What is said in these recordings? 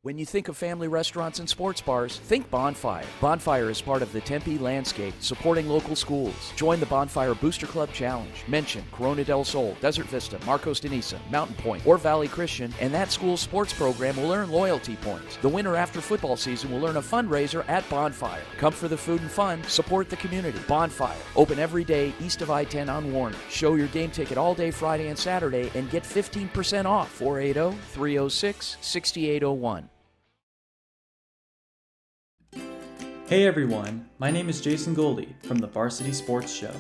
When you think of family restaurants and sports bars, think Bonfire. Bonfire is part of the Tempe landscape, supporting local schools. Join the Bonfire Booster Club Challenge. Mention Corona del Sol, Desert Vista, Marcos de Niza, Mountain Point, or Valley Christian, and that school's sports program will earn loyalty points. The winner after football season will earn a fundraiser at Bonfire. Come for the food and fun, support the community. Bonfire, open every day east of I-10 on Warner. Show your game ticket all day Friday and Saturday and get 15% off. 480-306-6801. Hey everyone, my name is Jason Goldie from the Varsity Sports Show.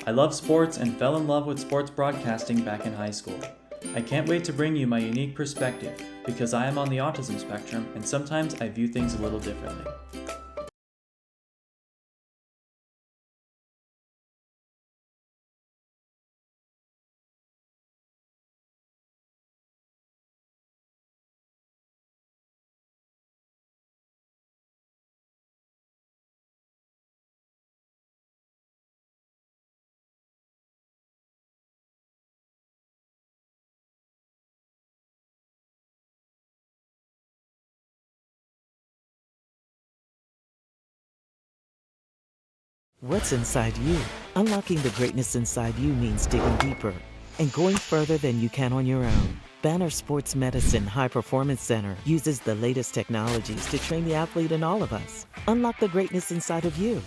I love sports and fell in love with sports broadcasting back in high school. I can't wait to bring you my unique perspective because I am on the autism spectrum and sometimes I view things a little differently. What's inside you? Unlocking the greatness inside you means digging deeper and going further than you can on your own. Banner Sports Medicine High Performance Center uses the latest technologies to train the athlete in all of us. Unlock the greatness inside of you.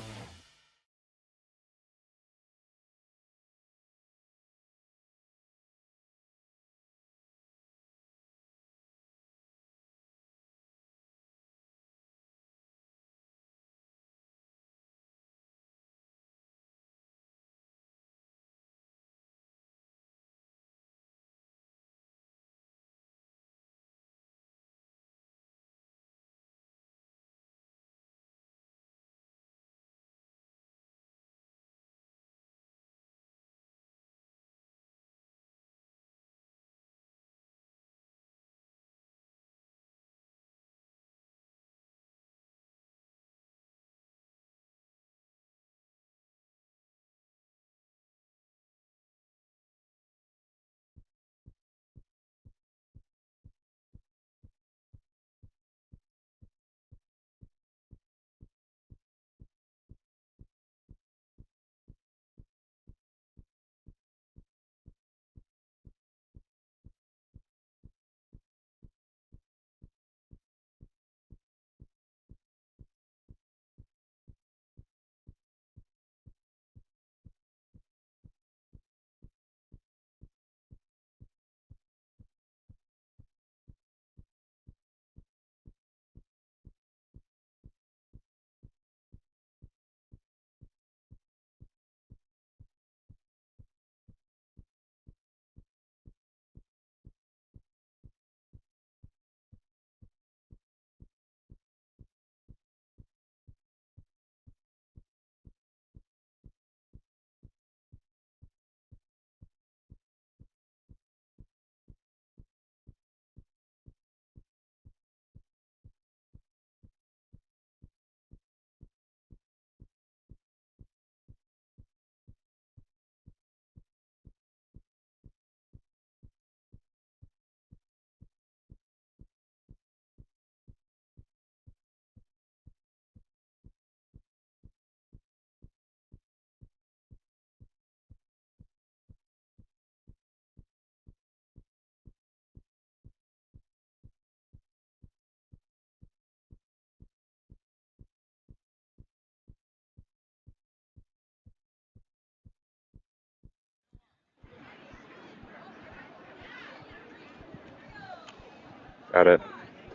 Got it.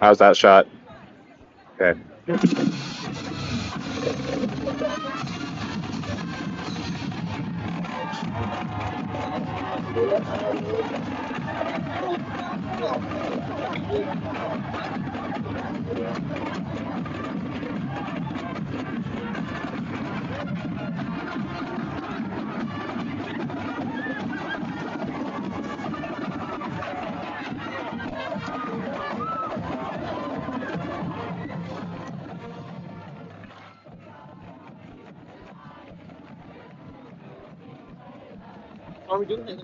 How's that shot? Okay. Are we doing it?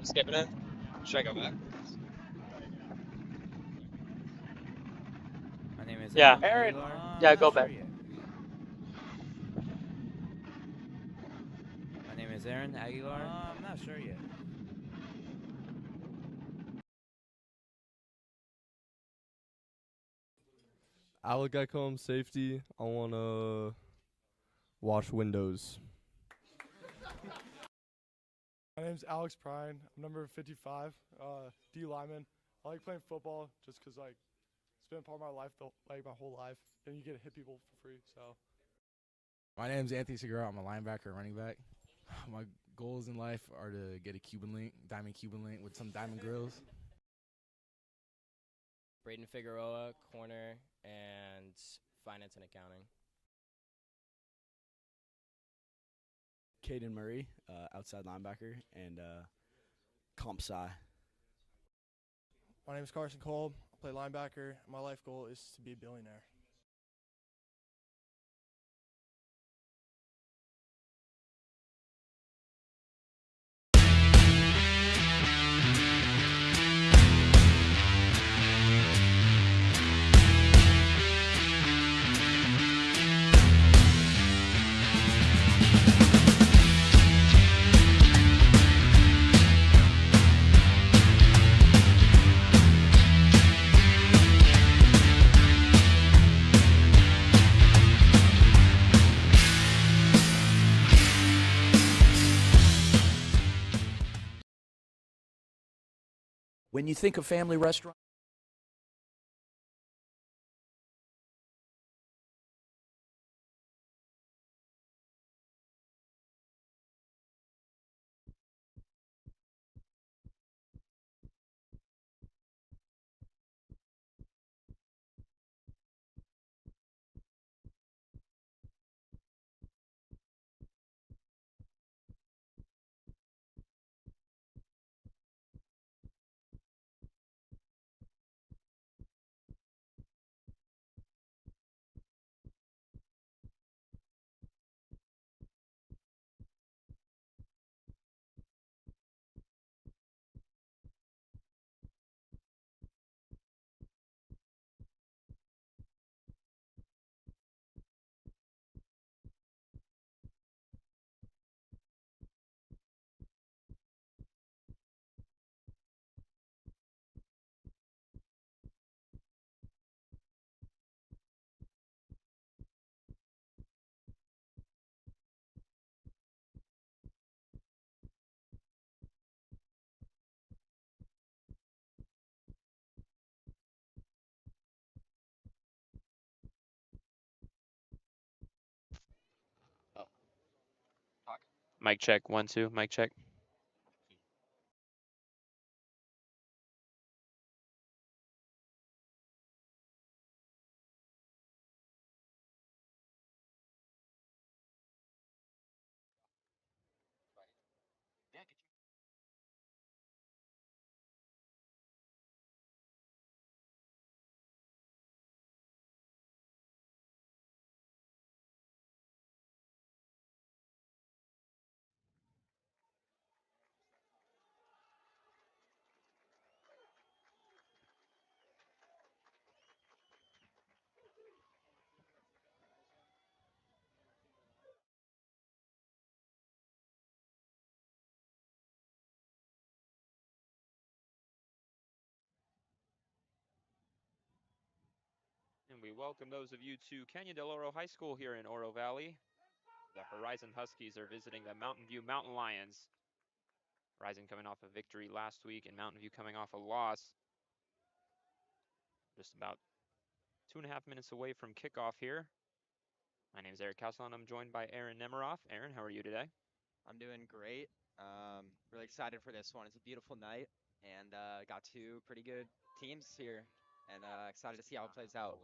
Skipping it? Should I go back? My name is Yeah. Aaron. Yeah, I'm go not sure back. yet. My name is Aaron Aguilar. I'm not sure yet. I look at home safety. I want to wash windows. My name's Alex Prine. I'm number 55, D lineman. I like playing football just 'cause like it's been part of my life, my whole life, and you get to hit people for free. So. My name's Anthony Segura. I'm a linebacker, running back. My goals in life are to get a Cuban link, diamond Cuban link with some diamond grills. Braden Figueroa, corner, and finance and accounting. Caden Murray, outside linebacker, and comp sci. My name is Carson Kolb. I play linebacker. My life goal is to be a billionaire. When you think of family restaurant, Mic check, 1, 2, mic check. And we welcome those of you to Canyon del Oro High School here in Oro Valley. The Horizon Huskies are visiting the Mountain View Mountain Lions. Horizon coming off a victory last week and Mountain View coming off a loss. Just about 2.5 minutes away from kickoff here. My name is Eric Castle and I'm joined by Aaron Nemiroff. Aaron, how are you today? I'm doing great. Really excited for this one. It's a beautiful night and got two pretty good teams here and excited to see how it plays out.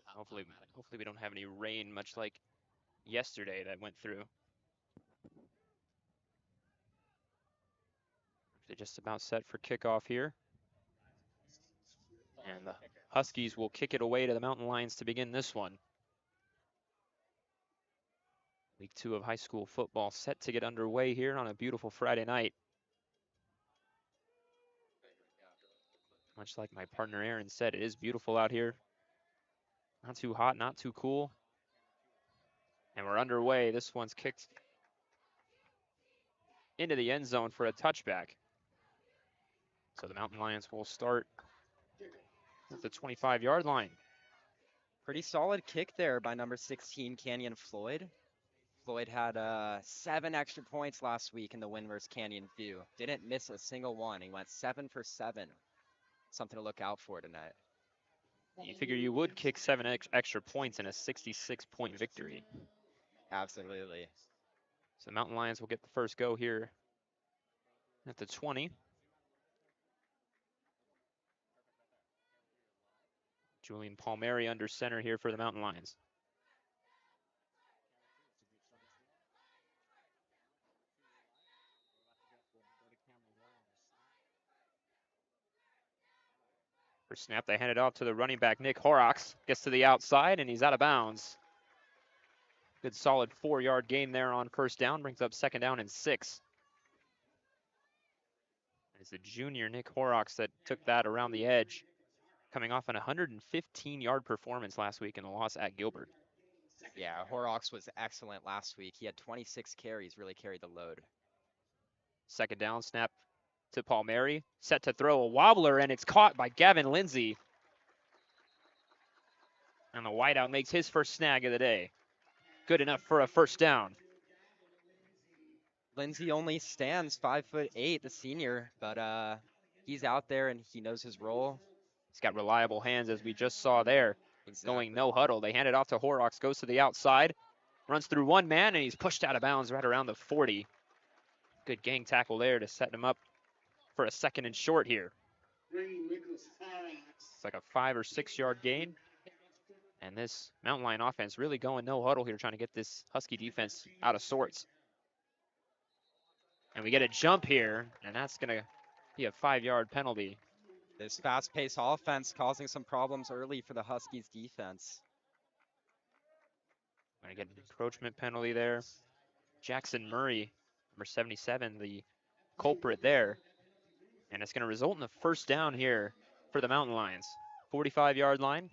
Hopefully we don't have any rain, much like yesterday that went through. They're just about set for kickoff here. And the Huskies will kick it away to the Mountain Lions to begin this one. Week 2 of high school football set to get underway here on a beautiful Friday night. Much like my partner Aaron said, it is beautiful out here. Not too hot, not too cool. And we're underway. This one's kicked into the end zone for a touchback. So the Mountain Lions will start at the 25-yard line. Pretty solid kick there by number 16, Canyon Floyd. Floyd had 7 extra points last week in the win versus Canyon View. Didn't miss a single one. He went 7 for 7. Something to look out for tonight. You figure you would kick 7 extra points in a 66-point victory. Absolutely. So the Mountain Lions will get the first go here at the 20. Julian Palmieri under center here for the Mountain Lions. First snap, they hand it off to the running back, Nick Horrocks. Gets to the outside, and he's out of bounds. Good solid 4-yard gain there on first down. Brings up second down and 6. It's the junior Nick Horrocks that took that around the edge, coming off an 115-yard performance last week in the loss at Gilbert. Yeah, Horrocks was excellent last week. He had 26 carries, really carried the load. Second down snap to Palmieri. Set to throw a wobbler, and it's caught by Gavin Lindsay. And the wideout makes his first snag of the day. Good enough for a first down. Lindsay only stands 5'8", the senior, but he's out there and he knows his role. He's got reliable hands, as we just saw there. Exactly. Going no huddle. They hand it off to Horrocks, goes to the outside, runs through one man, and he's pushed out of bounds right around the 40. Good gang tackle there to set him up for a second and short here. It's like a 5 or 6 yard gain. And this Mountain Lion offense really going no huddle here, trying to get this Husky defense out of sorts. And we get a jump here, and that's going to be a 5-yard penalty. This fast-paced offense causing some problems early for the Huskies defense. Going to get an encroachment penalty there. Jackson Murray, number 77, the culprit there. And it's going to result in a first down here for the Mountain Lions. 45-yard line.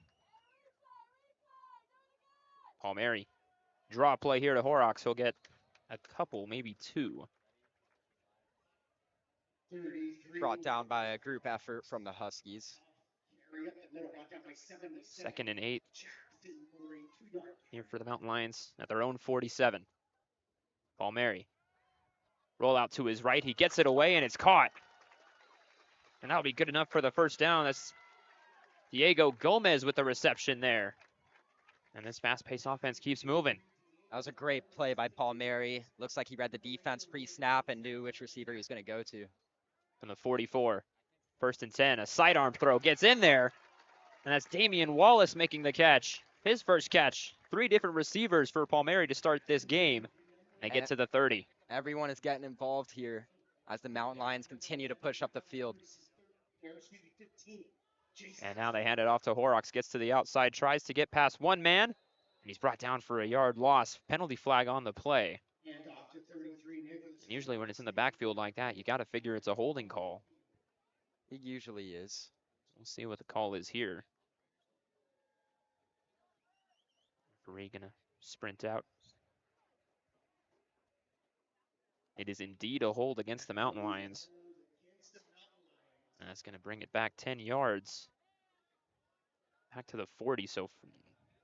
Palmieri, draw play here to Horrocks. He'll get a couple, maybe 2. Brought down by a group effort from the Huskies. 2nd and 8 here for the Mountain Lions at their own 47. Palmieri, roll out to his right. He gets it away, and it's caught. And that'll be good enough for the first down. That's Diego Gomez with the reception there. And this fast-paced offense keeps moving. That was a great play by Palmieri. Looks like he read the defense pre-snap and knew which receiver he was going to go to. From the 44, 1st and 10, a sidearm throw gets in there. And that's Damian Wallace making the catch. His first catch. 3 different receivers for Palmieri to start this game. And get to the 30. Everyone is getting involved here as the Mountain Lions continue to push up the field. And now they hand it off to Horrocks. Gets to the outside, tries to get past one man. And he's brought down for a yard loss. Penalty flag on the play. And usually when it's in the backfield like that, you got to figure it's a holding call. It usually is. We'll see what the call is here. Referee gonna sprint out. It is indeed a hold against the Mountain Lions. And that's gonna bring it back 10 yards. Back to the 40, so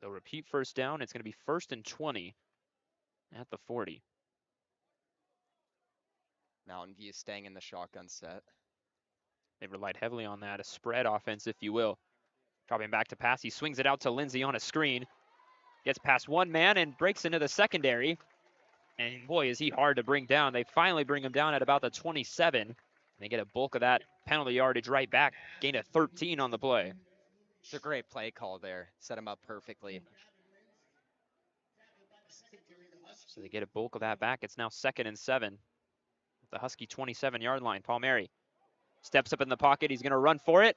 they'll repeat first down. It's gonna be 1st and 20 at the 40. Mountain View staying in the shotgun set. They relied heavily on that, a spread offense, if you will. Dropping back to pass, he swings it out to Lindsay on a screen. Gets past one man and breaks into the secondary. And boy, is he hard to bring down. They finally bring him down at about the 27. They get a bulk of that penalty yardage right back. Gain of 13 on the play. It's a great play call there. Set him up perfectly. So they get a bulk of that back. It's now 2nd and 7. The Husky 27-yard line. Palmieri steps up in the pocket. He's going to run for it.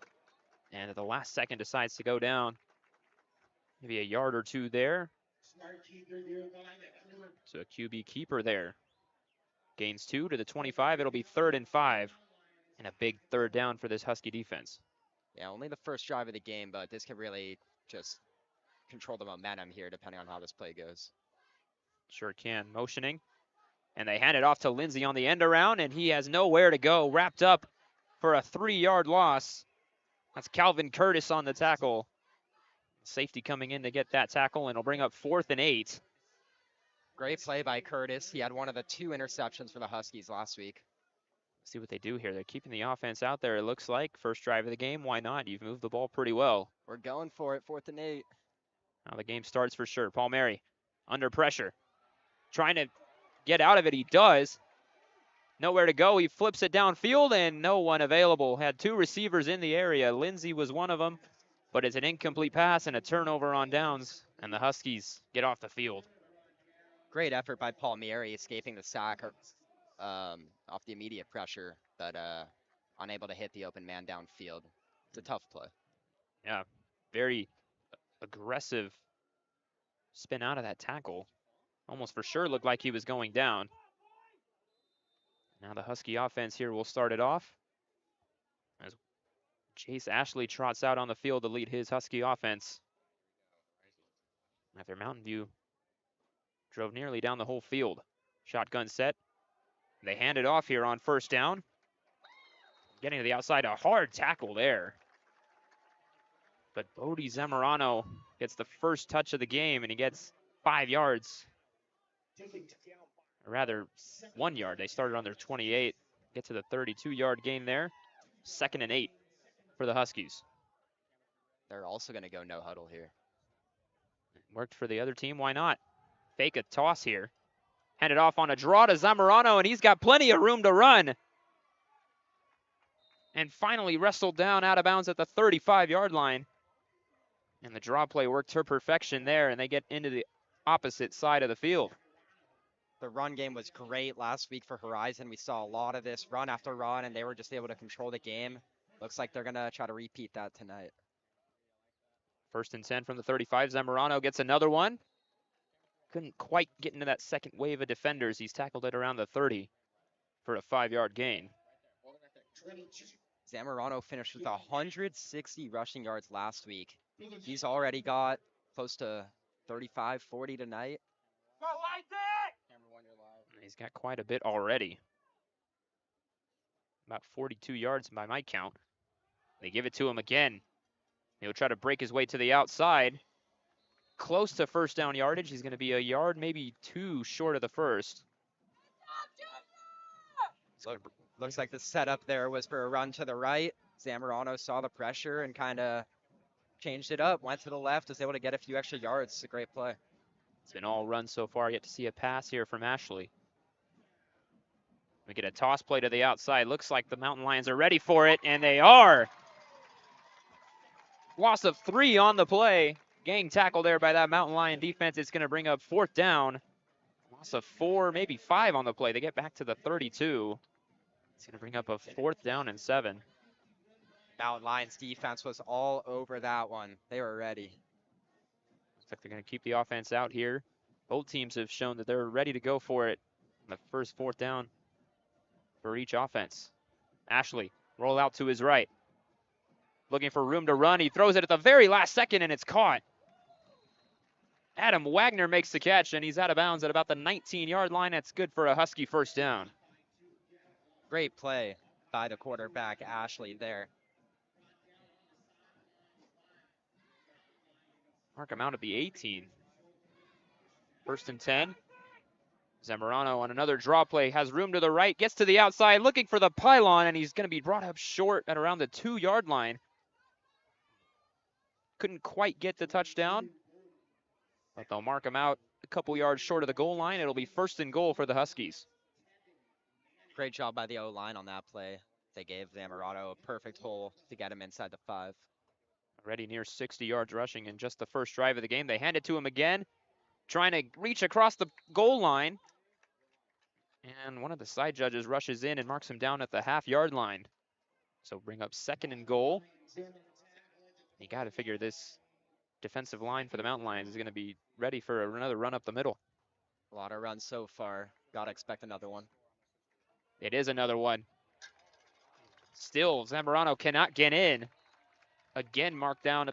And at the last second decides to go down. Maybe a yard or 2 there. So a QB keeper there. Gains 2 to the 25. It'll be 3rd and 5. And a big 3rd down for this Husky defense. Yeah, only the first drive of the game, but this can really just control the momentum here depending on how this play goes. Sure can. Motioning. And they hand it off to Lindsey on the end around, and he has nowhere to go. Wrapped up for a 3-yard loss. That's Calvin Curtis on the tackle. Safety coming in to get that tackle, and it'll bring up 4th and 8. Great play by Curtis. He had one of the 2 interceptions for the Huskies last week. See what they do here. They're keeping the offense out there, it looks like. First drive of the game, why not? You've moved the ball pretty well. We're going for it, 4th and 8. Now the game starts for sure. Palmieri under pressure. Trying to get out of it, he does. Nowhere to go, he flips it downfield, and no one available. Had 2 receivers in the area. Lindsey was one of them, but it's an incomplete pass and a turnover on downs, and the Huskies get off the field. Great effort by Palmieri escaping the sack off the immediate pressure, but unable to hit the open man downfield. It's a tough play. Yeah, very aggressive spin out of that tackle. Almost for sure looked like he was going down. Now the Husky offense here will start it off as Chase Ashley trots out on the field to lead his Husky offense. After Mountain View drove nearly down the whole field. Shotgun set. They hand it off here on first down. Getting to the outside, a hard tackle there. But Bodie Zamorano gets the first touch of the game, and he gets 5 yards. Or rather, 1 yard. They started on their 28. Get to the 32-yard gain there. 2nd and 8 for the Huskies. They're also going to go no huddle here. Worked for the other team, why not? Fake a toss here. Hand it off on a draw to Zamorano, and he's got plenty of room to run. And finally wrestled down out of bounds at the 35-yard line. And the draw play worked to perfection there, and they get into the opposite side of the field. The run game was great last week for Horizon. We saw a lot of this run after run, and they were just able to control the game. Looks like they're going to try to repeat that tonight. 1st and 10 from the 35. Zamorano gets another one. Couldn't quite get into that second wave of defenders. He's tackled it around the 30 for a 5-yard gain. Zamorano finished with 160 rushing yards last week. He's already got close to 35, 40 tonight. He's got quite a bit already. About 42 yards by my count. They give it to him again. He'll try to break his way to the outside. Close to first down yardage. He's going to be a yard, maybe 2 short of the first. Looks like the setup there was for a run to the right. Zamorano saw the pressure and kind of changed it up, went to the left, was able to get a few extra yards. It's a great play. It's been all run so far. Yet to see a pass here from Ashley. We get a toss play to the outside. Looks like the Mountain Lions are ready for it, and they are. Loss of 3 on the play. Gang tackle there by that Mountain Lion defense. It's going to bring up 4th down. Loss of 4, maybe 5 on the play. They get back to the 32. It's going to bring up a 4th down and 7. Mountain Lions defense was all over that one. They were ready. Looks like they're going to keep the offense out here. Both teams have shown that they're ready to go for it. The first 4th down for each offense. Ashley, roll out to his right. Looking for room to run. He throws it at the very last second, and it's caught. Adam Wagner makes the catch, and he's out of bounds at about the 19-yard line. That's good for a Husky first down. Great play by the quarterback, Ashley, there. Mark him out at the 18. 1st and 10. Zamorano on another draw play, has room to the right, gets to the outside, looking for the pylon, and he's going to be brought up short at around the 2-yard line. Couldn't quite get the touchdown, but they'll mark him out a couple yards short of the goal line. It'll be 1st and goal for the Huskies. Great job by the O-line on that play. They gave Zamorano a perfect hole to get him inside the 5. Already near 60 yards rushing in just the first drive of the game. They hand it to him again, trying to reach across the goal line. And one of the side judges rushes in and marks him down at the half-yard line. So bring up 2nd and goal. You got to figure this defensive line for the Mountain Lions is going to be ready for another run up the middle. A lot of runs so far. Got to expect another one. It is another one. Still, Zamorano cannot get in. again marked down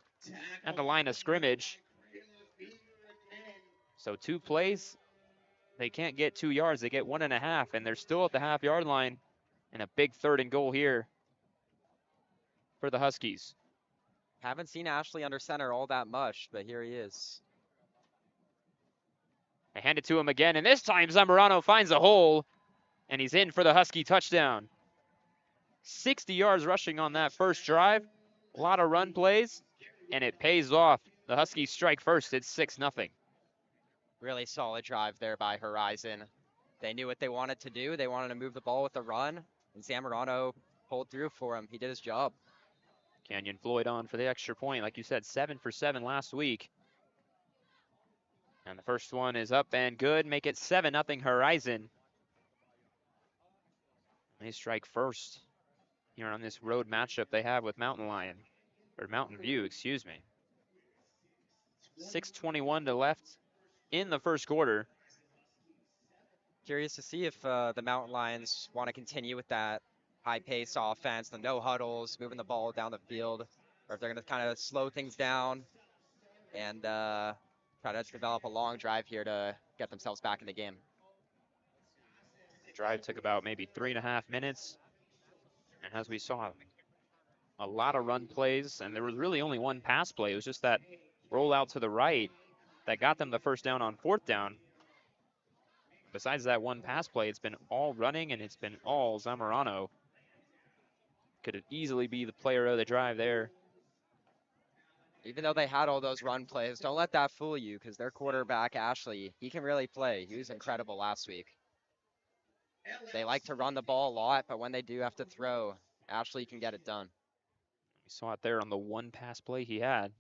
at the line of scrimmage. So 2 plays, they can't get 2 yards. They get 1.5, and they're still at the half-yard line. And a big 3rd and goal here for the Huskies. Haven't seen Ashley under center all that much, but here he is. They hand it to him again, and this time Zamorano finds a hole, and he's in for the Husky touchdown. 60 yards rushing on that first drive. A lot of run plays, and it pays off. The Huskies strike first. It's 6-0. Really solid drive there by Horizon. They knew what they wanted to do. They wanted to move the ball with a run, and Zamorano pulled through for him. He did his job. Canyon Floyd on for the extra point. Like you said, 7 for 7 last week. And the first one is up and good. Make it 7-0 Horizon. They strike first here on this road matchup they have with Mountain View, excuse me. 6:21 to left in the first quarter. Curious to see if the Mountain Lions want to continue with that high-paced offense, the no huddles, moving the ball down the field, or if they're going to kind of slow things down and try to develop a long drive here to get themselves back in the game. The drive took about maybe 3.5 minutes. And as we saw, a lot of run plays, and there was really only one pass play. It was just that rollout to the right that got them the first down on 4th down. Besides that one pass play, it's been all running, and it's been all Zamorano. Could easily be the player of the drive there. Even though they had all those run plays, don't let that fool you, because their quarterback, Ashley, he can really play. He was incredible last week. They like to run the ball a lot, but when they do have to throw, Ashley can get it done. We saw it there on the one pass play he had.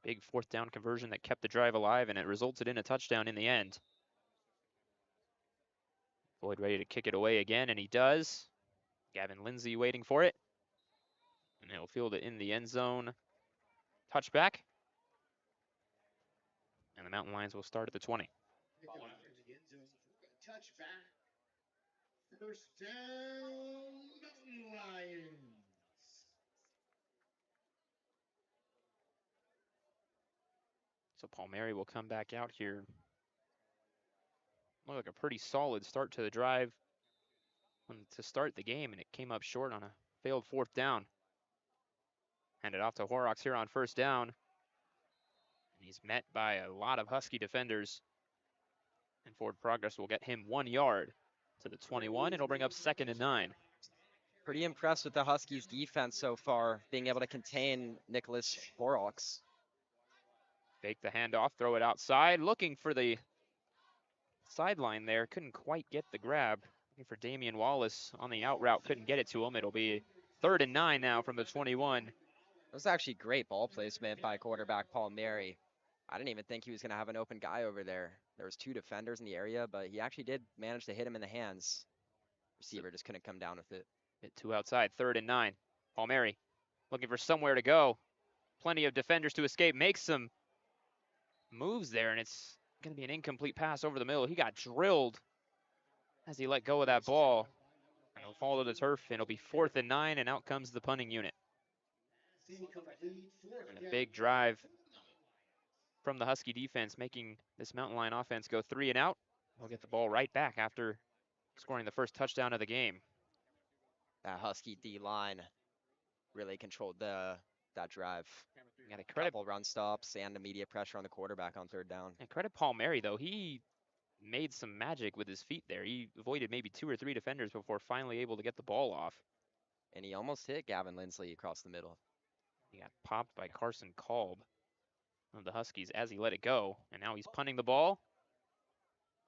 Big 4th down conversion that kept the drive alive, and it resulted in a touchdown in the end. Floyd ready to kick it away again, and he does. Gavin Lindsay waiting for it. And he'll field it in the end zone. Touchback. And the Mountain Lions will start at the 20. First down, Mountain Lions. So Palmieri will come back out here. Looked like a pretty solid start to the drive to start the game, and it came up short on a failed 4th down. Handed off to Horrocks here on 1st down. And he's met by a lot of Husky defenders. And forward progress will get him 1 yard to the 21. It'll bring up 2nd and 9. Pretty impressed with the Huskies defense so far, being able to contain Nicholas Horrocks. Fake the handoff, throw it outside. Looking for the sideline there. Couldn't quite get the grab. Looking for Damian Wallace on the out route. Couldn't get it to him. It'll be 3rd and 9 now from the 21. It was actually great ball placement by quarterback Palmieri. I didn't even think he was going to have an open guy over there. There was 2 defenders in the area, but he actually did manage to hit him in the hands. Receiver just couldn't come down with it. Hit 2 outside, 3rd and 9. Palmieri looking for somewhere to go. Plenty of defenders to escape. Makes some moves there, and it's going to be an incomplete pass over the middle. He got drilled as he let go of that ball. And it'll fall to the turf, and it'll be 4th and 9, and out comes the punting unit. And a big drive from the Husky defense, making this Mountain Lion offense go 3 and out. They'll get the ball right back after scoring the first touchdown of the game. That Husky D-line really controlled that drive. Got to credit couple run stops and immediate pressure on the quarterback on 3rd down. And credit Palmieri, though. He made some magic with his feet there. He avoided maybe 2 or 3 defenders before finally able to get the ball off. And he almost hit Gavin Lindsley across the middle. He got popped by Carson Kolb of the Huskies as he let it go. And now he's punting the ball.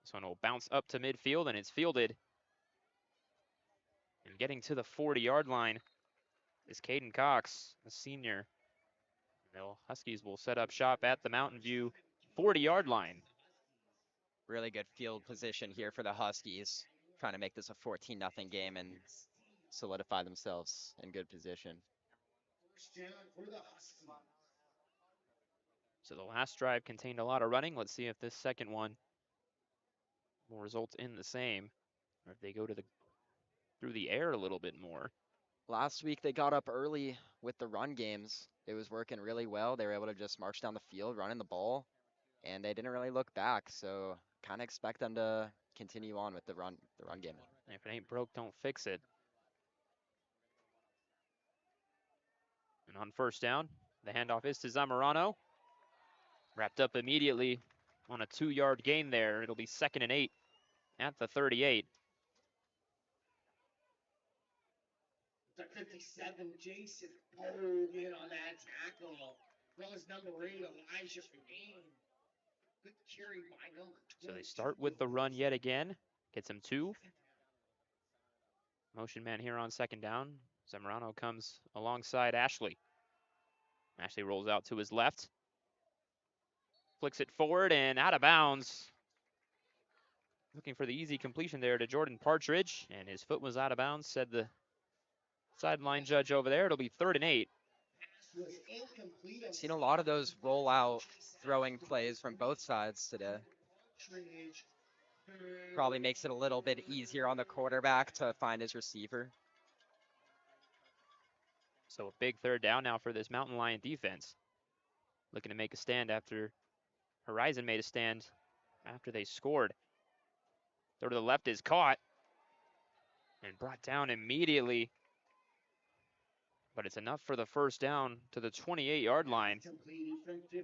This one will bounce up to midfield, and it's fielded. And getting to the 40-yard line is Caden Cox, a senior. The Huskies will set up shop at the Mountain View 40-yard line. Really good field position here for the Huskies, trying to make this a 14-0 game and solidify themselves in good position. So the last drive contained a lot of running. Let's see if this second one will result in the same, or if they go to through the air a little bit more. Last week they got up early with the run games. It was working really well. They were able to just march down the field, running the ball, and they didn't really look back. So kind of expect them to continue on with the run game. If it ain't broke, don't fix it. And on first down, the handoff is to Zamorano. Wrapped up immediately on a 2-yard gain there. It'll be 2nd and 8 at the 38. To 57, Jason pulled in on that tackle. Well, as number 8, Elijah Green. Good carry by number 20. So they start with the run yet again. Gets him 2. Motion man here on 2nd down. Zamorano comes alongside Ashley. Ashley rolls out to his left. Flicks it forward and out of bounds. Looking for the easy completion there to Jordan Partridge, and his foot was out of bounds, said the sideline judge over there. It'll be 3rd and 8. Seen a lot of those rollout throwing plays from both sides today. Probably makes it a little bit easier on the quarterback to find his receiver. So a big 3rd down now for this Mountain Lion defense. Looking to make a stand after Horizon made a stand after they scored. Throw to the left is caught and brought down immediately. But it's enough for the 1st down to the 28-yard line.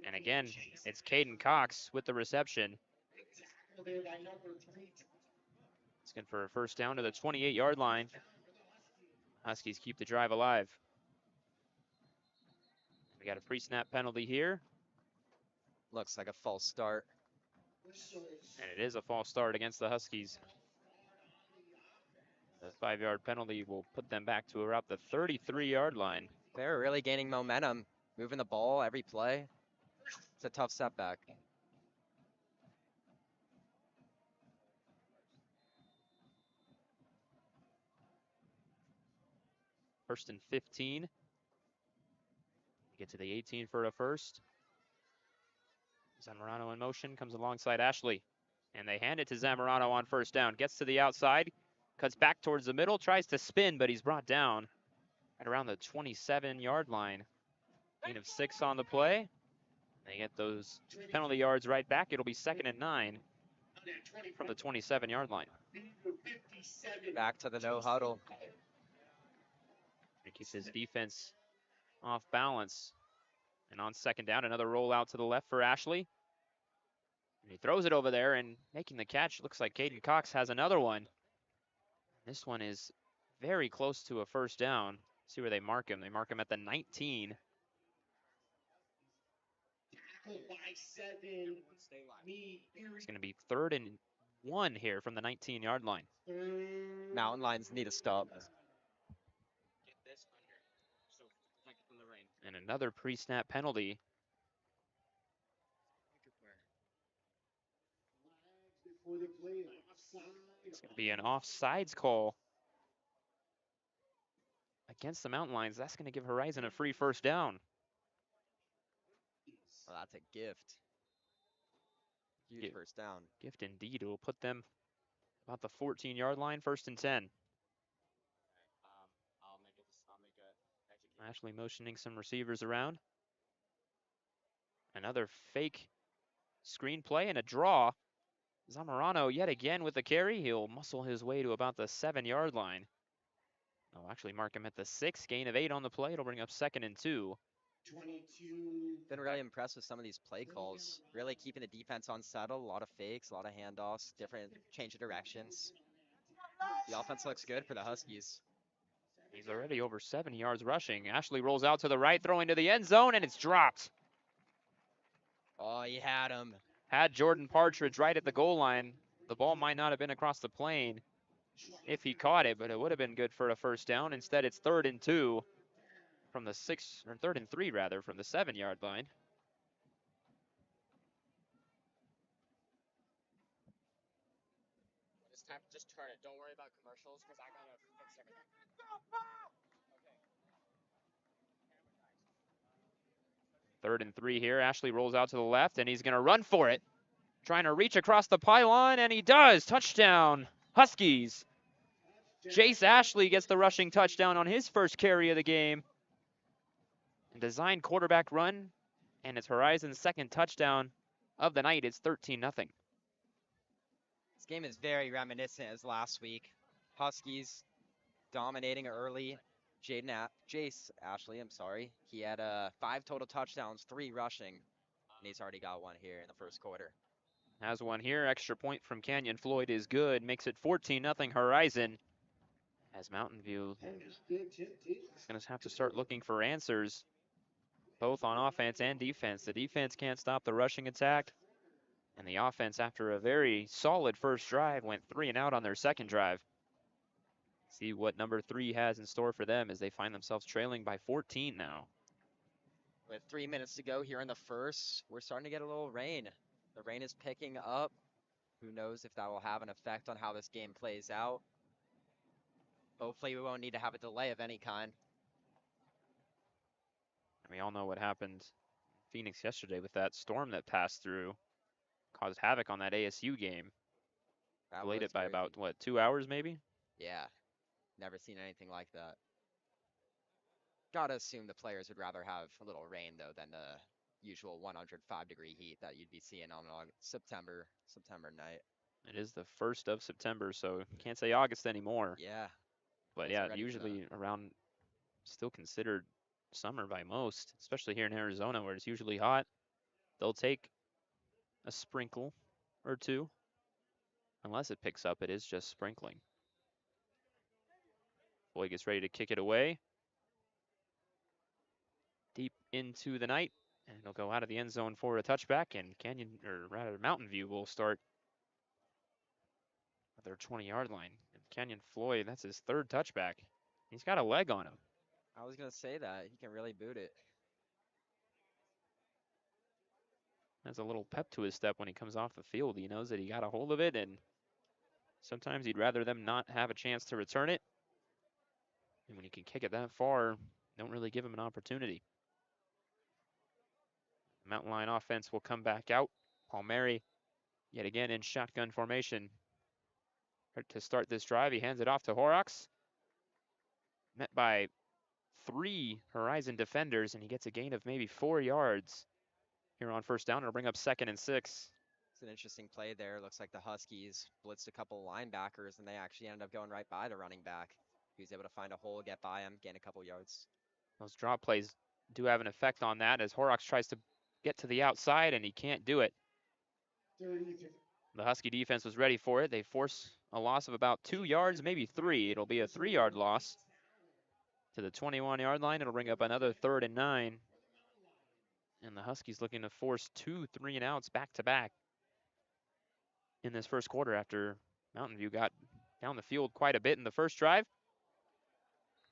And again, it's Caden Cox with the reception. It's good for a 1st down to the 28-yard line. Huskies keep the drive alive. We got a pre-snap penalty here. Looks like a false start. And it is a false start against the Huskies. The 5-yard penalty will put them back to around the 33-yard line. They're really gaining momentum, moving the ball every play. It's a tough setback. First and 15. Get to the 18 for a first. Zamorano in motion, comes alongside Ashley. And they hand it to Zamorano on 1st down. Gets to the outside, cuts back towards the middle, tries to spin, but he's brought down at around the 27-yard line. Gain of 6 on the play. They get those penalty yards right back. It'll be 2nd and 9 from the 27-yard line. Back to the no huddle. He keeps his defense off balance. And on 2nd down, another rollout to the left for Ashley. And he throws it over there, and making the catch, looks like Caden Cox has another one. This one is very close to a 1st down. See where they mark him. They mark him at the 19. It's going to be 3rd and 1 here from the 19-yard line. Mountain Lions need a stop. And another pre-snap penalty. It's going to be an offsides call against the Mountain Lions. That's going to give Horizon a free 1st down. Well, that's a gift. Huge 1st down. Gift indeed. It will put them about the 14-yard line, 1st and 10. Ashley motioning some receivers around. Another fake screen play and a draw. Zamorano yet again with the carry. He'll muscle his way to about the 7-yard line. I'll actually mark him at the 6. Gain of 8 on the play. It'll bring up 2nd and 2. Been really impressed with some of these play calls. Really keeping the defense unsettled. A lot of fakes, a lot of handoffs, different change of directions. The offense looks good for the Huskies. He's already over 70 yards rushing. Ashley rolls out to the right, throwing to the end zone, and it's dropped. Oh, he had him. Had Jordan Partridge right at the goal line. The ball might not have been across the plane if he caught it, but it would have been good for a 1st down. Instead, it's 3rd and 2 from the 6, or 3rd and 3 rather, from the 7-yard line. This time, just turn it. Don't worry about commercials, because I gotta fix everything. Third and 3 here. Ashley rolls out to the left, and he's going to run for it. Trying to reach across the pylon, and he does. Touchdown, Huskies. Jace Ashley gets the rushing touchdown on his first carry of the game. Design quarterback run, and it's Horizon's second touchdown of the night. It's 13-0. This game is very reminiscent as last week. Huskies dominating early. Jace Ashley, I'm sorry. He had 5 total touchdowns, 3 rushing, and he's already got 1 here in the first quarter. Has one here. Extra point from Canyon Floyd is good. Makes it 14-0 Horizon. As Mountain View is going to have to start looking for answers, both on offense and defense. The defense can't stop the rushing attack. And the offense, after a very solid first drive, went 3 and out on their second drive. See what number 3 has in store for them as they find themselves trailing by 14 now. With 3 minutes to go here in the first, we're starting to get a little rain. The rain is picking up. Who knows if that will have an effect on how this game plays out. Hopefully we won't need to have a delay of any kind. And we all know what happened in Phoenix yesterday with that storm that passed through. Caused havoc on that ASU game. Delayed it by about, what, 2 hours maybe? Yeah, never seen anything like that. Gotta assume the players would rather have a little rain, though, than the usual 105-degree heat that you'd be seeing on a September night. It is the 1st of September, so can't say August anymore. Yeah. But yeah, usually around, still considered summer by most, especially here in Arizona where it's usually hot. They'll take a sprinkle or two. Unless it picks up, it is just sprinkling. Boyd gets ready to kick it away. Deep into the night, and it'll go out of the end zone for a touchback, and Mountain View will start at their 20-yard line. And Canyon Floyd, that's his 3rd touchback. He's got a leg on him. I was gonna say that. He can really boot it. Has a little pep to his step when he comes off the field. He knows that he got a hold of it, and sometimes he'd rather them not have a chance to return it. And when you can kick it that far, don't really give him an opportunity. Mountain Lion offense will come back out. Palmieri, yet again in shotgun formation. To start this drive, he hands it off to Horrocks. Met by 3 Horizon defenders, and he gets a gain of maybe 4 yards here on first down. It'll bring up 2nd and 6. It's an interesting play there. Looks like the Huskies blitzed a couple linebackers, and they actually ended up going right by the running back. He was able to find a hole, get by him, gain a couple yards. Those drop plays do have an effect on that as Horrocks tries to get to the outside, and he can't do it. The Husky defense was ready for it. They force a loss of about 2 yards, maybe 3. It'll be a 3-yard loss to the 21-yard line. It'll bring up another 3rd and 9. And the Huskies looking to force 2 3-and-outs back-to-back in this first quarter after Mountain View got down the field quite a bit in the first drive.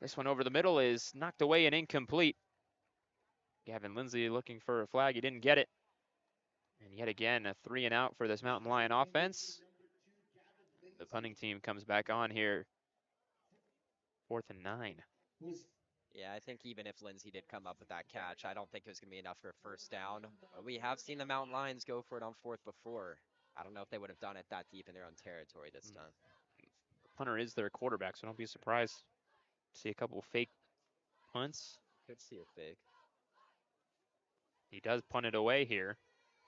This one over the middle is knocked away and incomplete. Gavin Lindsay looking for a flag. He didn't get it. And yet again, a 3-and-out for this Mountain Lion offense. The punting team comes back on here. 4th and 9. Yeah, I think even if Lindsay did come up with that catch, I don't think it was going to be enough for a first down. We have seen the Mountain Lions go for it on 4th before. I don't know if they would have done it that deep in their own territory this time. The punter is their quarterback, so don't be surprised to see a couple fake punts. Could see a fake. He does punt it away here.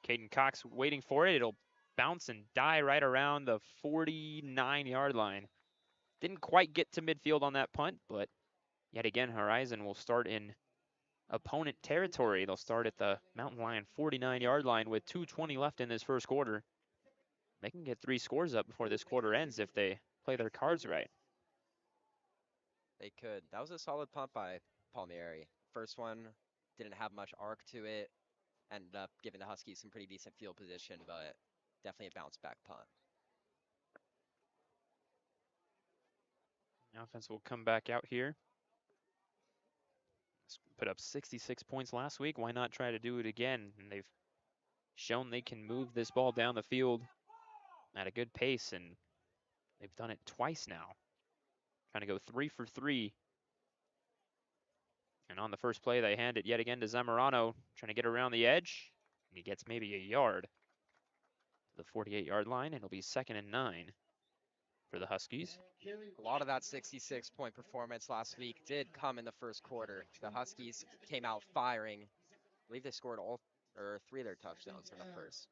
Caden Cox waiting for it. It'll bounce and die right around the 49-yard line. Didn't quite get to midfield on that punt, but yet again, Horizon will start in opponent territory. They'll start at the Mountain Lion 49-yard line with 2:20 left in this first quarter. They can get 3 scores up before this quarter ends if they play their cards right. They could. That was a solid punt by Palmieri. First one didn't have much arc to it. Ended up giving the Huskies some pretty decent field position, but definitely a bounce back punt. The offense will come back out here. Put up 66 points last week. Why not try to do it again? And they've shown they can move this ball down the field at a good pace, and they've done it twice now. Trying to go 3 for 3. And on the first play, they hand it yet again to Zamorano, trying to get around the edge. And he gets maybe a yard to the 48-yard line, and it'll be 2nd and 9. for the Huskies. A lot of that 66-point performance last week did come in the first quarter. The Huskies came out firing. I believe they scored all or 3 of their touchdowns in the first.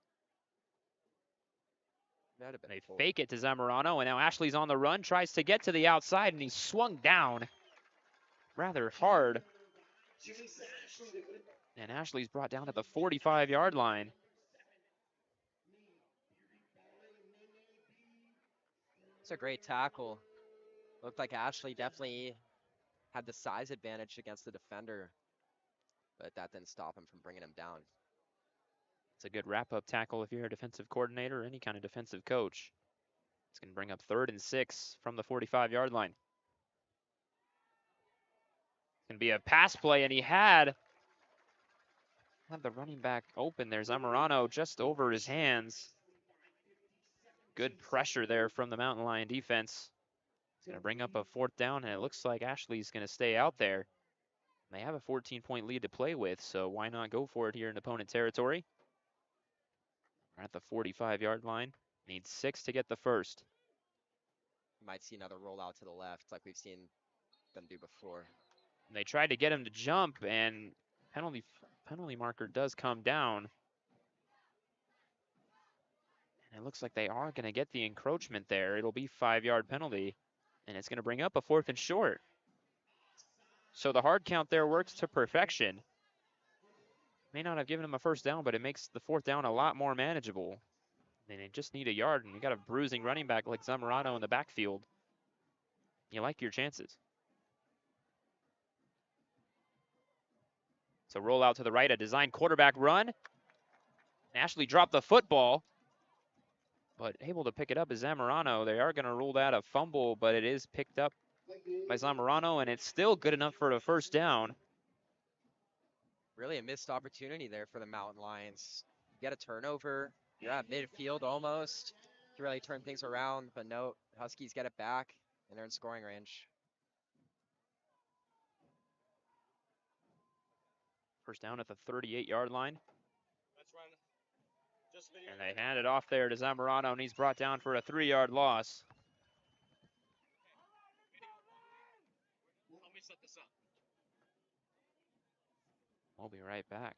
They fake it to Zamorano, and now Ashley's on the run, tries to get to the outside, and he's swung down rather hard. And Ashley's brought down at the 45-yard line. It's a great tackle. Looked like Ashley definitely had the size advantage against the defender, but that didn't stop him from bringing him down. It's a good wrap-up tackle if you're a defensive coordinator or any kind of defensive coach. It's going to bring up 3rd and 6 from the 45-yard line. It's going to be a pass play, and he had the running back open there. Zamorano just over his hands. Good pressure there from the Mountain Lion defense. It's going to bring up a 4th down, and it looks like Ashley's going to stay out there. They have a 14-point lead to play with, so why not go for it here in opponent territory? We're at the 45-yard line. Need 6 to get the first. You might see another rollout to the left like we've seen them do before. They tried to get him to jump, and penalty marker does come down. And it looks like they are going to get the encroachment there. It'll be 5-yard penalty, and it's going to bring up a 4th and short. So the hard count there works to perfection. May not have given him a 1st down, but it makes the 4th down a lot more manageable. And they just need a yard, and you got a bruising running back like Zamorano in the backfield. You like your chances. So roll out to the right, a designed quarterback run. Ashley dropped the football, but able to pick it up is Zamorano. They are going to rule that a fumble, but it is picked up by Zamorano, and it's still good enough for a 1st down. Really a missed opportunity there for the Mountain Lions. You get a turnover, you're at midfield almost. You really turn things around, but no, Huskies get it back, and they're in scoring range. 1st down at the 38-yard line. And they hand it off there to Zamorano, and he's brought down for a 3-yard loss. We'll be right back.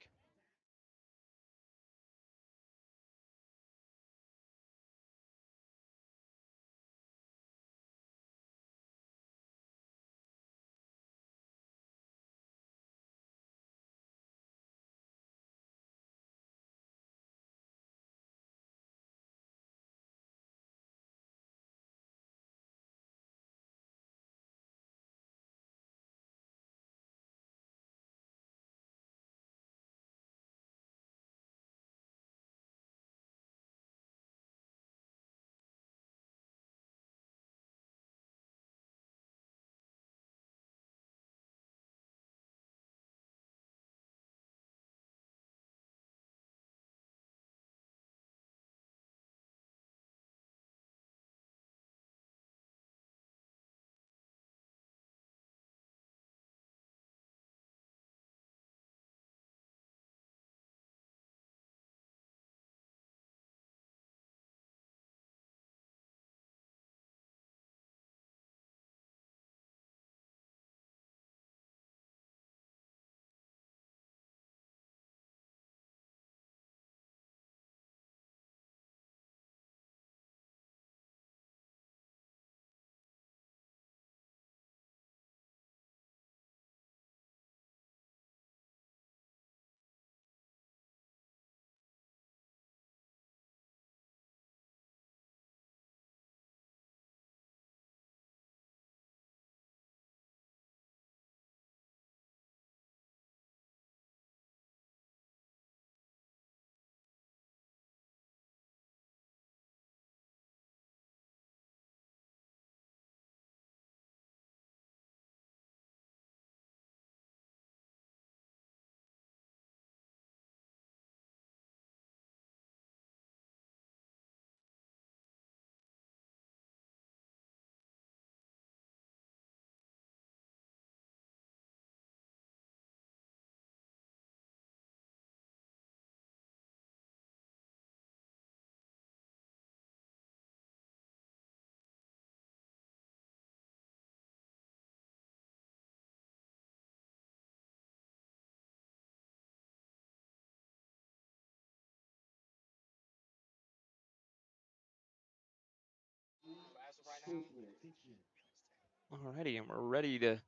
Alrighty, and we're ready to.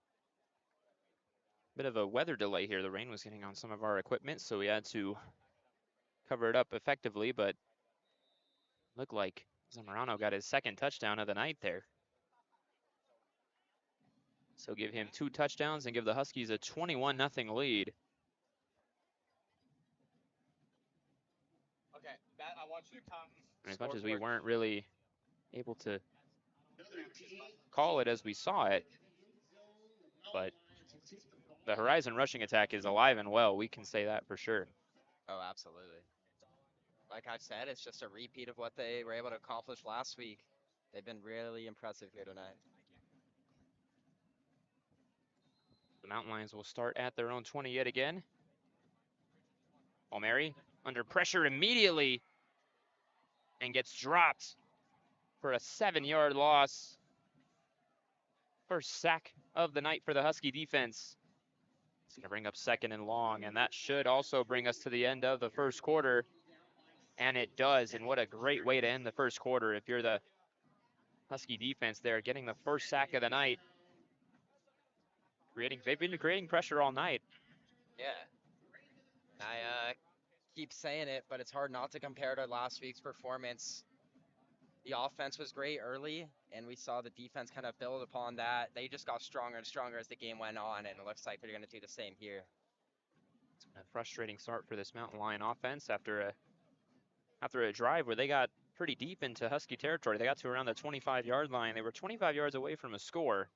Bit of a weather delay here. The rain was getting on some of our equipment, so we had to cover it up effectively, but looked like Zamorano got his second touchdown of the night there. So give him 2 touchdowns and give the Huskies a 21-0 lead. Okay, Matt, I want you to come. And as much as we weren't really able to call it as we saw it, but the Horizon rushing attack is alive and well. We can say that for sure. Oh, absolutely. Like I said, it's just a repeat of what they were able to accomplish last week. They've been really impressive here tonight. The Mountain Lions will start at their own 20 yet again. Palmieri under pressure immediately and gets dropped for a 7-yard loss. First sack of the night for the Husky defense. It's going to bring up 2nd and long, and that should also bring us to the end of the first quarter. And it does, and what a great way to end the first quarter if you're the Husky defense there, getting the first sack of the night. They've been creating pressure all night. Yeah. I keep saying it, but it's hard not to compare to last week's performance. The offense was great early, and we saw the defense kind of build upon that. They just got stronger and stronger as the game went on, and it looks like they're going to do the same here. It's been a frustrating start for this Mountain Lion offense after a drive where they got pretty deep into Husky territory. They got to around the 25-yard line. They were 25 yards away from a score.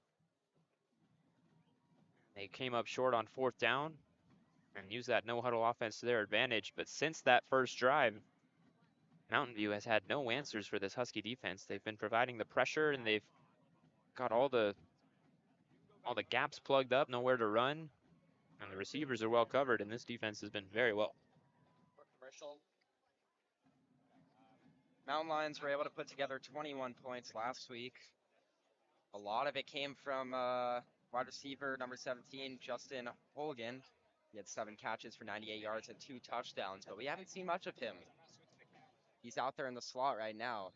They came up short on 4th down and used that no-huddle offense to their advantage. But since that first drive, Mountain View has had no answers for this Husky defense. They've been providing the pressure, and they've got all the gaps plugged up, nowhere to run, and the receivers are well covered, and this defense has been very well. Mountain Lions were able to put together 21 points last week. A lot of it came from wide receiver number 17, Justin Holgan. He had 7 catches for 98 yards and 2 touchdowns, but we haven't seen much of him. He's out there in the slot right now.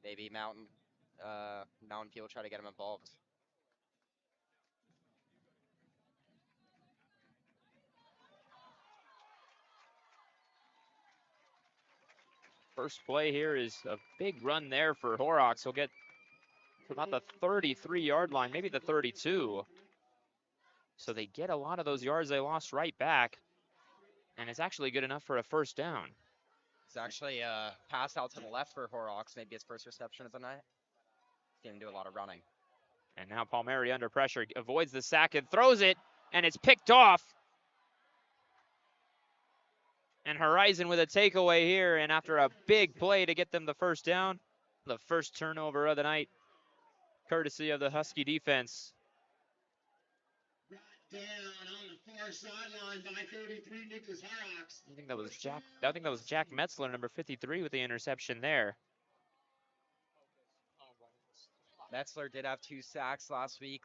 Maybe Mountain View will try to get him involved. First play here is a big run there for Horrocks. He'll get to about the 33-yard line, maybe the 32. So they get a lot of those yards they lost right back, and it's actually good enough for a first down. It's actually a pass out to the left for Horrocks, maybe his first reception of the night. Didn't do a lot of running. And now Palmieri under pressure, avoids the sack and throws it, and it's picked off. And Horizon with a takeaway here, and after a big play to get them the first down, the first turnover of the night, courtesy of the Husky defense. Down on the far sideline by 33, Nicholas Horrocks. I think that was Jack Metzler, number 53, with the interception there. Metzler did have 2 sacks last week,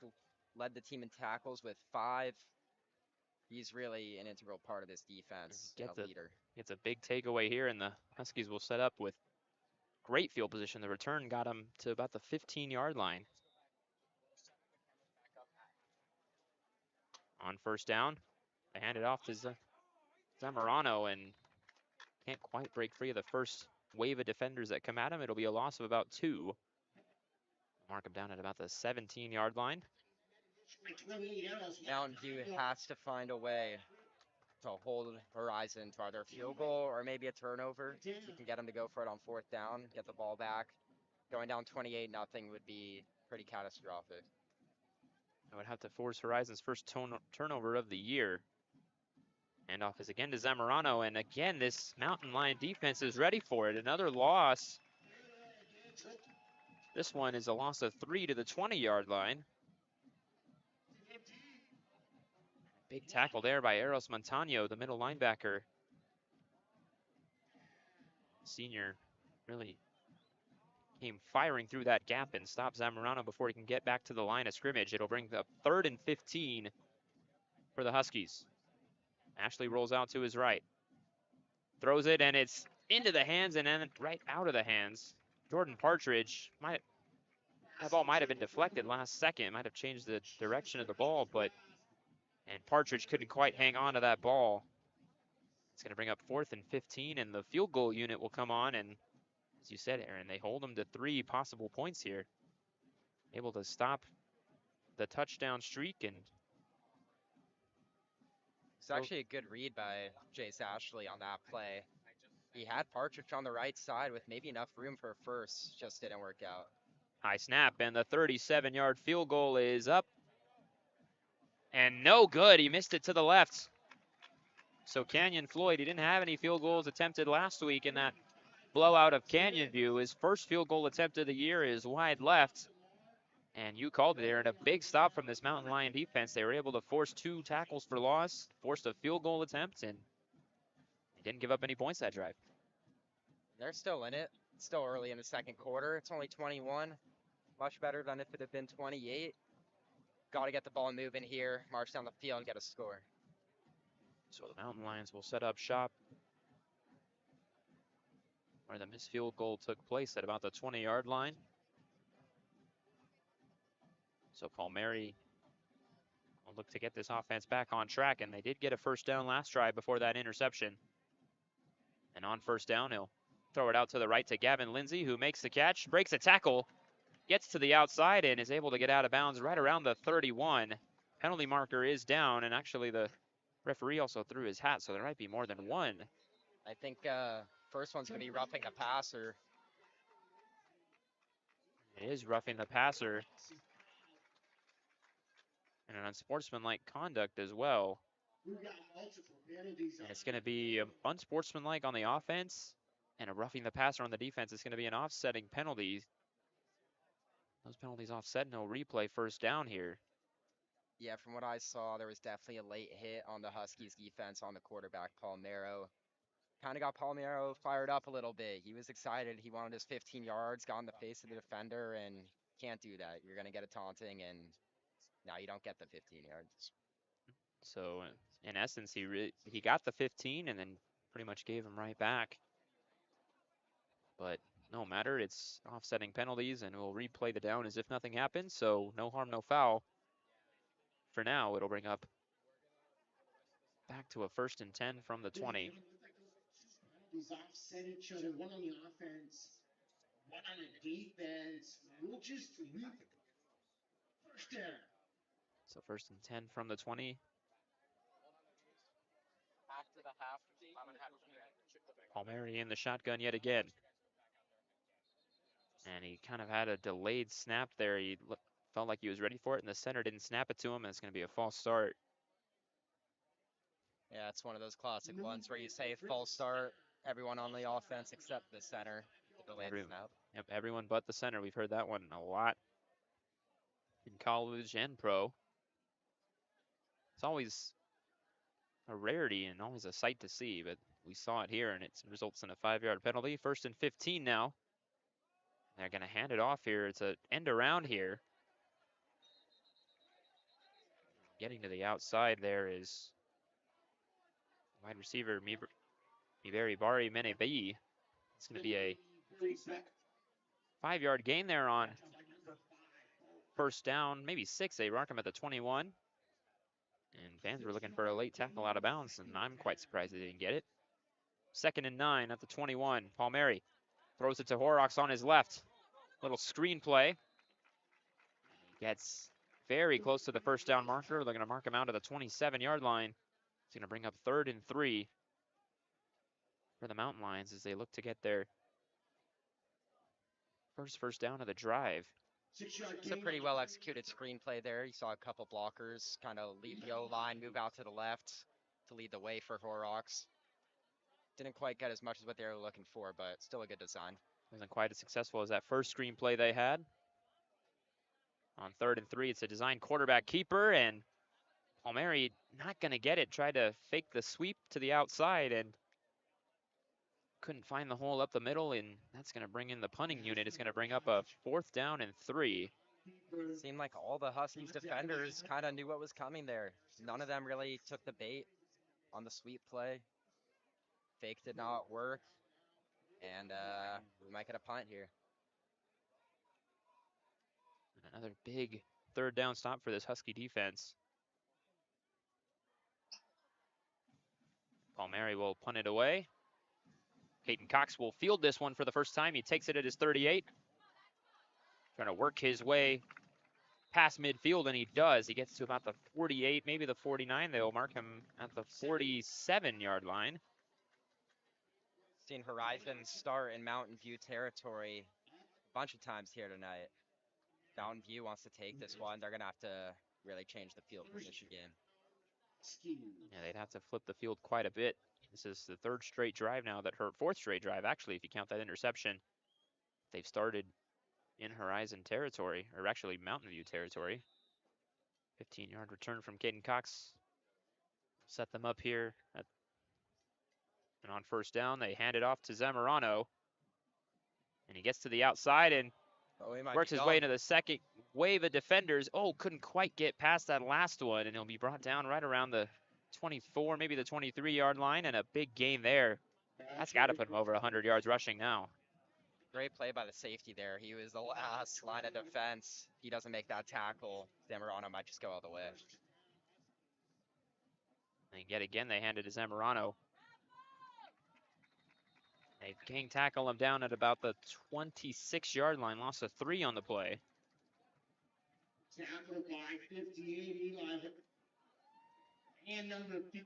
led the team in tackles with 5. He's really an integral part of this defense, a leader. It's a big takeaway here, and the Huskies will set up with great field position. The return got them to about the 15-yard line. On first down, they hand it off to Zamorano, and can't quite break free of the first wave of defenders that come at him. It'll be a loss of about 2. Mark him down at about the 17-yard line. Mountain View has to find a way to hold Horizon to either a field goal or maybe a turnover. If you can get them to go for it on 4th down, get the ball back. Going down 28-0 would be pretty catastrophic. I would have to force Horizon's first turnover of the year. Handoff is again to Zamorano, and again, this Mountain Lion defense is ready for it. Another loss. This one is a loss of 3 to the 20-yard line. Big tackle there by Eros Montano, the middle linebacker. Senior really came firing through that gap and stopped Zamorano before he can get back to the line of scrimmage. It'll bring up 3rd and 15 for the Huskies. Ashley rolls out to his right. Throws it, and it's into the hands and then right out of the hands. Jordan Partridge That ball might have been deflected last second, might have changed the direction of the ball, and Partridge couldn't quite hang on to that ball. It's going to bring up 4th and 15, and the field goal unit will come on, and as you said, Aaron, they hold them to 3 possible points here. Able to stop the touchdown streak, and it's actually a good read by Jace Ashley on that play. He had Partridge on the right side with maybe enough room for a first, just didn't work out. high snap, and the 37-yard field goal is up. And no good, he missed it to the left. So Canyon Floyd, he didn't have any field goals attempted last week in that blowout of Canyon View. His first field goal attempt of the year is wide left. And you called it, Aaron, a big stop from this Mountain Lion defense. They were able to force 2 tackles for loss, forced a field goal attempt, and they didn't give up any points that drive. They're still in it. It's still early in the second quarter. It's only 21. Much better than if it had been 28. Got to get the ball moving here, march down the field, and get a score. So the Mountain Lions will set up shop where the missed field goal took place at about the 20-yard line. So Palmieri will look to get this offense back on track, and they did get a first down last drive before that interception. And on first down, he'll throw it out to the right to Gavin Lindsay, who makes the catch, breaks a tackle, gets to the outside, and is able to get out of bounds right around the 31. Penalty marker is down, and actually the referee also threw his hat, so there might be more than one. I think first one's going to be roughing the passer. It is roughing the passer. And an unsportsmanlike conduct as well. And it's going to be unsportsmanlike on the offense and a roughing the passer on the defense. It's going to be an offsetting penalty. Those penalties offset, no replay, first down here. Yeah, from what I saw, there was definitely a late hit on the Huskies defense on the quarterback, Palmiero. Kind of got Palmiero fired up a little bit. He was excited. He wanted his 15 yards, got in the face of the defender, and can't do that. You're going to get a taunting, and now you don't get the 15 yards. So in essence, he got the 15 and then pretty much gave him right back. But no matter, it's offsetting penalties, and we'll replay the down as if nothing happened. So no harm, no foul. For now, it'll bring up back to a 1st and 10 from the 20. These offset each other, one on the offense, one on the defense. We'll just leave it. First down. So 1st and 10 from the 20. Palmieri in the shotgun yet again. And he kind of had a delayed snap there. He felt like he was ready for it, and the center didn't snap it to him, and it's going to be a false start. Yeah, it's one of those classic ones where you say false start, everyone on the offense except the center. The delayed snap. Yep, everyone but the center. We've heard that one a lot in college and pro. It's always a rarity and always a sight to see, but we saw it here, and it results in a 5-yard penalty. 1st and 15 now. They're going to hand it off here. It's an end around here. Getting to the outside there is wide receiver Miberi Bari Menebi. It's going to be a 5-yard gain there on first down, maybe 6. They mark him at the 21. And fans were looking for a late tackle out of bounds, and I'm quite surprised they didn't get it. 2nd and 9 at the 21. Palmieri throws it to Horrocks on his left. Little screen play. Gets very close to the first down marker. They're going to mark him out to the 27-yard line. It's going to bring up 3rd and 3 for the Mountain Lions as they look to get their first down of the drive. It's a pretty well executed screenplay there. You saw a couple blockers kind of leave the O-line, move out to the left to lead the way for Horrocks. Didn't quite get as much as what they were looking for, but still a good design. Wasn't quite as successful as that first screenplay they had. On 3rd and 3, it's a design quarterback keeper, and Palmieri not going to get it. Tried to fake the sweep to the outside and couldn't find the hole up the middle, and that's going to bring in the punting unit. It's going to bring up a 4th down and 3. Seemed like all the Huskies defenders kind of knew what was coming there. None of them really took the bait on the sweep play. Fake did not work, and we might get a punt here. Another big third down stop for this Husky defense. Palmieri will punt it away. Caden Cox will field this one for the first time. He takes it at his 38. Trying to work his way past midfield, and he does. He gets to about the 48, maybe the 49. They'll mark him at the 47-yard line. Seen Horizon start in Mountain View territory a bunch of times here tonight. Mountain View wants to take this one. They're going to have to really change the field position game. Yeah, they'd have to flip the field quite a bit. This is the third straight drive now that hurt, fourth straight drive, actually, if you count that interception. They've started in Horizon territory, or actually Mountain View territory. 15-yard return from Caden Cox. Set them up here. And on first down, they hand it off to Zamorano. And he gets to the outside and works his way into the second wave of defenders. Oh, couldn't quite get past that last one, and he'll be brought down right around the 24, maybe the 23-yard line, and a big gain there. That's got to put him over 100 yards rushing now. Great play by the safety there. He was the last line of defense. If he doesn't make that tackle, Zamorano might just go all the way. And yet again, they hand it to Zamorano. They gang tackle him down at about the 26-yard line. Loss of 3 on the play. Tackled by 58, Eli. And number 50.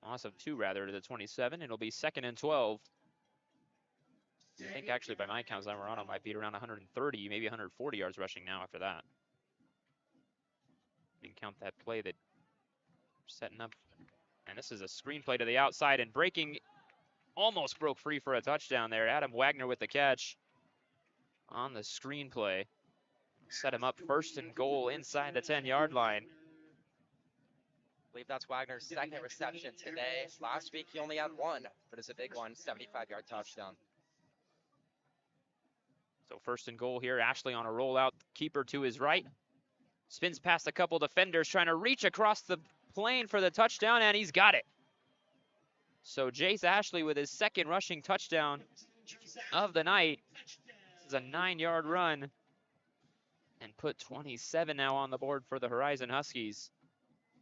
Loss of 2, rather, to the 27. It'll be 2nd and 12. I think actually by my count, Zamorano might be around 130, maybe 140 yards rushing now after that. You can count that play that we're setting up. And this is a screen play to the outside, and breaking, almost broke free for a touchdown there. Adam Wagner with the catch on the screen play. Set him up 1st and goal inside the 10-yard line. I believe that's Wagner's second reception today. Last week he only had 1, but it's a big one, 75-yard touchdown. So 1st and goal here. Ashley on a rollout. Keeper to his right. Spins past a couple defenders, trying to reach across the plane for the touchdown, and he's got it. So Jace Ashley with his 2nd rushing touchdown of the night. This is a 9-yard run. And put 27 now on the board for the Horizon Huskies.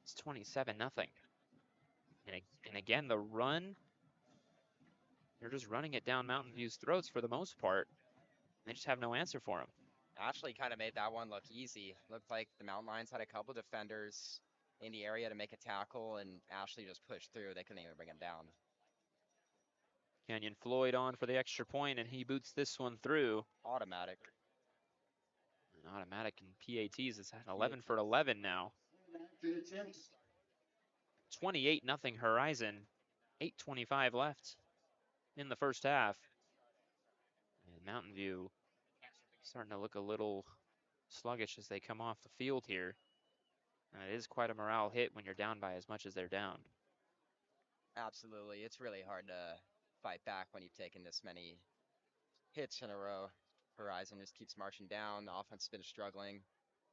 It's 27-0. And again, the run, they're just running it down Mountain View's throats for the most part. They just have no answer for him. Ashley kind of made that one look easy. Looked like the Mountain Lions had a couple defenders in the area to make a tackle, and Ashley just pushed through. They couldn't even bring him down. Kenyon Floyd on for the extra point, and he boots this one through. Automatic. An automatic in PATs is at 11 for 11 now. 28-0 Horizon. 8:25 left in the first half. And Mountain View starting to look a little sluggish as they come off the field here. And it is quite a morale hit when you're down by as much as they're down. Absolutely. It's really hard to fight back when you've taken this many hits in a row. Horizon just keeps marching down. The offense has been struggling,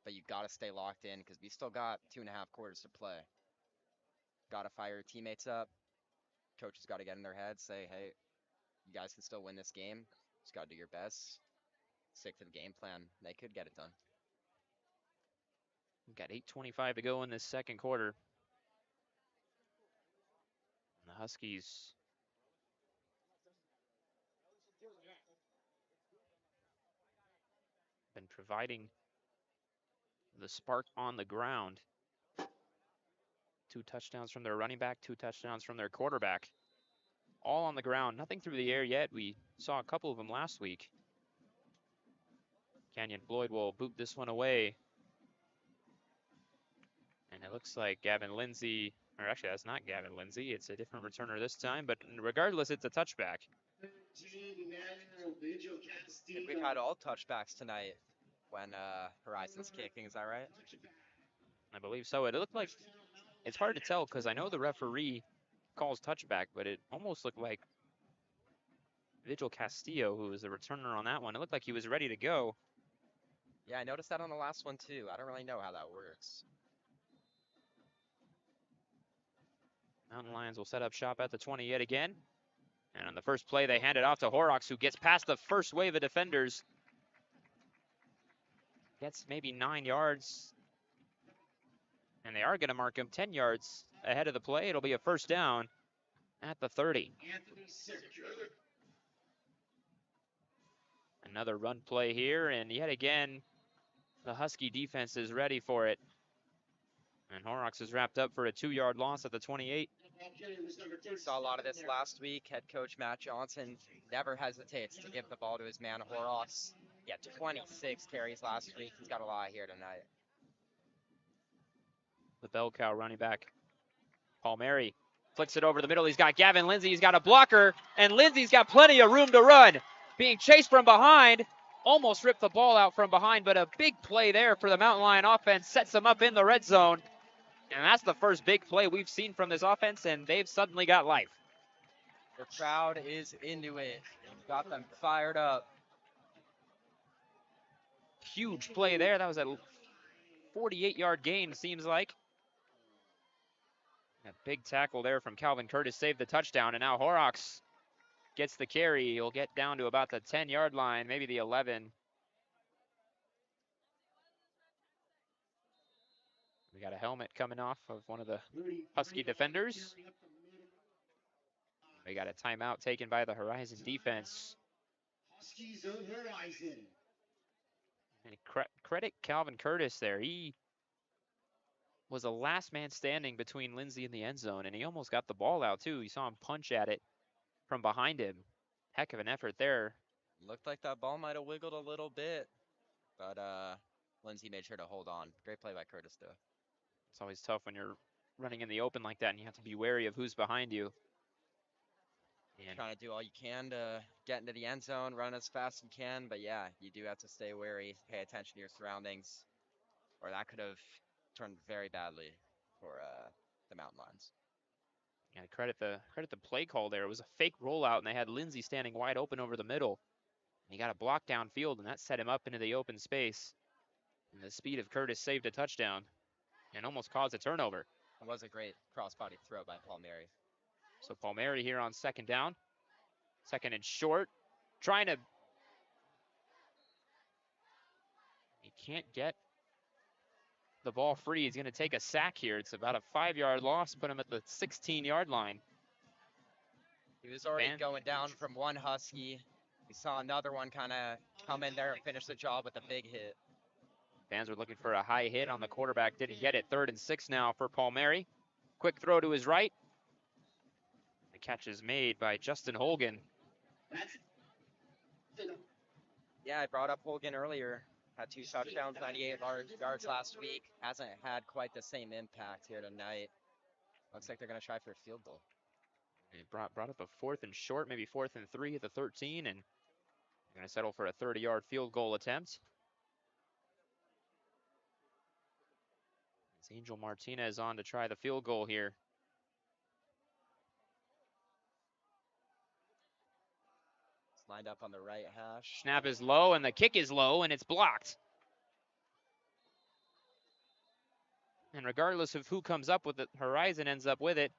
but you got to stay locked in because we still got 2.5 quarters to play. Got to fire your teammates up. Coaches got to get in their heads, say, hey, you guys can still win this game. Just got to do your best. Stick to the game plan. They could get it done. We've got 8:25 to go in this second quarter. And the Huskies been providing the spark on the ground. 2 touchdowns from their running back, 2 touchdowns from their quarterback. All on the ground, nothing through the air yet. We saw a couple of them last week. Kenyon Floyd will boot this one away. And it looks like Gavin Lindsay, or actually that's not Gavin Lindsay, it's a different returner this time, but regardless, it's a touchback. I think we've had all touchbacks tonight when Horizon's kicking, is that right? I believe so. It looked like, it's hard to tell because I know the referee calls touchback, but it almost looked like Vigil Castillo, who was the returner on that one. It looked like he was ready to go. Yeah, I noticed that on the last one too. I don't really know how that works. Mountain Lions will set up shop at the 20 yet again. And on the first play, they hand it off to Horrocks, who gets past the first wave of defenders. gets maybe 9 yards. And they are going to mark him 10 yards ahead of the play. It'll be a first down at the 30. Another run play here, and yet again, the Husky defense is ready for it. And Horrocks is wrapped up for a 2-yard loss at the 28. Saw a lot of this last week. Head coach Matt Johnson never hesitates to give the ball to his man Horrocks. Yeah, 26 carries last week. He's got a lot here tonight. The bell cow running back, Palmieri, flicks it over the middle. He's got Gavin Lindsay. He's got a blocker, and Lindsay's got plenty of room to run. Being chased from behind, almost ripped the ball out from behind, but a big play there for the Mountain Lion offense sets them up in the red zone. And that's the first big play we've seen from this offense, and they've suddenly got life. The crowd is into it. Got them fired up. Huge play there. That was a 48-yard gain, seems like. A big tackle there from Calvin Curtis saved the touchdown, and now Horrocks gets the carry. He'll get down to about the 10-yard line, maybe the 11. We got a helmet coming off of one of the Husky defenders. We got a timeout taken by the Horizon defense. Huskies on Horizon. And credit Calvin Curtis there. He was the last man standing between Lindsay and the end zone, and he almost got the ball out too. You saw him punch at it from behind him. Heck of an effort there. Looked like that ball might have wiggled a little bit, but Lindsay made sure to hold on. Great play by Curtis, though. It's always tough when you're running in the open like that, and you have to be wary of who's behind you. And trying to do all you can to get into the end zone, run as fast as you can, but yeah, you do have to stay wary, pay attention to your surroundings, or that could have turned very badly for the Mountain Lions. Yeah, credit the play call there. It was a fake rollout, and they had Lindsay standing wide open over the middle. And he got a block downfield, and that set him up into the open space. And the speed of Curtis saved a touchdown and almost caused a turnover. It was a great crossbody throw by Palmieri. So Palmieri here on second down. Second and short. Trying to... He can't get the ball free. He's going to take a sack here. It's about a 5-yard loss. Put him at the 16-yard line. He was already going down from one Husky. We saw another one kind of come in there and finish the job with a big hit. Fans were looking for a high hit on the quarterback. Didn't get it. 3rd and 6 now for Palmieri. Quick throw to his right. The catch is made by Justin Holgan. Yeah, I brought up Holgan earlier. Had 2 touchdowns, 98 yards last week. Hasn't had quite the same impact here tonight. Looks like they're going to try for a field goal. They brought up a 4th and short, maybe 4th and 3 at the 13, and they're going to settle for a 30-yard field goal attempt. It's Angel Martinez on to try the field goal here. It's lined up on the right hash. Snap is low, and the kick is low, and it's blocked. And regardless of who comes up with it, Horizon ends up with it.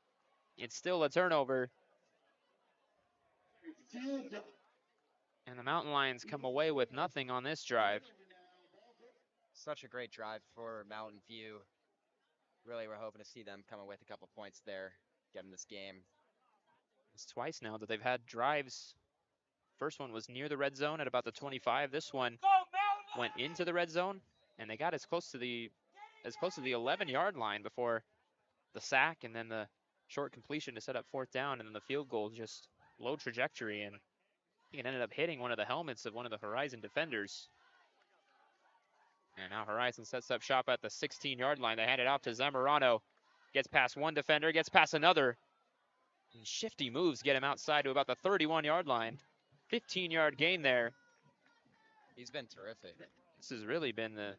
It's still a turnover. And the Mountain Lions come away with nothing on this drive. Such a great drive for Mountain View. Really, we're hoping to see them come away with a couple points there, get in this game. It's twice now that they've had drives. First one was near the red zone at about the 25. This one went into the red zone, and they got as close to the 11-yard line before the sack, and then the short completion to set up 4th down, and then the field goal, just low trajectory, and it ended up hitting one of the helmets of one of the Horizon defenders. And now Horizon sets up shop at the 16-yard line. They hand it off to Zamorano. Gets past one defender, gets past another. And shifty moves get him outside to about the 31-yard line. 15-yard gain there. He's been terrific. This has really been the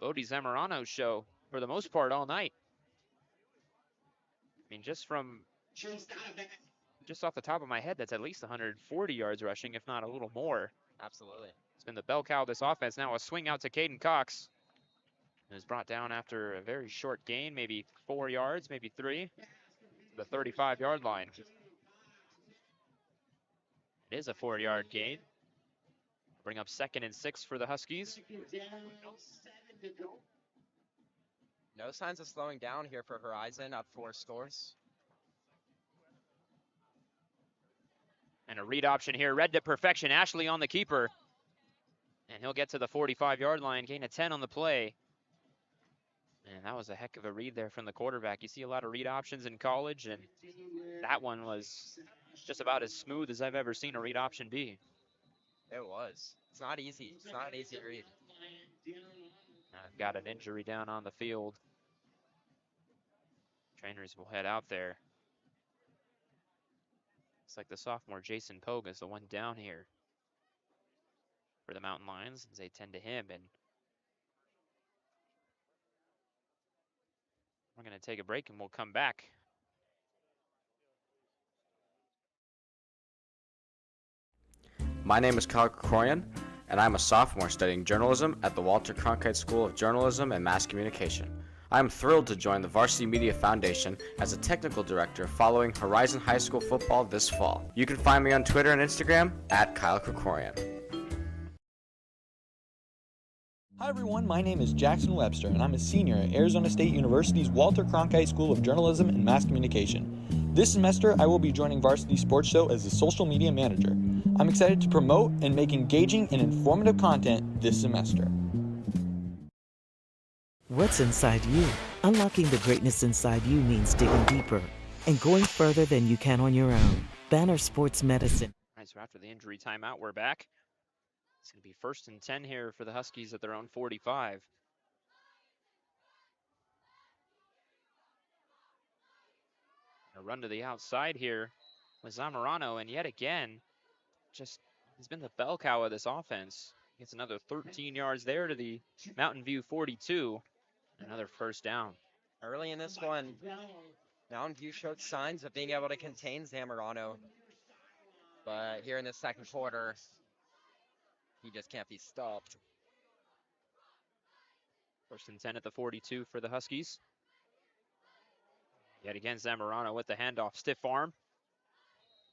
Bodie Zamorano show for the most part all night. I mean, just off the top of my head, that's at least 140 yards rushing, if not a little more. Absolutely. It's been the bell cow of this offense. Now a swing out to Caden Cox. It was brought down after a very short gain, maybe 4 yards, maybe 3, to the 35-yard line. It is a 4-yard gain. Bring up 2nd and 6 for the Huskies. No signs of slowing down here for Horizon, up 4 scores. And a read option here, read to perfection. Ashley on the keeper. And he'll get to the 45-yard line, gain a 10 on the play. And that was a heck of a read there from the quarterback. You see a lot of read options in college, and that one was just about as smooth as I've ever seen a read option be. It was. It's not easy. It's not an easy read. Got an injury down on the field. Trainers will head out there. Looks like the sophomore Jason Pogue is the one down here for the Mountain Lions as they tend to him. And we're going to take a break and we'll come back. My name is Kyle Krikorian, and I'm a sophomore studying journalism at the Walter Cronkite School of Journalism and Mass Communication. I am thrilled to join the Varsity Media Foundation as a technical director following Horizon High School football this fall. You can find me on Twitter and Instagram at Kyle Krikorian. Hi everyone, my name is Jackson Webster, and I'm a senior at Arizona State University's Walter Cronkite School of Journalism and Mass Communication. This semester, I will be joining Varsity Sports Show as a social media manager. I'm excited to promote and make engaging and informative content this semester. What's inside you? Unlocking the greatness inside you means digging deeper and going further than you can on your own. Banner Sports Medicine. All right, so after the injury timeout, we're back. It's going to be 1st and 10 here for the Huskies at their own 45. A run to the outside here with Zamorano, and yet again, just he's been the bell cow of this offense. Gets another 13 yards there to the Mountain View 42. Another 1st down. Early in this one, Mountain View showed signs of being able to contain Zamorano. But here in the 2nd quarter, he just can't be stopped. 1st and 10 at the 42 for the Huskies. Yet again, Zamorano with the handoff, stiff arm.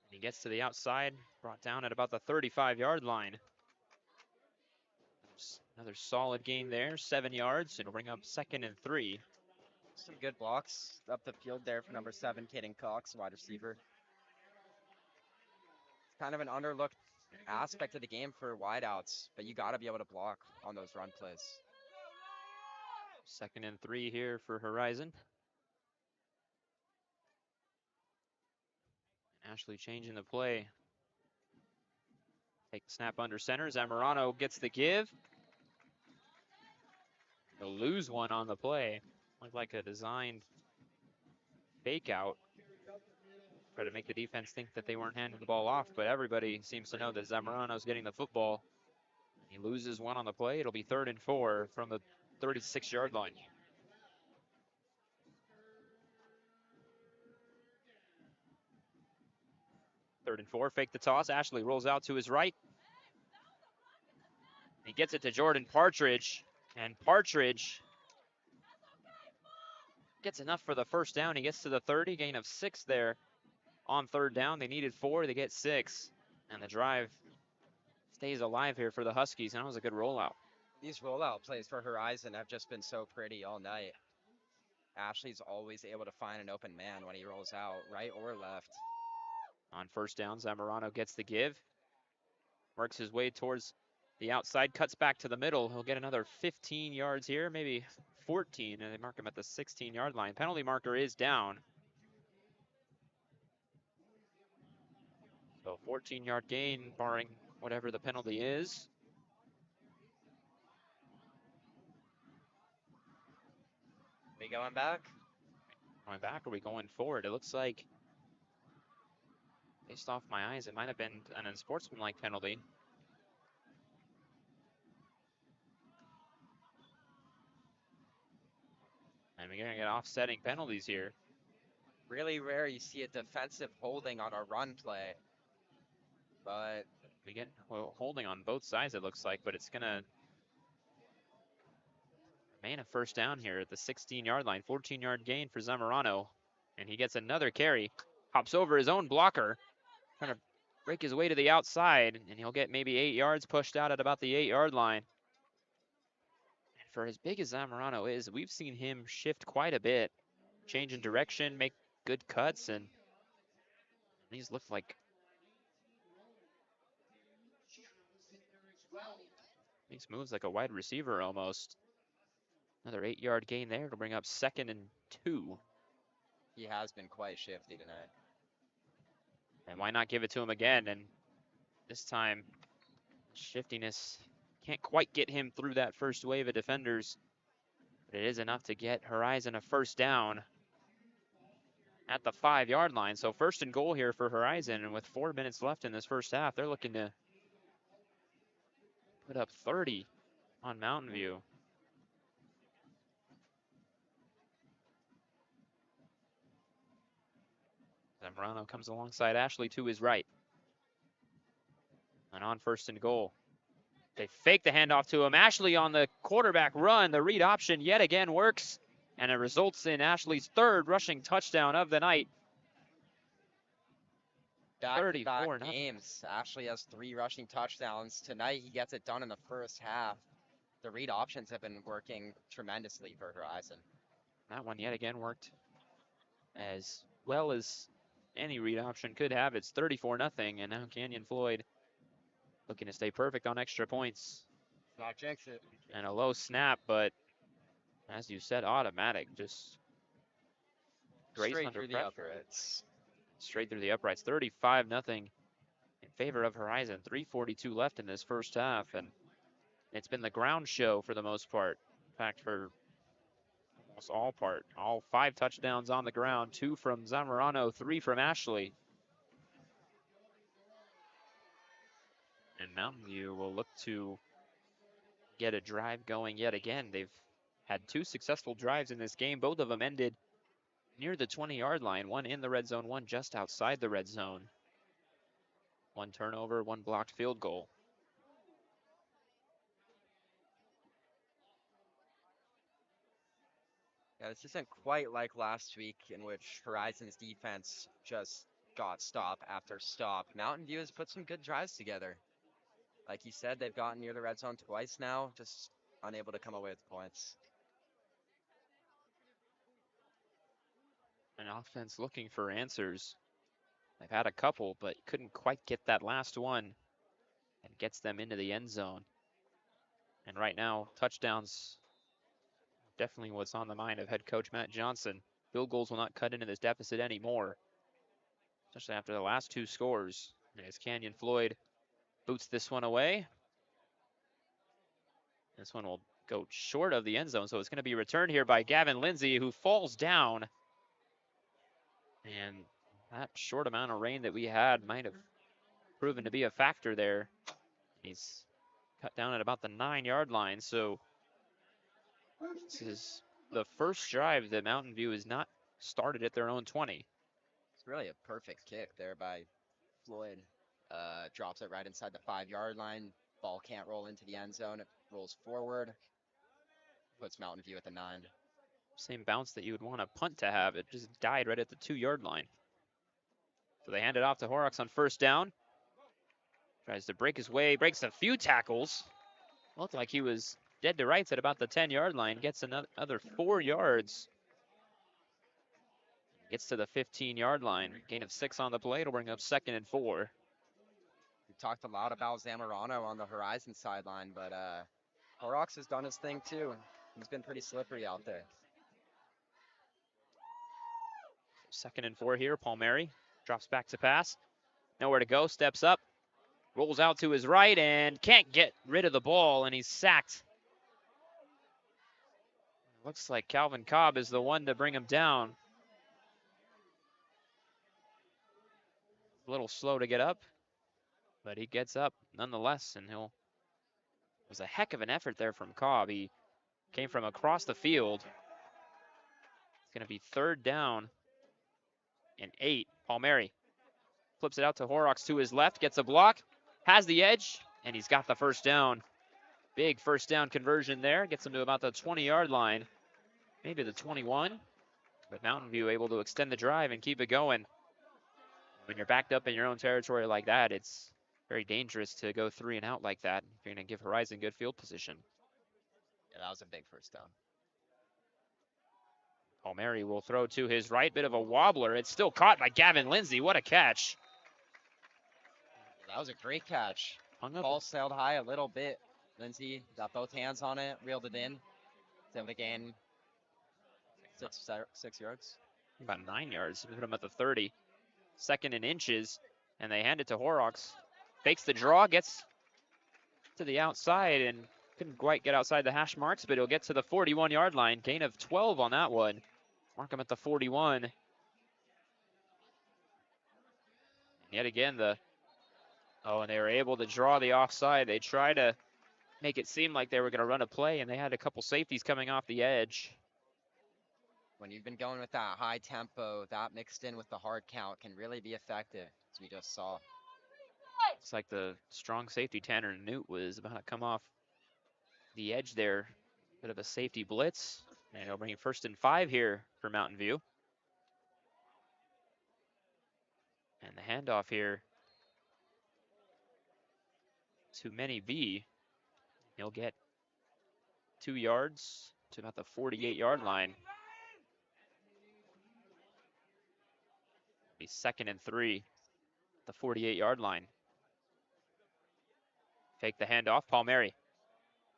And he gets to the outside, brought down at about the 35-yard line. Another solid gain there, 7 yards. It'll bring up 2nd and 3. Some good blocks up the field there for number 7, Caden Cox, wide receiver. It's kind of an underlooked aspect of the game for wideouts, but you got to be able to block on those run plays. 2nd and 3 here for Horizon. Ashley changing the play. Take the snap under center. Zamorano gets the give. He'll lose one on the play. Looked like a designed fake out. Try to make the defense think that they weren't handing the ball off, but everybody seems to know that Zamorano's getting the football. He loses one on the play. It'll be 3rd and 4 from the 36-yard line. Third and 4, fake the toss. Ashley rolls out to his right. He gets it to Jordan Partridge, and Partridge gets enough for the 1st down. He gets to the 30, gain of 6 there on 3rd down. They needed 4, they get 6, and the drive stays alive here for the Huskies, and that was a good rollout. These rollout plays for Horizon have just been so pretty all night. Ashley's always able to find an open man when he rolls out, right or left. On 1st down, Zamorano gets the give. Works his way towards the outside, cuts back to the middle. He'll get another 15 yards here, maybe 14, and they mark him at the 16-yard line. Penalty marker is down. So 14-yard gain, barring whatever the penalty is. We going back? Going back, or are we going forward? It looks like, based off my eyes, it might have been an unsportsmanlike penalty. And we're going to get offsetting penalties here. Really rare you see a defensive holding on a run play. But we get holding on both sides, it looks like, but it's going to remain a 1st down here at the 16-yard line. 14-yard gain for Zamorano. And he gets another carry. Hops over his own blocker. Trying to break his way to the outside, and he'll get maybe 8 yards, pushed out at about the 8-yard line. And for as big as Zamorano is, we've seen him shift quite a bit, change in direction, make good cuts, and these look like makes moves like a wide receiver almost. Another 8-yard gain there to bring up 2nd and 2. He has been quite shifty tonight. And why not give it to him again? And this time, shiftiness can't quite get him through that first wave of defenders. But it is enough to get Horizon a first down at the 5-yard line. So 1st and goal here for Horizon. And with 4 minutes left in this first half, they're looking to put up 30 on Mountain View. Zamorano comes alongside Ashley to his right. And on 1st and goal, they fake the handoff to him. Ashley on the quarterback run. The read option yet again works, and it results in Ashley's 3rd rushing touchdown of the night. Back-to-back games. Ashley has 3 rushing touchdowns. Tonight, he gets it done in the first half. The read options have been working tremendously for Horizon. That one yet again worked as well as any read option could have. It's 34-0, and now Canyon Floyd looking to stay perfect on extra points. Not jinx it. And a low snap, but as you said, automatic. Just grace straight under through pressure. the uprights. Straight through the uprights. 35-0 in favor of Horizon. 3:42 left in this first half, and it's been the ground show for the most part. In fact, for almost all 5 touchdowns on the ground, 2 from Zamorano, 3 from Ashley. And Mountain View will look to get a drive going yet again. They've had 2 successful drives in this game. Both of them ended near the 20-yard line. One in the red zone, one just outside the red zone. 1 turnover, 1 blocked field goal. Yeah, this isn't quite like last week in which Horizon's defense just got stop after stop. Mountain View has put some good drives together. Like you said, they've gotten near the red zone twice now, just unable to come away with points. An offense looking for answers. They've had a couple, but couldn't quite get that last one, and gets them into the end zone. And right now, touchdowns definitely what's on the mind of head coach Matt Johnson. Field goals will not cut into this deficit anymore, especially after the last 2 scores. And as Canyon Floyd boots this one away, this one will go short of the end zone, so it's going to be returned here by Gavin Lindsay, who falls down. And that short amount of rain that we had might have proven to be a factor there. He's cut down at about the 9-yard line, so this is the first drive that Mountain View has not started at their own 20. It's really a perfect kick there by Floyd. Drops it right inside the 5-yard line. Ball can't roll into the end zone. It rolls forward. Puts Mountain View at the 9. Same bounce that you would want a punt to have. It just died right at the 2-yard line. So they hand it off to Horrocks on 1st down. Tries to break his way, breaks a few tackles. Looked like he was dead to rights at about the 10-yard line. Gets another 4 yards. Gets to the 15-yard line. Gain of 6 on the play. It'll bring up 2nd and 4. We talked a lot about Zamorano on the Horizon sideline, but Horrocks has done his thing too. He's been pretty slippery out there. 2nd and 4 here. Palmieri drops back to pass. Nowhere to go. Steps up. Rolls out to his right and can't get rid of the ball, and he's sacked. Looks like Calvin Cobb is the one to bring him down. A little slow to get up, but he gets up nonetheless, and it was a heck of an effort there from Cobb. He came from across the field. It's going to be 3rd down and 8. Palmieri flips it out to Horrocks to his left, gets a block, has the edge, and he's got the 1st down. Big 1st down conversion there. Gets him to about the 20-yard line, maybe the 21. But Mountain View able to extend the drive and keep it going. when you're backed up in your own territory like that, it's very dangerous to go 3 and out like that if you're going to give Horizon good field position. Yeah, that was a big first down. Palmieri will throw to his right, bit of a wobbler. It's still caught by Gavin Lindsay. What a catch. That was a great catch. Hung up. Ball sailed high a little bit. Lindsay got both hands on it, reeled it in. So to gain 6 yards. About 9 yards. Put him at the 30. 2nd in inches, and they hand it to Horrocks. Fakes the draw, gets to the outside, and couldn't quite get outside the hash marks, but he'll get to the 41-yard line. Gain of 12 on that one. Mark him at the 41. And yet again, and they were able to draw the offside. They tried to make it seem like they were going to run a play, and they had a couple safeties coming off the edge. When you've been going with that high tempo, that mixed in with the hard count can really be effective, as we just saw. Looks like the strong safety Tanner Newt was about to come off the edge there. Bit of a safety blitz, and it'll bring 1st and 5 here for Mountain View. And the handoff here to Many B. He'll get 2 yards to about the 48-yard line. Be 2nd and 3, the 48-yard line. Fake the handoff, Palmieri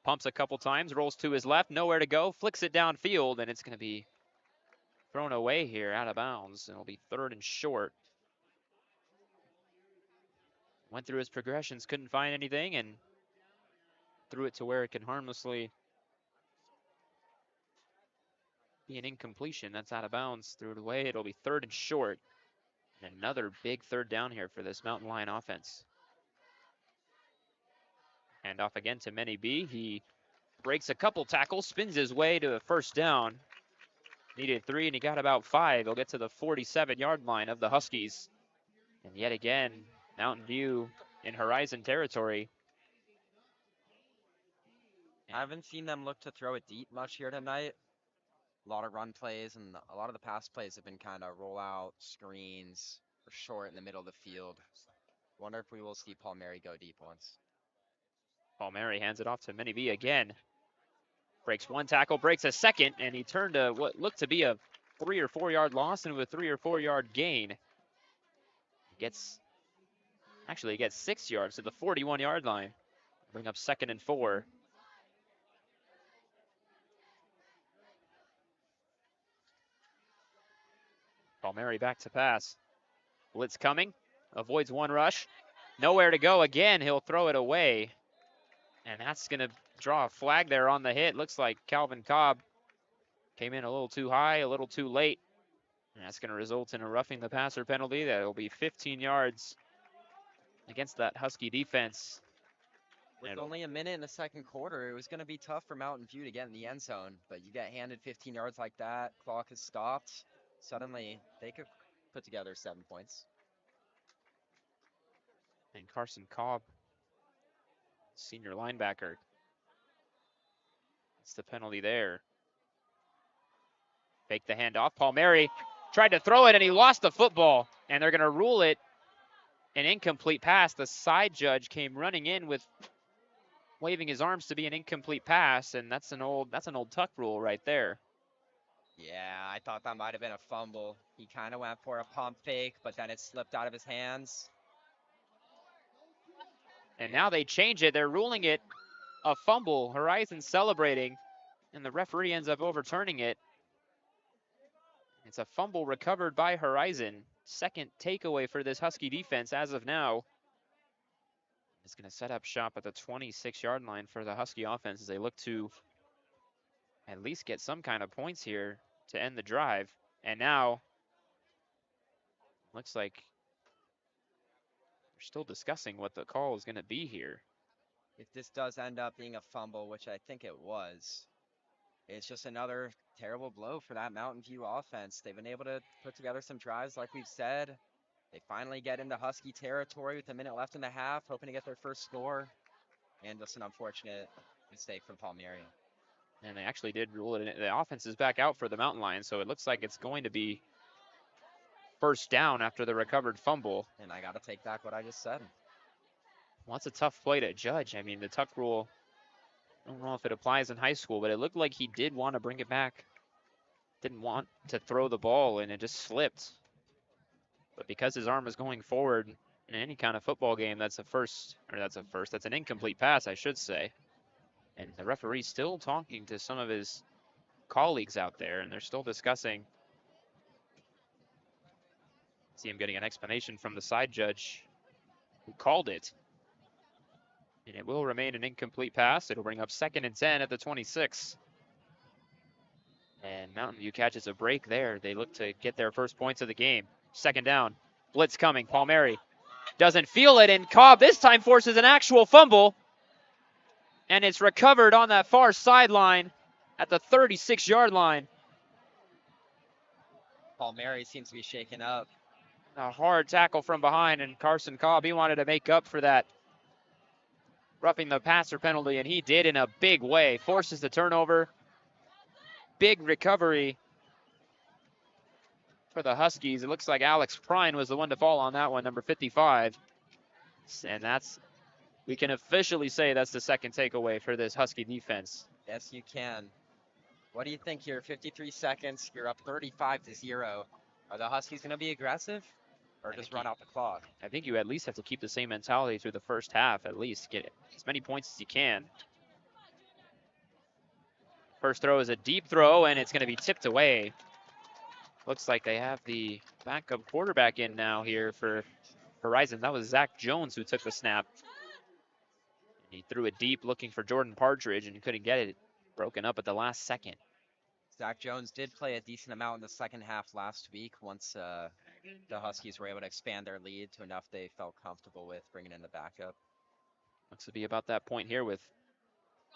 pumps a couple times, rolls to his left, nowhere to go, flicks it downfield, and it's going to be thrown away here out of bounds, and it'll be 3rd and short. Went through his progressions, couldn't find anything, and threw it to where it can harmlessly be an incompletion. That's out of bounds, threw it away. It'll be 3rd and short. And another big 3rd down here for this Mountain Lion offense. Hand off again to Many B. He breaks a couple tackles, spins his way to a 1st down. Needed 3, and he got about 5. He'll get to the 47-yard line of the Huskies. And yet again, Mountain View in Horizon territory. I haven't seen them look to throw it deep much here tonight. A lot of run plays, and a lot of the pass plays have been kind of roll out, screens, or short in the middle of the field. Wonder if we will see Palmieri go deep once. Palmieri hands it off to Many B again. Breaks 1 tackle, breaks a 2nd, and he turned a what looked to be a 3 or 4 yard loss into a 3 or 4 yard gain. He gets 6 yards to the 41-yard line. Bring up 2nd and 4. Palmieri back to pass. Blitz coming, avoids 1 rush. Nowhere to go again, he'll throw it away. And that's going to draw a flag there on the hit. Looks like Calvin Cobb came in a little too high, a little too late. And that's going to result in a roughing the passer penalty. That'll be 15 yards against that Husky defense. With only a minute in the 2nd quarter, it was going to be tough for Mountain View to get in the end zone. But you get handed 15 yards like that, clock is stopped. Suddenly, they could put together 7 points. And Carson Cobb, senior linebacker. That's the penalty there. Fake the handoff. Palmieri tried to throw it, and he lost the football. And they're going to rule it an incomplete pass. The side judge came running in with waving his arms to be an incomplete pass, and that's an old Tuck rule right there. Yeah, I thought that might have been a fumble. He kind of went for a pump fake, but then it slipped out of his hands. And now they change it. They're ruling it a fumble. Horizon celebrating, and the referee ends up overturning it. It's a fumble recovered by Horizon. 2nd takeaway for this Husky defense as of now. It's going to set up shop at the 26-yard line for the Husky offense as they look to at least get some kind of points here to end the drive. And now, looks like we're still discussing what the call is going to be here. If this does end up being a fumble, which I think it was, it's just another terrible blow for that Mountain View offense. They've been able to put together some drives, like we've said. They finally get into Husky territory with a minute left in the half, hoping to get their first score. And just an unfortunate mistake from Palmieri. And they actually did rule it in. The offense is back out for the Mountain Lions, so it looks like it's going to be first down after the recovered fumble. And I got to take back what I just said. Well, that's a tough play to judge. I mean, the tuck rule, I don't know if it applies in high school, but it looked like he did want to bring it back. Didn't want to throw the ball, and it just slipped. But because his arm was going forward in any kind of football game, that's an incomplete pass, I should say. And the referee's still talking to some of his colleagues out there, and they're still discussing. See him getting an explanation from the side judge who called it. And it will remain an incomplete pass. It'll bring up 2nd and 10 at the 26. And Mountain View catches a break there. They look to get their first points of the game. 2nd down. Blitz coming. Palmieri doesn't feel it, and Cobb this time forces an actual fumble. And it's recovered on that far sideline at the 36-yard line. Palmieri seems to be shaken up. A hard tackle from behind, and Carson Cobb, he wanted to make up for that roughing the passer penalty, and he did in a big way. Forces the turnover. Big recovery for the Huskies. It looks like Alex Prine was the one to fall on that one, number 55. And we can officially say that's the second takeaway for this Husky defense. Yes, you can. What do you think here? 53 seconds. You're up 35-0. Are the Huskies going to be aggressive or just run out the clock? I think you at least have to keep the same mentality through the first half, at least. Get as many points as you can. First throw is a deep throw, and it's going to be tipped away. Looks like they have the backup quarterback in now here for Horizon. That was Zach Jones who took the snap. He threw it deep looking for Jordan Partridge and couldn't get it. Broken up at the last second. Zach Jones did play a decent amount in the second half last week once the Huskies were able to expand their lead to enough they felt comfortable with bringing in the backup. Looks to be about that point here with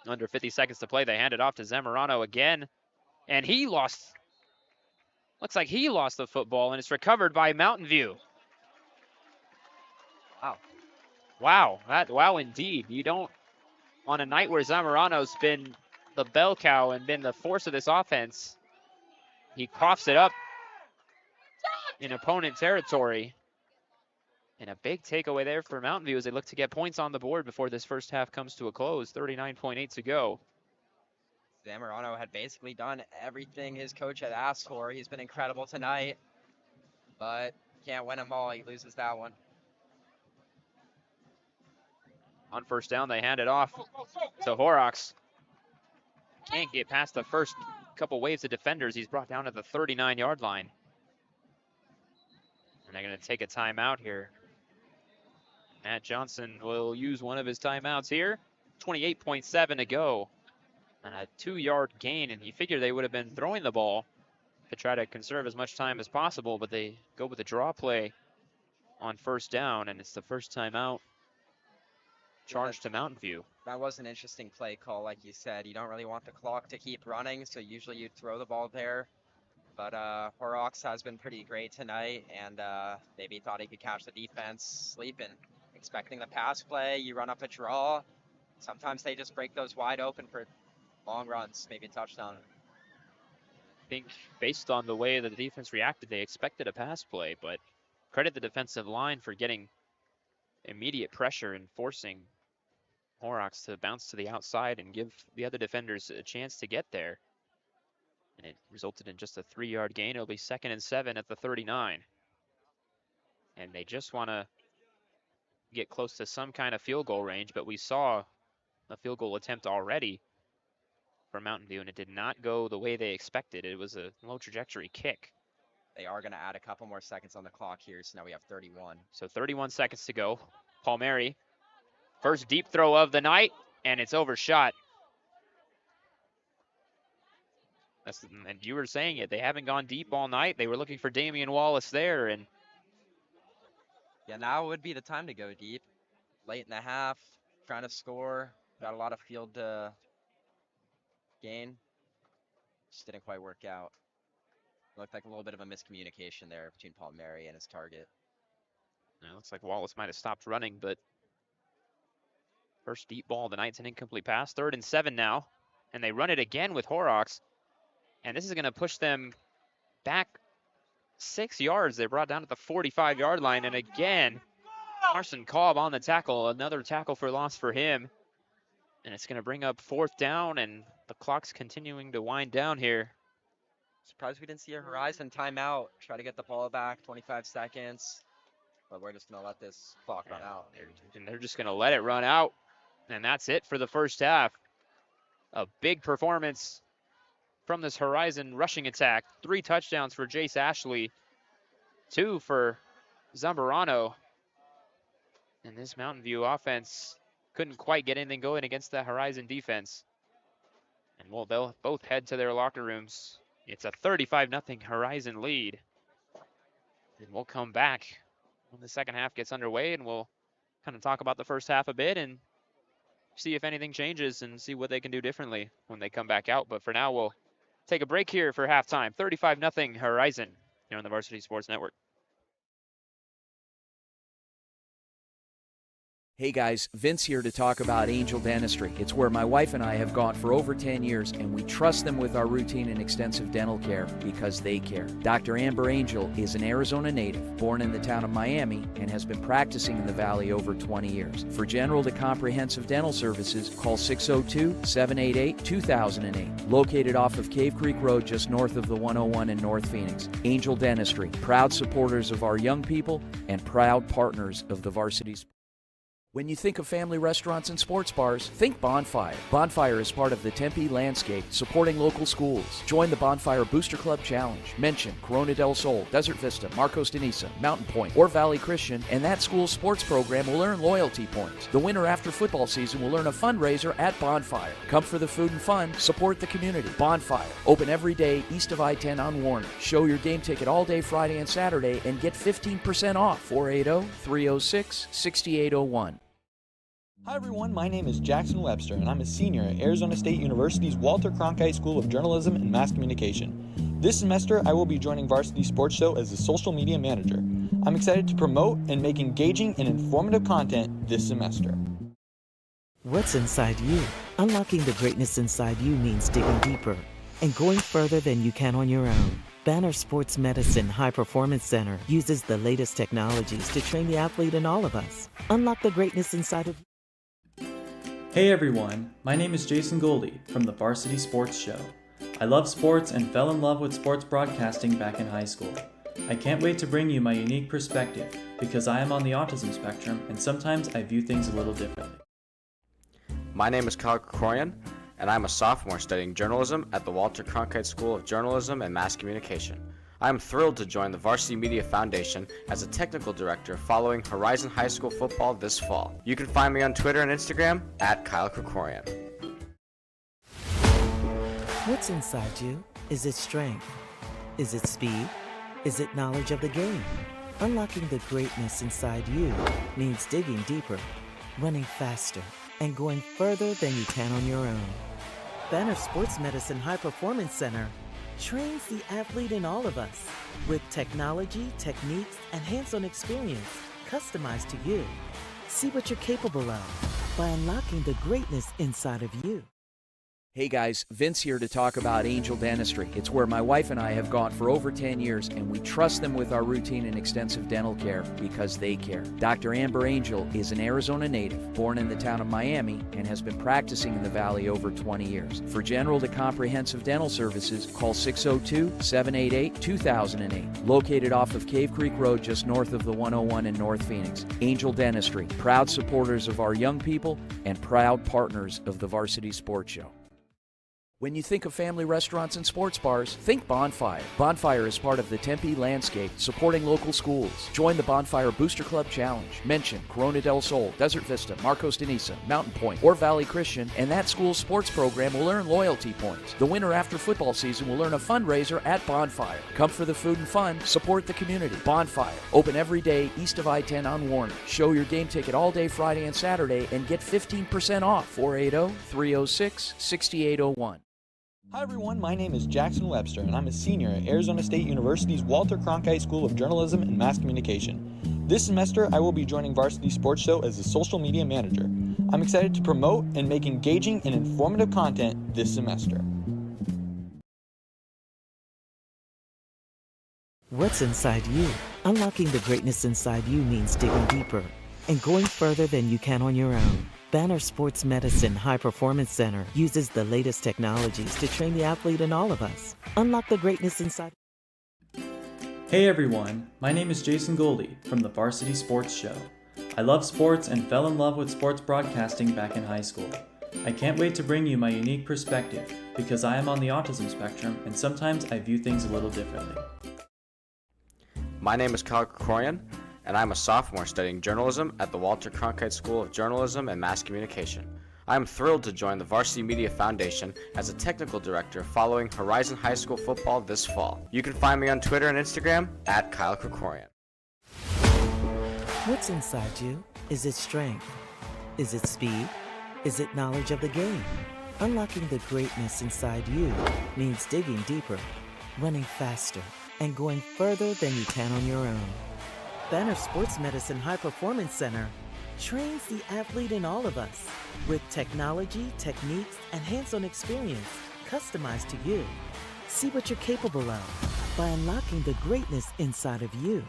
under 50 seconds to play. They hand it off to Zamorano again, and looks like he lost the football, and it's recovered by Mountain View. Wow. Wow indeed. You don't, on a night where Zamorano's been the bell cow and been the force of this offense, he coughs it up in opponent territory. And a big takeaway there for Mountain View as they look to get points on the board before this first half comes to a close. 39.8 to go. Zamorano had basically done everything his coach had asked for. He's been incredible tonight, but can't win them all. He loses that one. On first down, they hand it off to Horrocks. Can't get past the first couple waves of defenders. He's brought down to the 39-yard line. And they're going to take a timeout here. Matt Johnson will use one of his timeouts here. 28.7 to go. And a 2-yard gain, and you figure they would have been throwing the ball to try to conserve as much time as possible, but they go with a draw play on first down, and it's the first timeout charged to Mountain View. That was an interesting play call, like you said. You don't really want the clock to keep running, so usually you'd throw the ball there. But Horrocks has been pretty great tonight, and maybe thought he could catch the defense sleeping. Expecting the pass play, you run up a draw. Sometimes they just break those wide open for long runs, maybe a touchdown. I think based on the way that the defense reacted, they expected a pass play, but credit the defensive line for getting immediate pressure and forcing Horrocks to bounce to the outside and give the other defenders a chance to get there. And it resulted in just a 3-yard gain. It'll be 2nd and 7 at the 39. And they just want to get close to some kind of field goal range, but we saw a field goal attempt already for Mountain View, and it did not go the way they expected. It was a low trajectory kick. They are going to add a couple more seconds on the clock here, so now we have 31. So 31 seconds to go. Palmieri, first deep throw of the night, and it's overshot. And you were saying it, they haven't gone deep all night. They were looking for Damian Wallace there, and yeah, now would be the time to go deep. Late in the half, trying to score. Got a lot of field gain. Just didn't quite work out. Looked like a little bit of a miscommunication there between Palmieri and his target. It looks like Wallace might have stopped running, but first deep ball of the night's an incomplete pass. 3rd and 7 now, and they run it again with Horrocks. And this is going to push them back 6 yards. They brought down at the 45-yard line. And again, Carson Cobb on the tackle. Another tackle for loss for him. And it's going to bring up 4th down, and the clock's continuing to wind down here. Surprised we didn't see a Horizon timeout. Try to get the ball back, 25 seconds. But we're just going to let this clock run out. And they're just going to let it run out. And that's it for the first half. A big performance from this Horizon rushing attack. 3 touchdowns for Jace Ashley, 2 for Zamorano. And this Mountain View offense couldn't quite get anything going against that Horizon defense. And well, they'll both head to their locker rooms. It's a 35-0 Horizon lead. And we'll come back when the second half gets underway, and we'll kind of talk about the first half a bit and see if anything changes and see what they can do differently when they come back out. But for now, we'll take a break here for halftime. 35-0 Horizon here on the Varsity Sports Network. Hey guys, Vince here to talk about Angel Dentistry. It's where my wife and I have gone for over 10 years, and we trust them with our routine and extensive dental care because they care. Dr. Amber Angel is an Arizona native, born in the town of Miami, and has been practicing in the Valley over 20 years. For general to comprehensive dental services, call 602-788-2008. Located off of Cave Creek Road just north of the 101 in North Phoenix. Angel Dentistry, proud supporters of our young people and proud partners of the Varsity. When you think of family restaurants and sports bars, think Bonfire. Bonfire is part of the Tempe landscape, supporting local schools. Join the Bonfire Booster Club Challenge. Mention Corona del Sol, Desert Vista, Marcos de Niza, Mountain Point, or Valley Christian, and that school's sports program will earn loyalty points. The winner after football season will earn a fundraiser at Bonfire. Come for the food and fun, support the community. Bonfire, open every day east of I-10 on Warner. Show your game ticket all day Friday and Saturday and get 15% off. 480-306-6801. Hi everyone, my name is Jackson Webster and I'm a senior at Arizona State University's Walter Cronkite School of Journalism and Mass Communication. This semester I will be joining Varsity Sports Show as a social media manager. I'm excited to promote and make engaging and informative content this semester. What's inside you? Unlocking the greatness inside you means digging deeper and going further than you can on your own. Banner Sports Medicine High Performance Center uses the latest technologies to train the athlete in all of us. Unlock the greatness inside of you. Hey everyone, my name is Jason Goldie from the Varsity Sports Show. I love sports and fell in love with sports broadcasting back in high school. I can't wait to bring you my unique perspective because I am on the autism spectrum and sometimes I view things a little differently. My name is Kyle Krikorian, and I'm a sophomore studying journalism at the Walter Cronkite School of Journalism and Mass Communication. I am thrilled to join the Varsity Media Foundation as a technical director following Horizon High School football this fall. You can find me on Twitter and Instagram at Kyle Krikorian. What's inside you? Is it strength? Is it speed? Is it knowledge of the game? Unlocking the greatness inside you means digging deeper, running faster, and going further than you can on your own. Banner Sports Medicine High Performance Center trains the athlete in all of us with technology, techniques, and hands-on experience customized to you. See what you're capable of by unlocking the greatness inside of you. Hey guys, Vince here to talk about Angel Dentistry. It's where my wife and I have gone for over 10 years, and we trust them with our routine and extensive dental care because they care. Dr. Amber Angel is an Arizona native, born in the town of Miami, and has been practicing in the Valley over 20 years. For general to comprehensive dental services, call 602-788-2008. Located off of Cave Creek Road just north of the 101 in North Phoenix. Angel Dentistry, proud supporters of our young people and proud partners of the Varsity Sports Show. When you think of family restaurants and sports bars, think Bonfire. Bonfire is part of the Tempe landscape, supporting local schools. Join the Bonfire Booster Club Challenge. Mention Corona del Sol, Desert Vista, Marcos de Niza, Mountain Point, or Valley Christian, and that school's sports program will earn loyalty points. The winner after football season will earn a fundraiser at Bonfire. Come for the food and fun, support the community. Bonfire, open every day east of I-10 on Warner. Show your game ticket all day Friday and Saturday and get 15% off. 480-306-6801. Hi everyone, my name is Jackson Webster and I'm a senior at Arizona State University's Walter Cronkite School of Journalism and Mass Communication. This semester I will be joining Varsity Sports Show as a social media manager. I'm excited to promote and make engaging and informative content this semester. What's inside you? Unlocking the greatness inside you means digging deeper and going further than you can on your own. Banner Sports Medicine High Performance Center uses the latest technologies to train the athlete in all of us. Unlock the greatness inside. Hey everyone, my name is Jason Goldie from the Varsity Sports Show. I love sports and fell in love with sports broadcasting back in high school. I can't wait to bring you my unique perspective because I am on the autism spectrum and sometimes I view things a little differently. My name is Kyle Krikorian, and I'm a sophomore studying journalism at the Walter Cronkite School of Journalism and Mass Communication. I am thrilled to join the Varsity Media Foundation as a technical director following Horizon High School football this fall. You can find me on Twitter and Instagram at Kyle Krikorian. What's inside you? Is it strength? Is it speed? Is it knowledge of the game? Unlocking the greatness inside you means digging deeper, running faster, and going further than you can on your own. Banner Sports Medicine High Performance Center trains the athlete in all of us with technology, techniques, and hands-on experience customized to you. See what you're capable of by unlocking the greatness inside of you.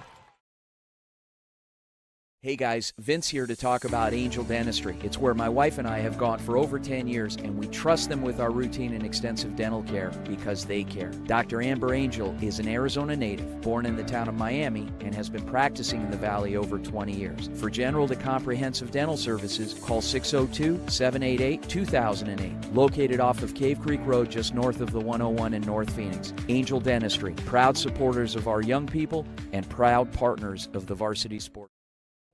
Hey guys, Vince here to talk about Angel Dentistry. It's where my wife and I have gone for over 10 years, and we trust them with our routine and extensive dental care because they care. Dr. Amber Angel is an Arizona native, born in the town of Miami, and has been practicing in the Valley over 20 years. For general to comprehensive dental services, call 602-788-2008. Located off of Cave Creek Road just north of the 101 in North Phoenix. Angel Dentistry, proud supporters of our young people and proud partners of the Varsity Sport.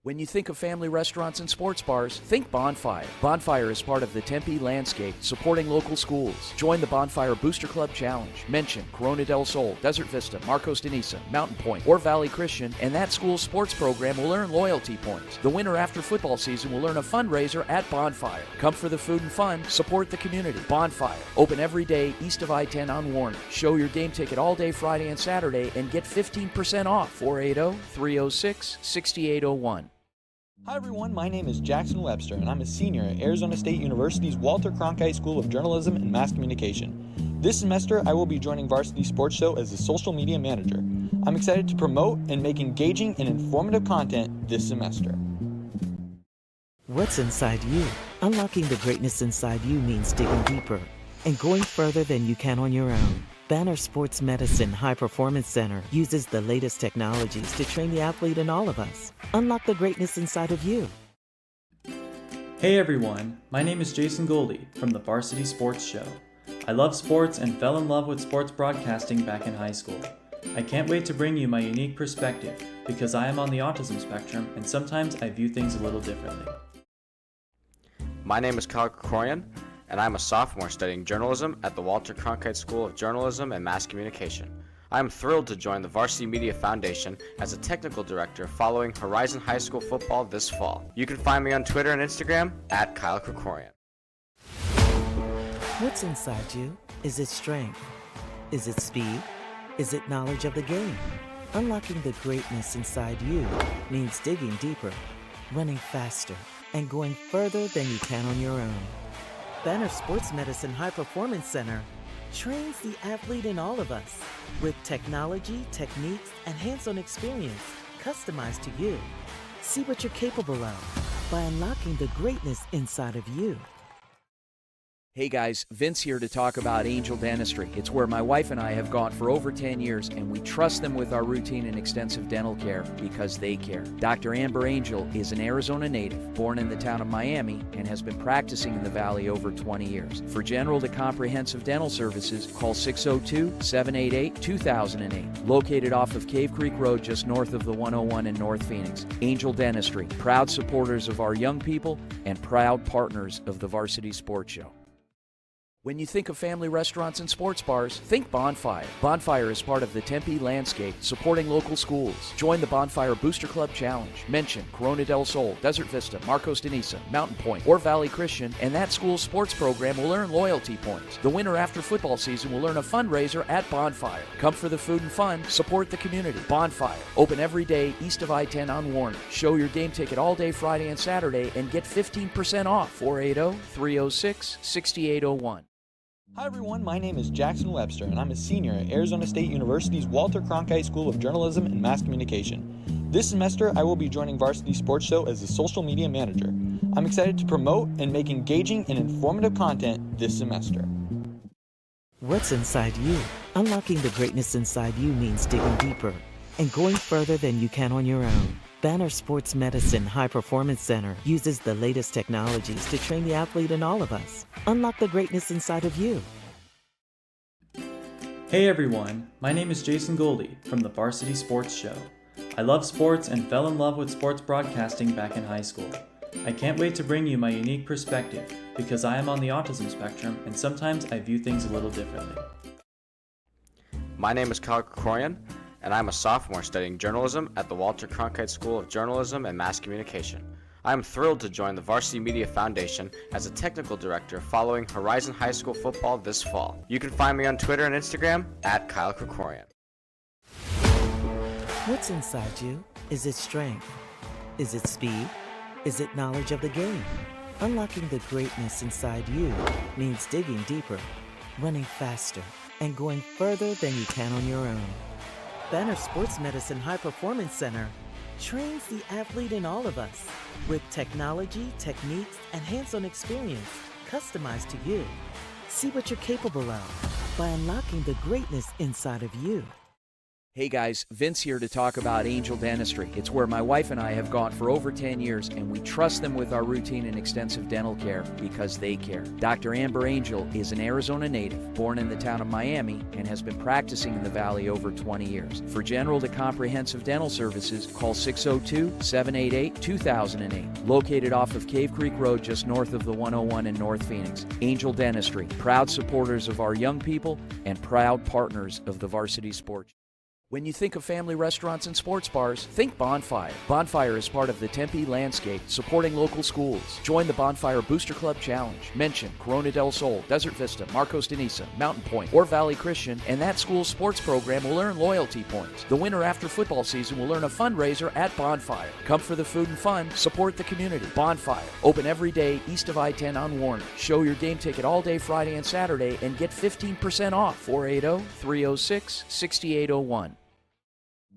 When you think of family restaurants and sports bars, think Bonfire. Bonfire is part of the Tempe landscape, supporting local schools. Join the Bonfire Booster Club Challenge. Mention Corona del Sol, Desert Vista, Marcos de Niza, Mountain Point, or Valley Christian, and that school's sports program will earn loyalty points. The winner after football season will earn a fundraiser at Bonfire. Come for the food and fun, support the community. Bonfire, open every day east of I-10 on Warner. Show your game ticket all day Friday and Saturday and get 15% off. 480-306-6801. Hi everyone, my name is Jackson Webster and I'm a senior at Arizona State University's Walter Cronkite School of Journalism and Mass Communication. This semester I will be joining Varsity Sports Show as the social media manager. I'm excited to promote and make engaging and informative content this semester. What's inside you? Unlocking the greatness inside you means digging deeper and going further than you can on your own. Banner Sports Medicine High Performance Center uses the latest technologies to train the athlete in all of us. Unlock the greatness inside of you. Hey everyone, my name is Jason Goldie from the Varsity Sports Show. I love sports and fell in love with sports broadcasting back in high school. I can't wait to bring you my unique perspective because I am on the autism spectrum and sometimes I view things a little differently. My name is Kyle Krikorian, and I'm a sophomore studying journalism at the Walter Cronkite School of Journalism and Mass Communication. I am thrilled to join the Varsity Media Foundation as a technical director following Horizon High School football this fall. You can find me on Twitter and Instagram at Kyle Krikorian. What's inside you? Is it strength? Is it speed? Is it knowledge of the game? Unlocking the greatness inside you means digging deeper, running faster, and going further than you can on your own. Banner Sports Medicine High Performance Center trains the athlete in all of us with technology, techniques, and hands-on experience customized to you. See what you're capable of by unlocking the greatness inside of you. Hey guys, Vince here to talk about Angel Dentistry. It's where my wife and I have gone for over 10 years, and we trust them with our routine and extensive dental care because they care. Dr. Amber Angel is an Arizona native, born in the town of Miami, and has been practicing in the Valley over 20 years. For general to comprehensive dental services, call 602-788-2008. Located off of Cave Creek Road just north of the 101 in North Phoenix. Angel Dentistry, proud supporters of our young people and proud partners of the Varsity Sports Show. When you think of family restaurants and sports bars, think Bonfire. Bonfire is part of the Tempe landscape, supporting local schools. Join the Bonfire Booster Club Challenge. Mention Corona del Sol, Desert Vista, Marcos de Niza, Mountain Point, or Valley Christian, and that school's sports program will earn loyalty points. The winner after football season will earn a fundraiser at Bonfire. Come for the food and fun, support the community. Bonfire, open every day east of I-10 on Warner. Show your game ticket all day Friday and Saturday and get 15% off. 480-306-6801. Hi everyone, my name is Jackson Webster and I'm a senior at Arizona State University's Walter Cronkite School of Journalism and Mass Communication. This semester, I will be joining Varsity Sports Show as the social media manager. I'm excited to promote and make engaging and informative content this semester. What's inside you? Unlocking the greatness inside you means digging deeper and going further than you can on your own. Banner Sports Medicine High Performance Center uses the latest technologies to train the athlete in all of us. Unlock the greatness inside of you. Hey everyone, my name is Jason Goldie from the Varsity Sports Show. I love sports and fell in love with sports broadcasting back in high school. I can't wait to bring you my unique perspective because I am on the autism spectrum and sometimes I view things a little differently. My name is Kyle Krikorian, and I'm a sophomore studying journalism at the Walter Cronkite School of Journalism and Mass Communication. I am thrilled to join the Varsity Media Foundation as a technical director following Horizon High School football this fall. You can find me on Twitter and Instagram at Kyle Krikorian. What's inside you? Is it strength? Is it speed? Is it knowledge of the game? Unlocking the greatness inside you means digging deeper, running faster, and going further than you can on your own. Banner Sports Medicine High Performance Center trains the athlete in all of us with technology, techniques, and hands-on experience customized to you. See what you're capable of by unlocking the greatness inside of you. Hey guys, Vince here to talk about Angel Dentistry. It's where my wife and I have gone for over 10 years, and we trust them with our routine and extensive dental care because they care. Dr. Amber Angel is an Arizona native, born in the town of Miami, and has been practicing in the Valley over 20 years. For general to comprehensive dental services, call 602-788-2008. Located off of Cave Creek Road just north of the 101 in North Phoenix. Angel Dentistry, proud supporters of our young people and proud partners of the Varsity Sports. When you think of family restaurants and sports bars, think Bonfire. Bonfire is part of the Tempe landscape, supporting local schools. Join the Bonfire Booster Club Challenge. Mention Corona del Sol, Desert Vista, Marcos de Niza, Mountain Point, or Valley Christian, and that school's sports program will earn loyalty points. The winner after football season will earn a fundraiser at Bonfire. Come for the food and fun, support the community. Bonfire, open every day east of I-10 on Warner. Show your game ticket all day Friday and Saturday and get 15% off. 480-306-6801.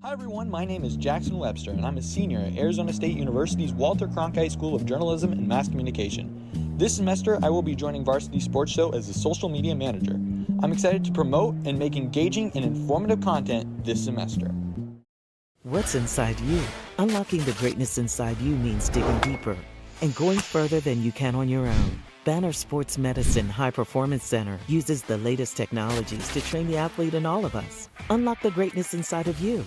Hi everyone, my name is Jackson Webster and I'm a senior at Arizona State University's Walter Cronkite School of Journalism and Mass Communication. This semester, I will be joining Varsity Sports Show as the social media manager. I'm excited to promote and make engaging and informative content this semester. What's inside you? Unlocking the greatness inside you means digging deeper and going further than you can on your own. Banner Sports Medicine High Performance Center uses the latest technologies to train the athlete in all of us. Unlock the greatness inside of you.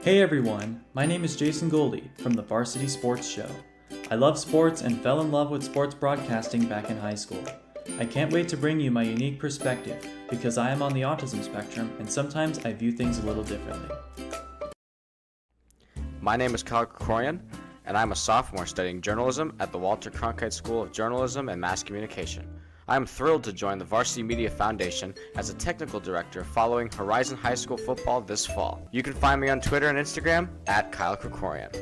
Hey everyone, my name is Jason Goldie from the Varsity Sports Show. I love sports and fell in love with sports broadcasting back in high school. I can't wait to bring you my unique perspective because I am on the autism spectrum and sometimes I view things a little differently. My name is Kyle Krikorian, and I'm a sophomore studying journalism at the Walter Cronkite School of Journalism and Mass Communication. I am thrilled to join the Varsity Media Foundation as a technical director following Horizon High School football this fall. You can find me on Twitter and Instagram at Kyle Krikorian.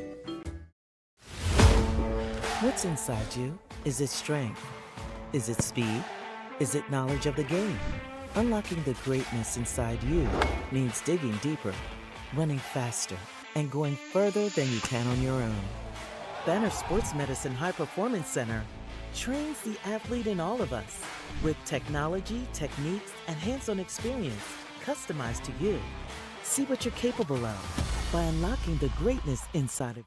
What's inside you? Is it strength? Is it speed? Is it knowledge of the game? Unlocking the greatness inside you means digging deeper, running faster, and going further than you can on your own. Banner Sports Medicine High Performance Center trains the athlete in all of us with technology, techniques, and hands-on experience customized to you. See what you're capable of by unlocking the greatness inside of you.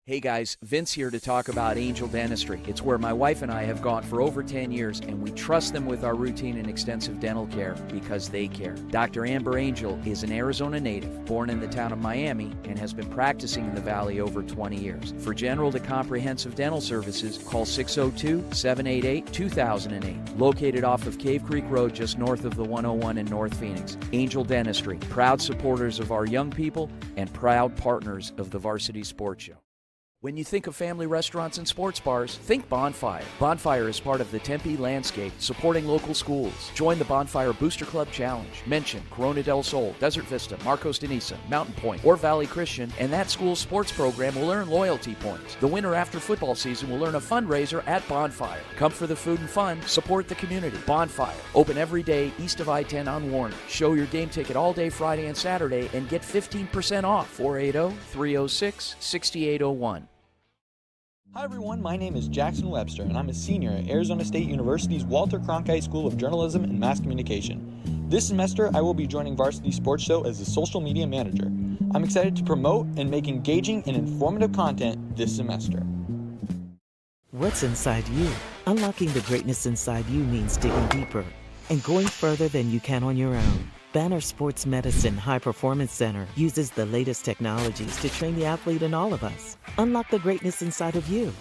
Hey guys, Vince here to talk about Angel Dentistry. It's where my wife and I have gone for over 10 years, and we trust them with our routine and extensive dental care because they care. Dr. Amber Angel is an Arizona native, born in the town of Miami, and has been practicing in the Valley over 20 years. For general to comprehensive dental services, call 602-788-2008. Located off of Cave Creek Road just north of the 101 in North Phoenix. Angel Dentistry, proud supporters of our young people and proud partners of the Varsity Sports Show. When you think of family restaurants and sports bars, think Bonfire. Bonfire is part of the Tempe landscape, supporting local schools. Join the Bonfire Booster Club Challenge. Mention Corona del Sol, Desert Vista, Marcos de Niza, Mountain Point, or Valley Christian, and that school's sports program will earn loyalty points. The winner after football season will earn a fundraiser at Bonfire. Come for the food and fun, support the community. Bonfire, open every day east of I-10 on Warner. Show your game ticket all day Friday and Saturday and get 15% off. 480-306-6801. Hi everyone, my name is Jackson Webster and I'm a senior at Arizona State University's Walter Cronkite School of Journalism and Mass Communication. This semester, I will be joining Varsity Sports Show as the social media manager. I'm excited to promote and make engaging and informative content this semester. What's inside you? Unlocking the greatness inside you means digging deeper and going further than you can on your own. Banner Sports Medicine High Performance Center uses the latest technologies to train the athlete in all of us. Unlock the greatness inside of you.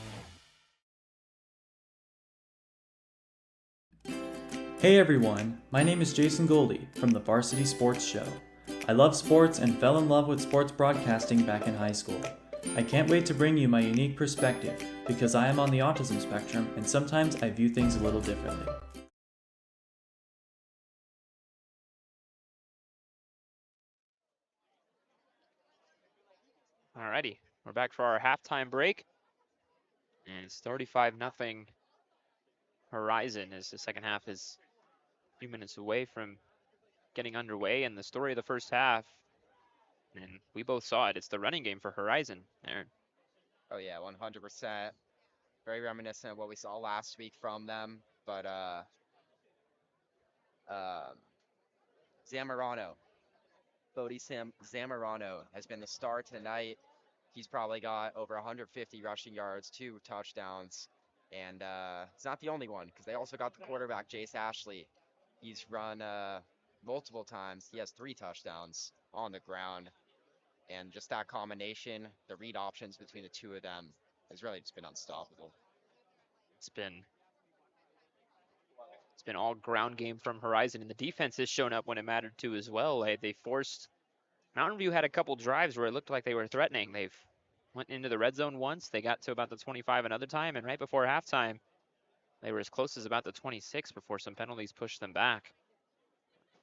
Hey everyone, my name is Jason Goldie from the Varsity Sports Show. I love sports and fell in love with sports broadcasting back in high school. I can't wait to bring you my unique perspective because I am on the autism spectrum and sometimes I view things a little differently. Alrighty, we're back for our halftime break. And it's 35-0 Horizon as the second half is a few minutes away from getting underway. And the story of the first half, and we both saw it, it's the running game for Horizon. Aaron. Oh yeah, 100%. Very reminiscent of what we saw last week from them. But Zamorano, Zamorano has been the star tonight. He's probably got over 150 rushing yards, 2 touchdowns. And he's not the only one, because they also got the quarterback, Jace Ashley. He's run multiple times. He has 3 touchdowns on the ground. And just that combination, the read options between the two of them, has really just been unstoppable. It's been all ground game from Horizon, and the defense has shown up when it mattered to as well. They forced Mountain View had a couple drives where it looked like they were threatening. They've went into the red zone once. They got to about the 25 another time, and right before halftime, they were as close as about the 26 before some penalties pushed them back.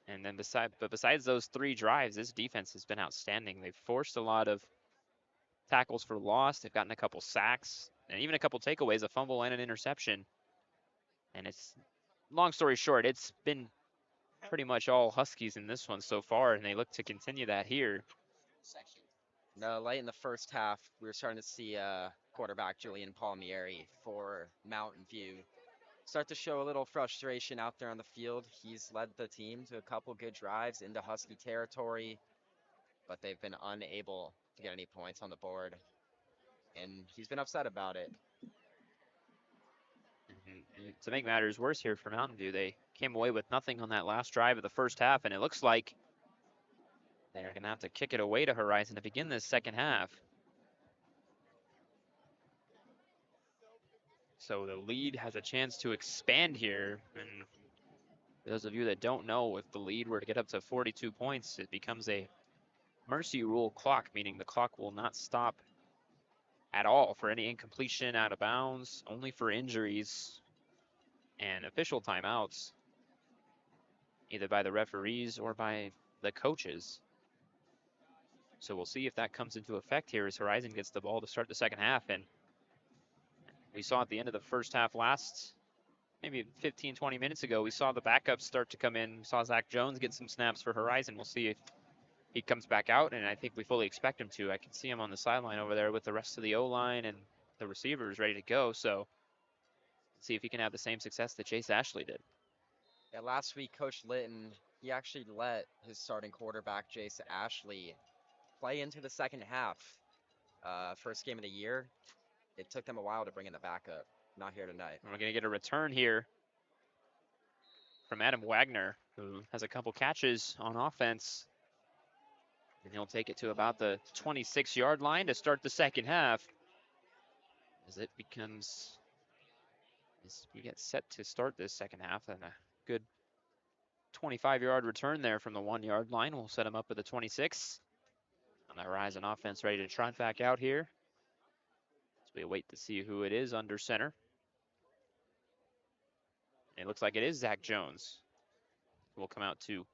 And then besides those 3 drives, this defense has been outstanding. They've forced a lot of tackles for loss. They've gotten a couple sacks and even a couple takeaways, a fumble and an interception. And it's, long story short, it's been pretty much all Huskies in this one so far, and they look to continue that here. No, late in the first half, we were starting to see quarterback Julian Palmieri for Mountain View start to show a little frustration out there on the field. He's led the team to a couple good drives into Husky territory, but they've been unable to get any points on the board, and he's been upset about it. And to make matters worse here for Mountain View, they came away with nothing on that last drive of the first half, and it looks like they're going to have to kick it away to Horizon to begin this second half. So the lead has a chance to expand here. And for those of you that don't know, if the lead were to get up to 42 points, it becomes a mercy rule clock, meaning the clock will not stop at all for any incompletion, out of bounds, only for injuries and official timeouts, either by the referees or by the coaches. So we'll see if that comes into effect here as Horizon gets the ball to start the second half. And we saw at the end of the first half maybe 15, 20 minutes ago, we saw the backups start to come in. We saw Zach Jones get some snaps for Horizon. We'll see if he comes back out, and I think we fully expect him to. I can see him on the sideline over there with the rest of the O-line and the receivers ready to go. So let's see if he can have the same success that Chase Ashley did. Yeah, last week, Coach Litton, he actually let his starting quarterback, Jace Ashley, play into the second half. First game of the year. It took them a while to bring in the backup. Not here tonight. And we're going to get a return here from Adam Wagner, who has a couple catches on offense. And he'll take it to about the 26-yard line to start the second half. As it becomes, as we get set to start this second half, and a good 25-yard return there from the 1-yard line. We'll set him up with a 26. On the Horizon offense ready to trot back out here. We wait to see who it is under center. It looks like it is Zach Jones, who will come out to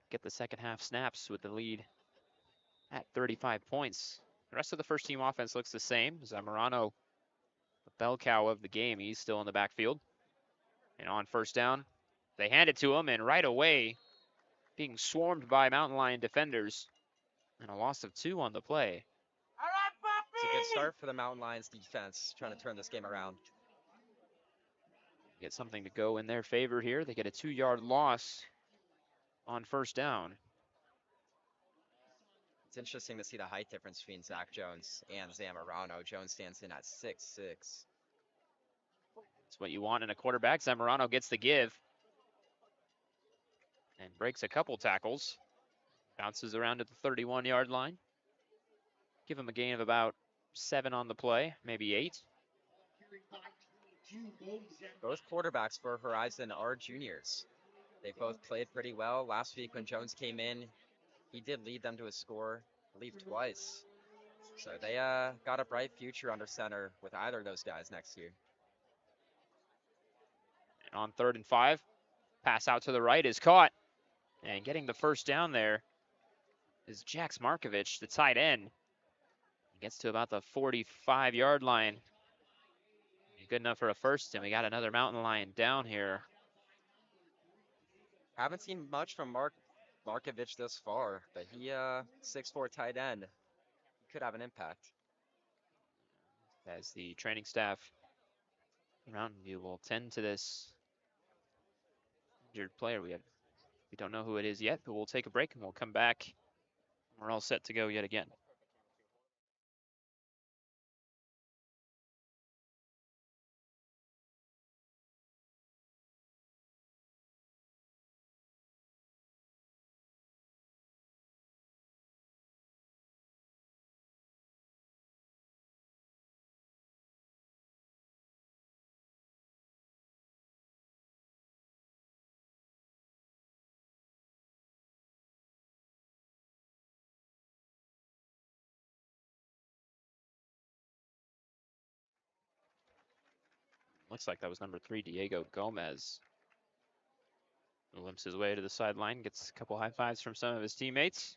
get the second half snaps with the lead at 35 points. The rest of the first team offense looks the same. Zamorano, the bell cow of the game, he's still in the backfield. And on first down, they hand it to him, and right away, being swarmed by Mountain Lion defenders, and a loss of 2 on the play. It's a good start for the Mountain Lions defense, trying to turn this game around. Get something to go in their favor here. They get a 2-yard loss on first down. It's interesting to see the height difference between Zach Jones and Zamorano. Jones stands in at 6'6". It's what you want in a quarterback. Zamorano gets the give and breaks a couple tackles. Bounces around at the 31-yard line. Give him a gain of about 7 on the play, maybe 8. Both quarterbacks for Horizon are juniors. They both played pretty well. Last week when Jones came in, he did lead them to a score, I believe twice. So they got a bright future under center with either of those guys next year. And on 3rd and 5, pass out to the right is caught. And getting the first down there is Jax Markovich, the tight end. He gets to about the 45-yard line. Good enough for a first, and we got another Mountain Lion down here. Haven't seen much from Markovich this far, but he 6'4" tight end. He could have an impact. As the training staff in Mountain View will tend to this injured player. We don't know who it is yet, but we'll take a break and we'll come back. We're all set to go yet again. Looks like that was number 3, Diego Gomez. Limps his way to the sideline, gets a couple high fives from some of his teammates.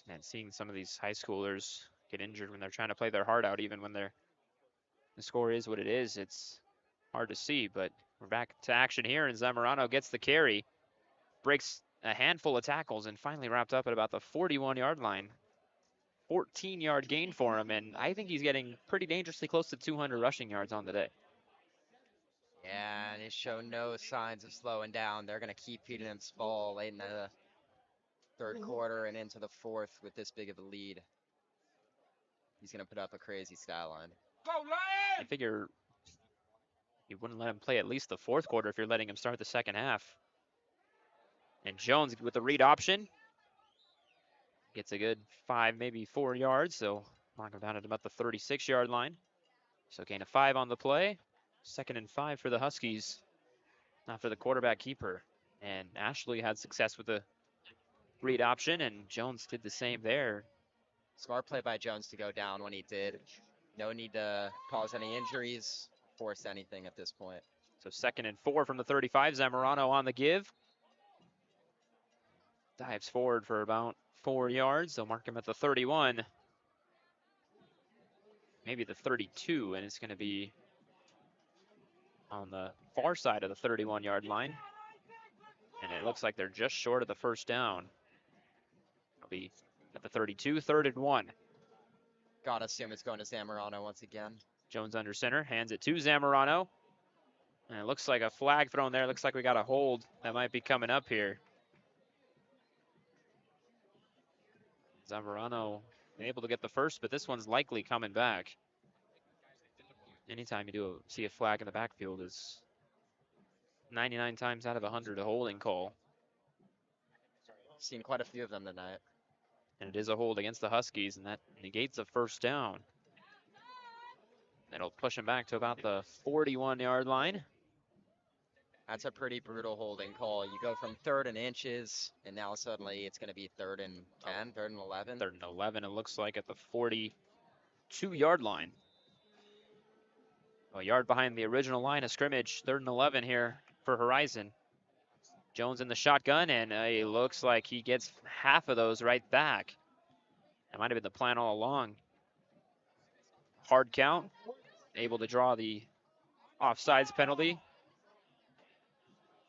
Man, seeing some of these high schoolers get injured when they're trying to play their heart out, even when the score is what it is, it's hard to see. But we're back to action here, and Zamorano gets the carry, breaks a handful of tackles, and finally wrapped up at about the 41-yard line. 14-yard gain for him, and I think he's getting pretty dangerously close to 200 rushing yards on the day. Yeah, and he's shown no signs of slowing down. They're going to keep feeding him the ball late in the 3rd quarter and into the 4th with this big of a lead. He's going to put up a crazy stat line. I figure you wouldn't let him play at least the 4th quarter if you're letting him start the second half. And Jones with the read option gets a good 5, maybe 4 yards, so knock him down at about the 36-yard line. So gain of 5 on the play. 2nd and 5 for the Huskies, not for the quarterback keeper. And Ashley had success with the read option, and Jones did the same there. Smart play by Jones to go down when he did. No need to cause any injuries, force anything at this point. So 2nd and 4 from the 35. Zamorano on the give. Dives forward for about 4 yards. They'll mark him at the 31. Maybe the 32, and it's going to be on the far side of the 31-yard line. And it looks like they're just short of the first down. It'll be at the 32, 3rd and 1. Gotta assume it's going to Zamorano once again. Jones under center, hands it to Zamorano. And it looks like a flag thrown there. Looks like we got a hold that might be coming up here. Zamorano able to get the first, but this one's likely coming back. Anytime you see a flag in the backfield is 99 times out of 100 a holding call. Seen quite a few of them tonight. And it is a hold against the Huskies, and that negates a first down. That'll push him back to about the 41-yard line. That's a pretty brutal holding call. You go from 3rd and inches, and now suddenly it's going to be 3rd and 10, 3rd and 11. 3rd and 11, it looks like, at the 42-yard line. A yard behind the original line of scrimmage. 3rd and 11 here for Horizon. Jones in the shotgun, and it looks like he gets half of those right back. That might have been the plan all along. Hard count, able to draw the offsides penalty.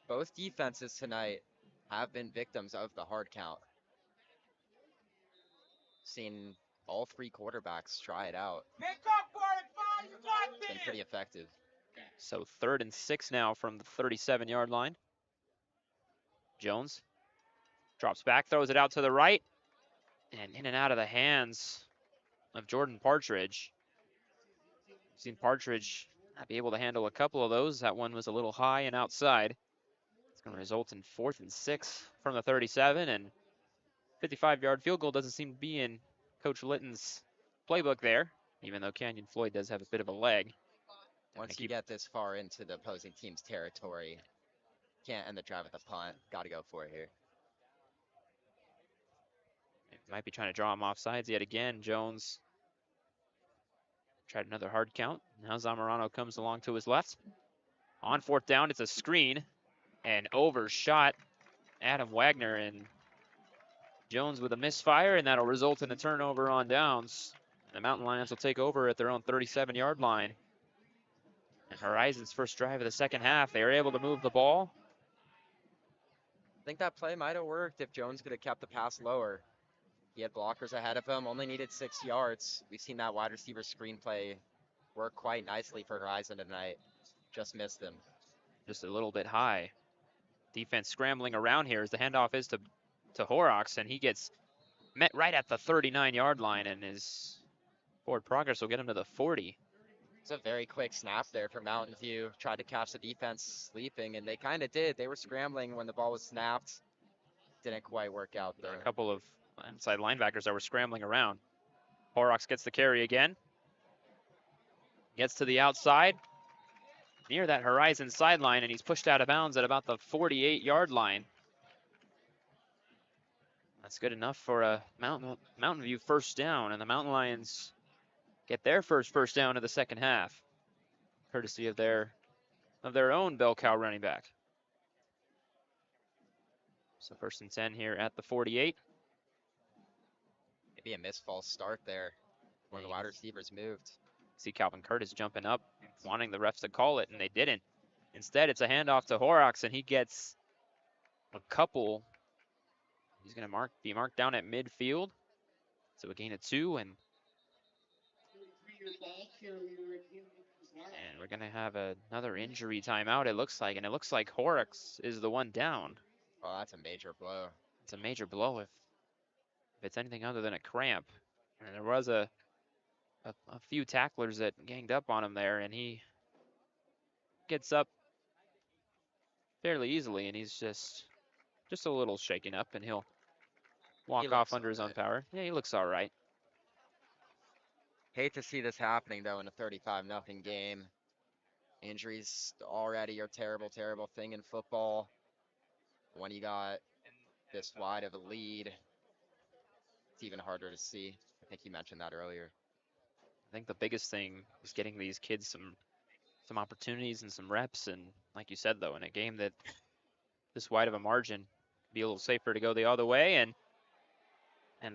Both defenses tonight have been victims of the hard count. Seen all 3 quarterbacks try it out. It's been pretty effective. So 3rd and 6 now from the 37-yard line. Jones drops back, throws it out to the right, and in and out of the hands of Jordan Partridge. Seen Partridge not be able to handle a couple of those. That one was a little high and outside. It's going to result in 4th and 6 from the 37, and 55-yard field goal doesn't seem to be in Coach Litton's playbook there, even though Canyon Floyd does have a bit of a leg. Once you get this far into the opposing team's territory, can't end the drive with a punt. Got to go for it here. Might be trying to draw him off sides yet again. Jones tried another hard count. Now Zamorano comes along to his left. On 4th down, it's a screen and overshot Adam Wagner, and Jones with a misfire, and that'll result in a turnover on downs. The Mountain Lions will take over at their own 37-yard line. And Horizon's first drive of the second half, they were able to move the ball. I think that play might have worked if Jones could have kept the pass lower. He had blockers ahead of him, only needed 6 yards. We've seen that wide receiver screenplay work quite nicely for Horizon tonight. Just missed him. Just a little bit high. Defense scrambling around here as the handoff is to Horrocks, and he gets met right at the 39-yard line, and his forward progress will get him to the 40. It's a very quick snap there for Mountain View. Tried to catch the defense sleeping, and they kind of did. They were scrambling when the ball was snapped. Didn't quite work out there. A couple of inside linebackers that were scrambling around. Horrocks gets the carry again. Gets to the outside, near that Horizon sideline, and he's pushed out of bounds at about the 48-yard line. That's good enough for a Mountain View first down, and the Mountain Lions get their first down of the second half, courtesy of their own bell cow running back. So 1st and 10 here at the 48. Maybe a missed false start there where the wide receivers moved. See Calvin Curtis jumping up, wanting the refs to call it, and they didn't. Instead, it's a handoff to Horrocks, and he gets a couple. He's going to be marked down at midfield. So a gain of 2, and we're going to have another injury timeout, it looks like. And it looks like Horrocks is the one down. Oh, that's a major blow. It's a major blow if it's anything other than a cramp. And there was a few tacklers that ganged up on him there, and he gets up fairly easily, and he's just a little shaken up, and he'll walk off under his own power. Yeah, he looks all right. Hate to see this happening, though, in a 35-0 game. Injuries already are a terrible, terrible thing in football. When you got this wide of a lead, it's even harder to see. I think you mentioned that earlier. I think the biggest thing is getting these kids some opportunities and some reps. And like you said, though, in a game that this wide of a margin, be a little safer to go the other way. And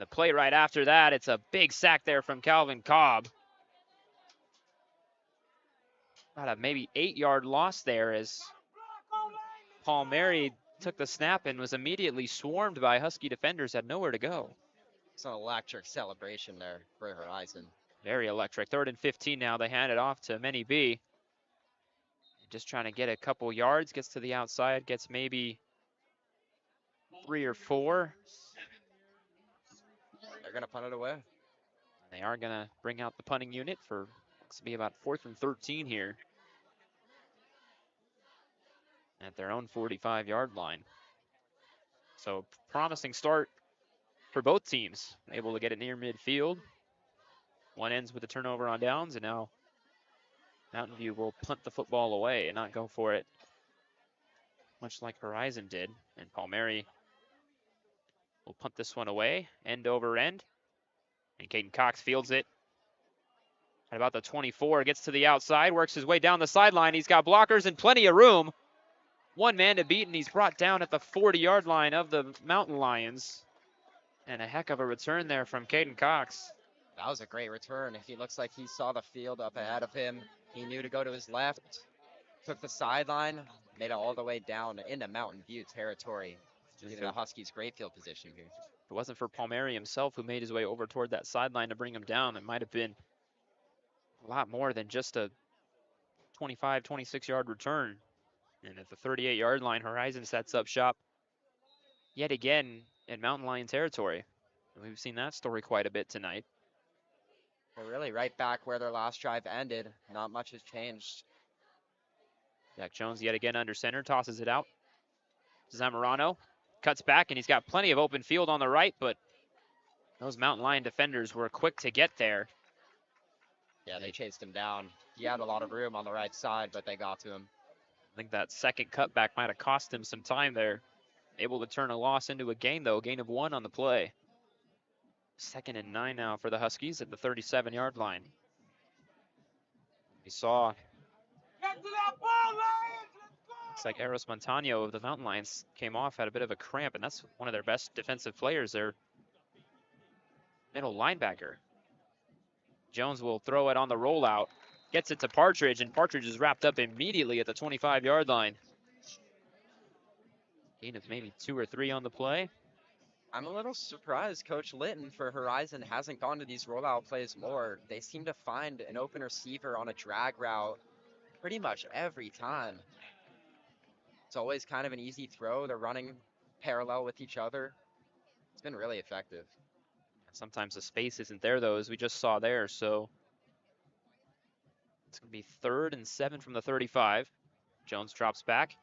the play right after that, it's a big sack there from Calvin Cobb. About a maybe 8-yard loss there as Paul Mary took the snap and was immediately swarmed by Husky defenders, had nowhere to go. It's an electric celebration there for Horizon. Very electric. 3rd and 15 now. They hand it off to Many B. Just trying to get a couple yards. Gets to the outside. Gets maybe 3 or 4. They're going to punt it away. They are going to bring out the punting unit for looks to be about 4th and 13 here at their own 45-yard line. So promising start for both teams. Able to get it near midfield. One ends with a turnover on downs, and now Mountain View will punt the football away and not go for it much like Horizon did. And Palmieri will punt this one away, end over end. And Caden Cox fields it at about the 24, gets to the outside, works his way down the sideline. He's got blockers and plenty of room. One man to beat, and he's brought down at the 40-yard line of the Mountain Lions. And a heck of a return there from Caden Cox. That was a great return. He looks like he saw the field up ahead of him. He knew to go to his left, took the sideline, made it all the way down into Mountain View territory. Giving the Huskies great field position here. If it wasn't for Palmieri himself, who made his way over toward that sideline to bring him down, it might have been a lot more than just a 25, 26-yard return. And at the 38-yard line, Horizon sets up shop yet again in Mountain Lion territory. And we've seen that story quite a bit tonight. They're really right back where their last drive ended. Not much has changed. Zach Jones yet again under center, tosses it out. Zamorano cuts back, and he's got plenty of open field on the right, but those Mountain Lion defenders were quick to get there. Yeah, they chased him down. He had a lot of room on the right side, but they got to him. I think that second cutback might have cost him some time there. Able to turn a loss into a gain, though. A gain of 1 on the play. 2nd and 9 now for the Huskies at the 37-yard line. We saw, looks like Eros Montano of the Mountain Lions came off, had a bit of a cramp, and that's one of their best defensive players, their middle linebacker. Jones will throw it on the rollout, gets it to Partridge, and Partridge is wrapped up immediately at the 25-yard line. Gain of maybe 2 or 3 on the play. I'm a little surprised Coach Litton for Horizon hasn't gone to these rollout plays more. They seem to find an open receiver on a drag route pretty much every time. It's always kind of an easy throw. They're running parallel with each other. It's been really effective. Sometimes the space isn't there, though, as we just saw there. So it's going to be 3rd and 7 from the 35. Jones drops back.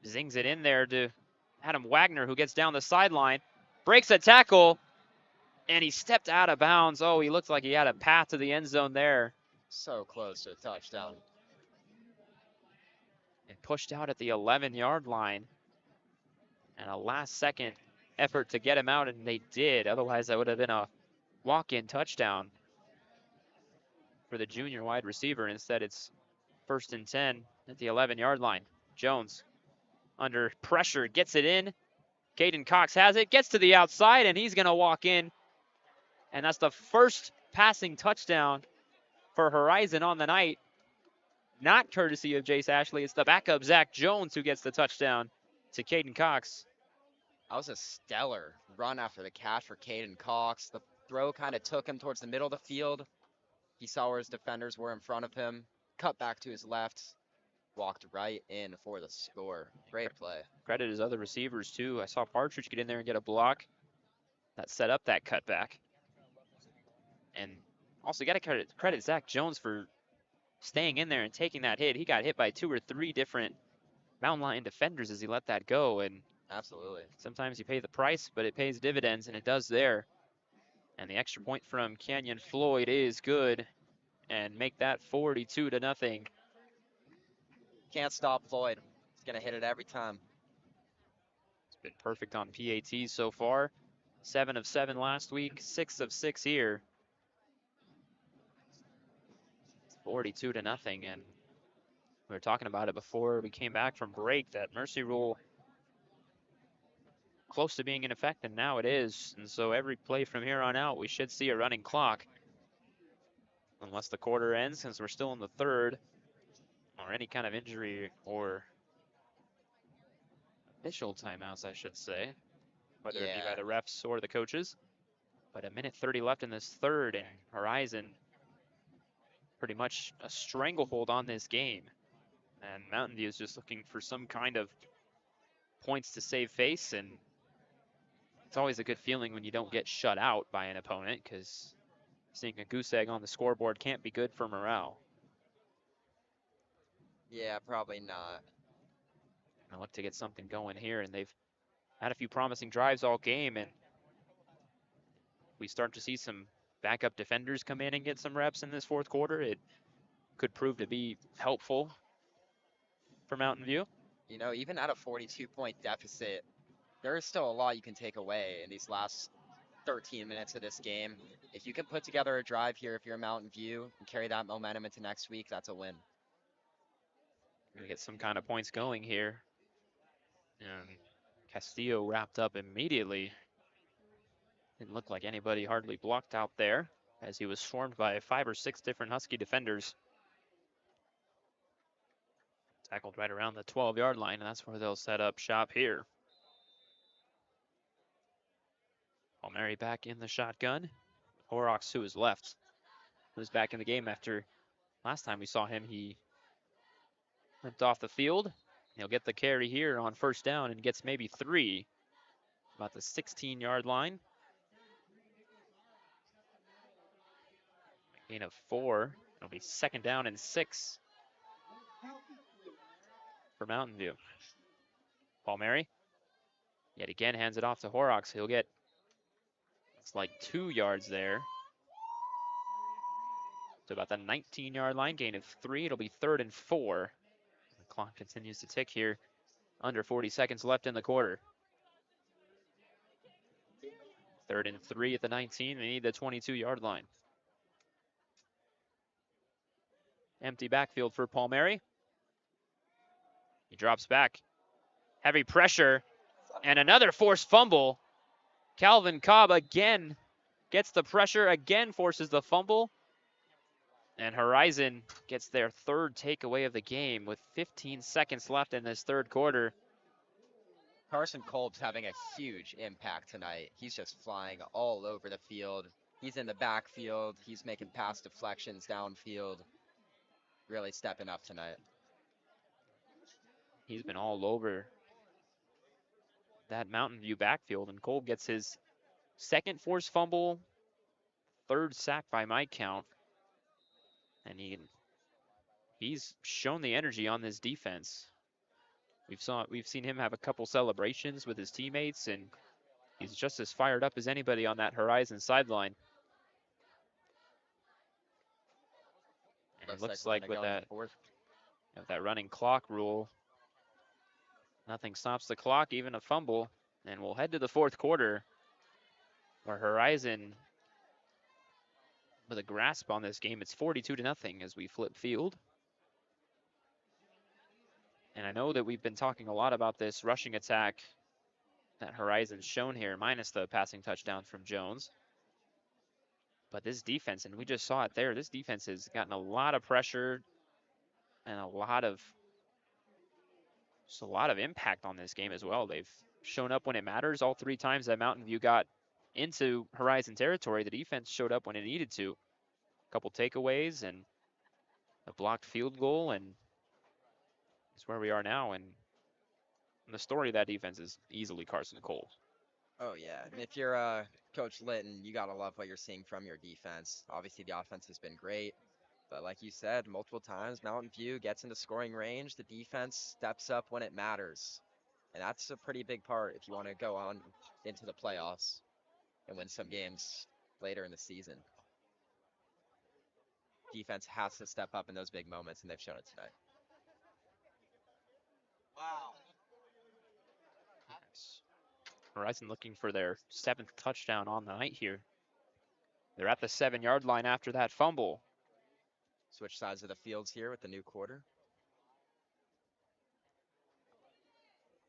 Zings it in there to Adam Wagner, who gets down the sideline, breaks a tackle, and he stepped out of bounds. Oh, he looked like he had a path to the end zone there. So close to a touchdown. And pushed out at the 11-yard line. And a last-second effort to get him out, and they did. Otherwise, that would have been a walk-in touchdown for the junior wide receiver. Instead, it's 1st and 10 at the 11-yard line. Jones under pressure, gets it in. Caden Cox has it, gets to the outside, and he's going to walk in. And that's the first passing touchdown for Horizon on the night. Not courtesy of Jace Ashley. It's the backup, Zach Jones, who gets the touchdown to Caden Cox. That was a stellar run after the catch for Caden Cox. The throw kind of took him towards the middle of the field. He saw where his defenders were in front of him, cut back to his left, walked right in for the score. Great play. Credit his other receivers, too. I saw Partridge get in there and get a block that set up that cutback. And also got to credit Zach Jones for staying in there and taking that hit. He got hit by 2 or 3 different Mountain Lion defenders as he let that go. And absolutely, sometimes you pay the price, but it pays dividends, and it does there. And the extra point from Canyon Floyd is good, and make that 42-0. Can't stop Floyd. He's going to hit it every time. It's been perfect on PATs so far. 7 of 7 last week, 6 of 6 here. 42-0, and we were talking about it before we came back from break, that mercy rule close to being in effect, and now it is. And so every play from here on out, we should see a running clock. Unless the quarter ends, since we're still in the 3rd, or any kind of injury or official timeouts, I should say, whether it be by the refs or the coaches. But 1:30 left in this 3rd, and Horizon pretty much a stranglehold on this game. And Mountain View is just looking for some kind of points to save face, and it's always a good feeling when you don't get shut out by an opponent, because seeing a goose egg on the scoreboard can't be good for morale. Yeah, probably not. I look to get something going here, and they've had a few promising drives all game, and we start to see some backup defenders come in and get some reps in this 4th quarter. It could prove to be helpful for Mountain View. You know, even at a 42-point deficit, there is still a lot you can take away in these last 13 minutes of this game. If you can put together a drive here, if you're Mountain View, and carry that momentum into next week, that's a win. Gonna get some kind of points going here. And Castillo wrapped up immediately. Didn't look like anybody hardly blocked out there as he was swarmed by 5 or 6 different Husky defenders. Tackled right around the 12-yard line, and that's where they'll set up shop here. Palmieri back in the shotgun. Horrocks, who is left, who's back in the game after last time we saw him, he limped off the field. He'll get the carry here on first down and gets maybe 3, about the 16-yard line. Gain of 4. It'll be 2nd down and 6 for Mountain View. Palmieri yet again hands it off to Horrocks. He'll get, it's like 2 yards there. So about the 19-yard line, gain of 3. It'll be 3rd and 4. The clock continues to tick here. Under 40 seconds left in the quarter. 3rd and 3 at the 19. They need the 22-yard line. Empty backfield for Palmieri. He drops back. Heavy pressure and another forced fumble. Calvin Cobb again gets the pressure, again forces the fumble. And Horizon gets their 3rd takeaway of the game with 15 seconds left in this 3rd quarter. Carson Kolb's having a huge impact tonight. He's just flying all over the field. He's in the backfield. He's making pass deflections downfield. Really stepping up tonight. He's been all over that Mountain View backfield, and Kolb gets his 2nd forced fumble, 3rd sack by my count. And he's shown the energy on this defense. We've seen him have a couple celebrations with his teammates, and he's just as fired up as anybody on that Horizon sideline. And it looks like with that running clock rule, nothing stops the clock, even a fumble. And we'll head to the 4th quarter, where Horizon with a grasp on this game. It's 42-0 as we flip field. And I know that we've been talking a lot about this rushing attack that Horizon's shown here, minus the passing touchdown from Jones. But this defense, and we just saw it there, this defense has gotten a lot of pressure and a lot of impact on this game as well. They've shown up when it matters. All 3 times that Mountain View got into Horizon territory, the defense showed up when it needed to. A couple takeaways and a blocked field goal, and it's where we are now. And the story of that defense is easily Carson Kolb. Oh, yeah. And if you're Coach Litton, you got to love what you're seeing from your defense. Obviously, the offense has been great. But like you said, multiple times, Mountain View gets into scoring range. The defense steps up when it matters. And that's a pretty big part if you want to go on into the playoffs and win some games later in the season. Defense has to step up in those big moments, and they've shown it tonight. Wow. Horizon looking for their 7th touchdown on the night here. They're at the 7-yard line after that fumble. Switch sides of the fields here with the new quarter.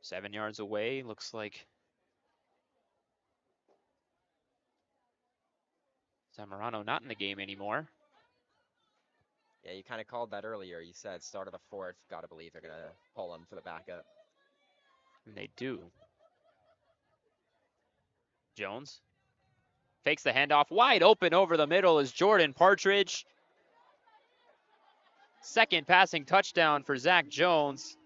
7 yards away, looks like Zamorano not in the game anymore. Yeah, you kind of called that earlier. You said start of the 4th. Got to believe they're going to pull him for the backup. And they do. Jones fakes the handoff. Wide open over the middle is Jordan Partridge. 2nd passing touchdown for Zach Jones.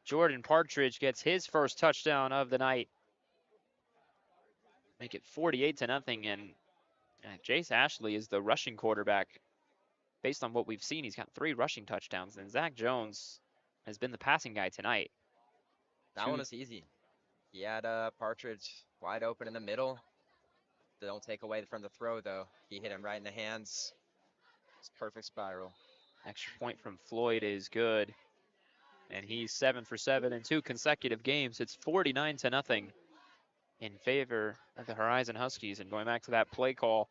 Jordan Partridge gets his 1st touchdown of the night. Make it 48-0, and Jace Ashley is the rushing quarterback. Based on what we've seen, he's got 3 rushing touchdowns, and Zach Jones has been the passing guy tonight. That one was easy. He had Partridge wide open in the middle. Don't take away from the throw, though. He hit him right in the hands. It's perfect spiral. Extra point from Floyd is good. And he's 7 for 7 in 2 consecutive games. It's 49-0 in favor of the Horizon Huskies. And going back to that play call,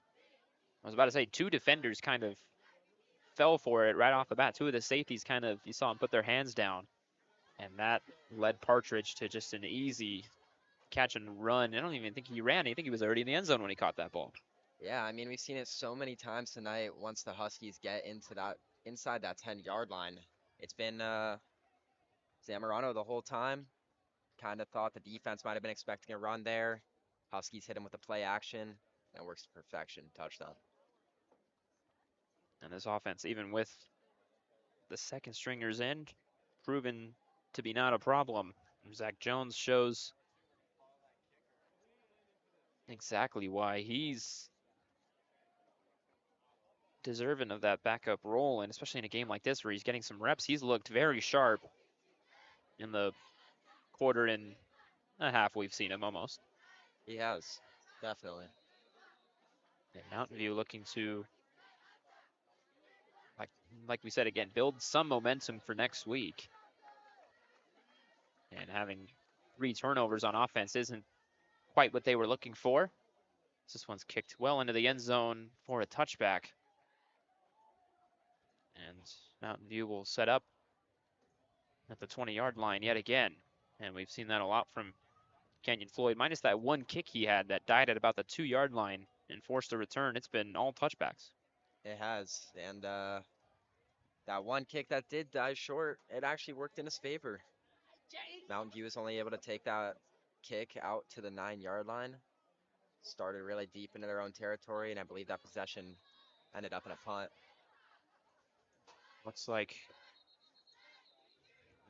I was about to say 2 defenders kind of fell for it right off the bat. 2 of the safeties kind of, you saw them put their hands down. And that led Partridge to just an easy catch and run. I don't even think he ran. I think he was already in the end zone when he caught that ball. Yeah, I mean, we've seen it so many times tonight. Once the Huskies get into that inside that 10-yard line, it's been Zamorano the whole time. Kind of thought the defense might have been expecting a run there. Huskies hit him with the play action, and it works to perfection. Touchdown. And this offense, even with the second stringers in, proven to be not a problem. Zach Jones shows exactly why he's deserving of that backup role, and especially in a game like this where he's getting some reps, he's looked very sharp in the quarter and a half we've seen him almost. He has, definitely. And Mountain View looking to, like we said again, build some momentum for next week. And having 3 turnovers on offense isn't quite what they were looking for. This one's kicked well into the end zone for a touchback. And Mountain View will set up at the 20-yard line yet again. And we've seen that a lot from Kenyon Floyd, minus that one kick he had that died at about the 2-yard line and forced a return. It's been all touchbacks. It has, and that one kick that did die short, it actually worked in his favor. Mountain View was only able to take that kick out to the 9-yard line. Started really deep into their own territory, and I believe that possession ended up in a punt. Looks like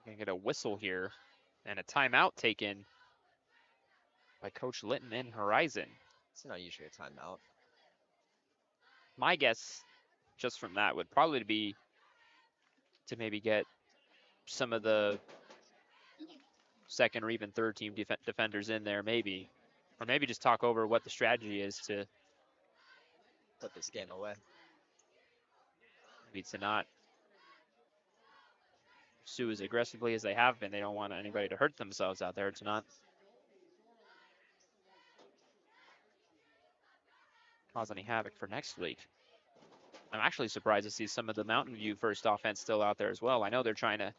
we're going to get a whistle here and a timeout taken by Coach Litton and Horizon. It's not usually a timeout. My guess, just from that, would probably be to maybe get some of the second or even third team defenders in there, maybe. Or maybe just talk over what the strategy is to put this game away. Maybe to not pursue as aggressively as they have been. They don't want anybody to hurt themselves out there, to not cause any havoc for next week. I'm actually surprised to see some of the Mountain View first offense still out there as well. I know they're trying to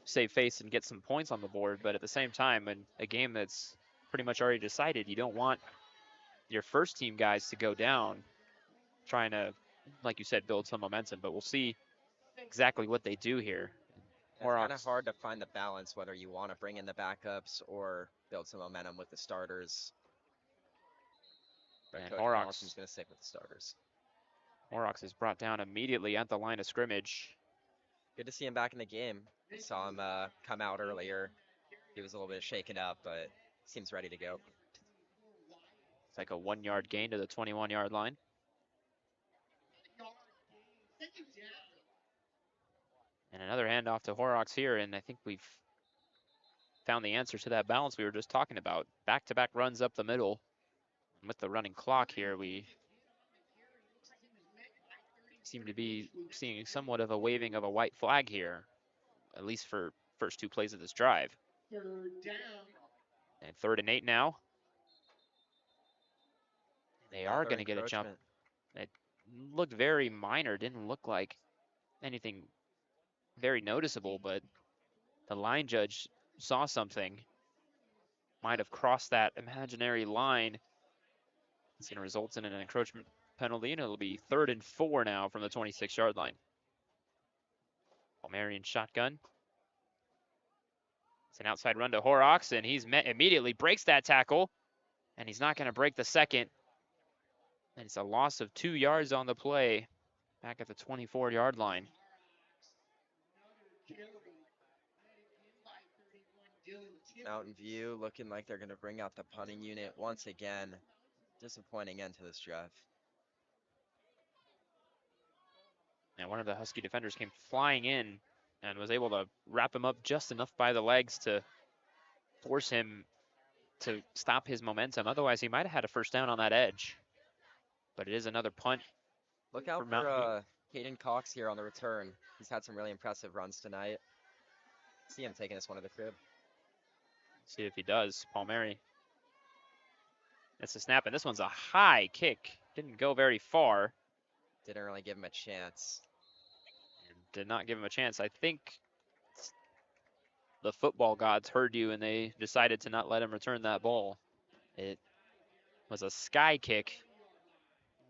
save face and get some points on the board, but at the same time, in a game that's pretty much already decided, you don't want your first team guys to go down trying to, like you said, build some momentum. But we'll see exactly what they do here. It's kind of hard to find the balance, whether you want to bring in the backups or build some momentum with the starters. But And Coach Horrocks is going to stick with the starters. Horrocks is brought down immediately at the line of scrimmage. Good to see him back in the game. I saw him come out earlier. He was a little bit shaken up, but seems ready to go. It's like a 1-yard gain to the 21-yard line. And another handoff to Horrocks here, and I think we've found the answer to that balance we were just talking about. Back-to-back runs up the middle. And with the running clock here, we seem to be seeing somewhat of a waving of a white flag here, at least for first 2 plays of this drive. And 3rd and 8 now. They are going to get a jump. It looked very minor, didn't look like anything very noticeable, but the line judge saw something, might have crossed that imaginary line. It's going to result in an encroachment penalty, and it'll be 3rd and 4 now from the 26-yard line. Palmarian shotgun. It's an outside run to Horrocks, and he's immediately breaks that tackle, and he's not going to break the second. And it's a loss of 2 yards on the play back at the 24-yard line. Mountain View looking like they're going to bring out the punting unit once again. Disappointing end to this drive. And one of the Husky defenders came flying in and was able to wrap him up just enough by the legs to force him to stop his momentum. Otherwise, he might have had a first down on that edge. But it is another punt. Look out for Caden Cox here on the return. He's had some really impressive runs tonight. See him taking this one to the crib. See if he does. Palmieri. That's a snap, and this one's a high kick. Didn't go very far. Didn't really give him a chance. Did not give him a chance. I think the football gods heard you and they decided to not let him return that ball. It was a sky kick.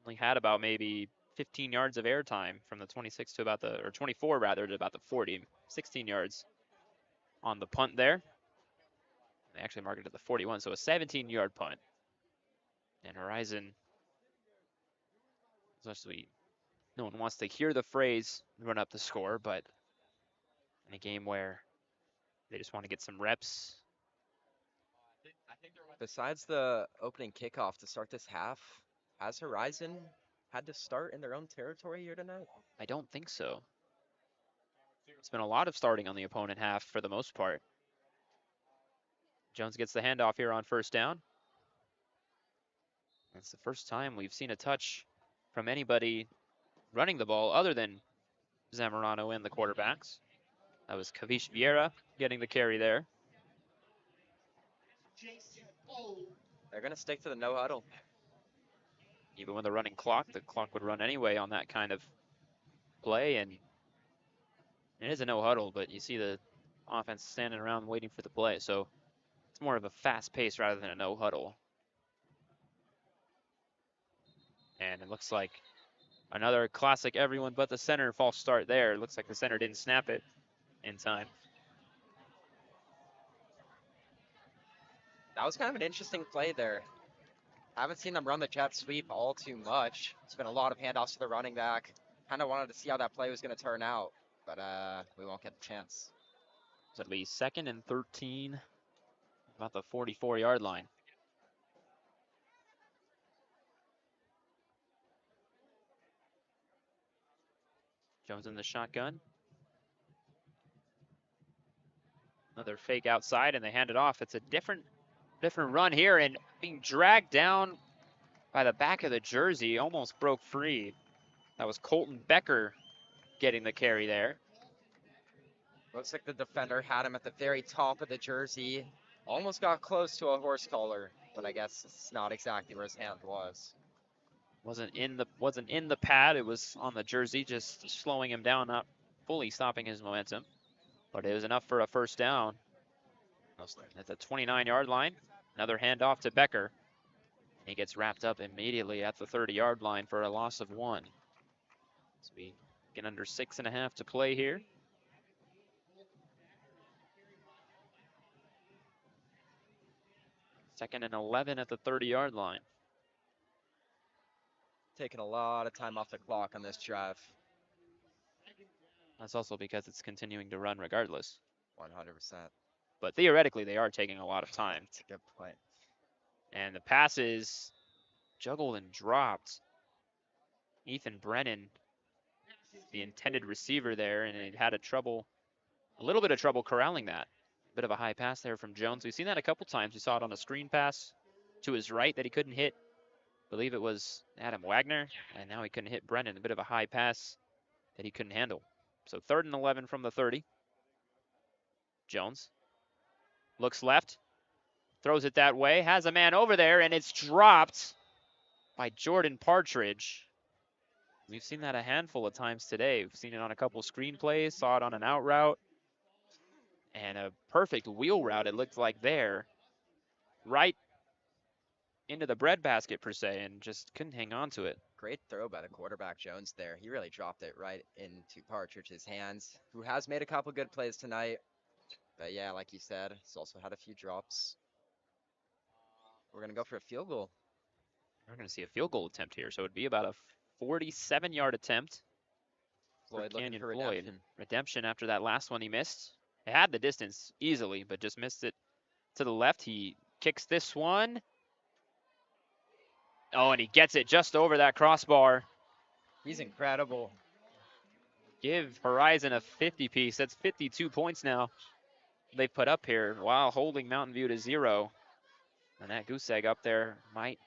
Only had about maybe 15 yards of airtime from the 26 to about or 24 rather, to about the 40. 16 yards on the punt there. They actually marked it at the 41, so a 17-yard punt. And Horizon, especially, no one wants to hear the phrase run up the score, but in a game where they just want to get some reps. Besides the opening kickoff to start this half, has Horizon had to start in their own territory here tonight? I don't think so. It's been a lot of starting on the opponent half for the most part. Jones gets the handoff here on first down. It's the first time we've seen a touch from anybody running the ball other than Zamorano and the quarterbacks. That was Kavish Vieira getting the carry there. They're going to stick to the no huddle. Even with the running clock, the clock would run anyway on that kind of play. And it is a no huddle, but you see the offense standing around waiting for the play. So it's more of a fast pace rather than a no huddle. And it looks like another classic everyone but the center false start there. It looks like the center didn't snap it in time. That was kind of an interesting play there. Haven't seen them run the jet sweep all too much. It's been a lot of handoffs to the running back. Kind of wanted to see how that play was going to turn out, but we won't get the chance. So it'll be 2nd and 13, about the 44-yard line. Jones in the shotgun. Another fake outside, and they hand it off. It's a different run here, and being dragged down by the back of the jersey, almost broke free. That was Colton Becker getting the carry there. Looks like the defender had him at the very top of the jersey. Almost got close to a horse collar, but I guess it's not exactly where his hand was. Wasn't in the pad. It was on the jersey, just slowing him down, not fully stopping his momentum. But it was enough for a first down. At the 29-yard line. Another handoff to Becker. He gets wrapped up immediately at the 30-yard line for a loss of 1. So we get under 6.5 to play here. Second and 11 at the 30-yard line. Taking a lot of time off the clock on this drive. That's also because it's continuing to run regardless. 100%. But theoretically, they are taking a lot of time. That's a good point. And the pass is juggled and dropped. Ethan Brennan, the intended receiver there, and it had a little bit of trouble corralling that. Bit of a high pass there from Jones. We've seen that a couple times. We saw it on a screen pass to his right that he couldn't hit. I believe it was Adam Wagner, and now he couldn't hit Brennan. A bit of a high pass that he couldn't handle. So 3rd and 11 from the 30. Jones looks left, throws it that way, has a man over there, and it's dropped by Jordan Partridge. We've seen that a handful of times today. We've seen it on a couple screen plays, saw it on an out route, and a perfect wheel route it looked like there. Right into the breadbasket, per se, and just couldn't hang on to it. Great throw by the quarterback, Jones, there. He really dropped it right into Partridge's hands, who has made a couple good plays tonight. But yeah, like you said, he's also had a few drops. We're going to go for a field goal. We're going to see a field goal attempt here, so it'd be about a 47-yard attempt Floyd for Canyon looking for Floyd. redemption. Redemption after that last one he missed. It had the distance easily, but just missed it to the left. He kicks this one. Oh, and he gets it just over that crossbar. He's incredible. Give Horizon a 50-piece. That's 52 points now they've put up here while holding Mountain View to 0. And that goose egg up there might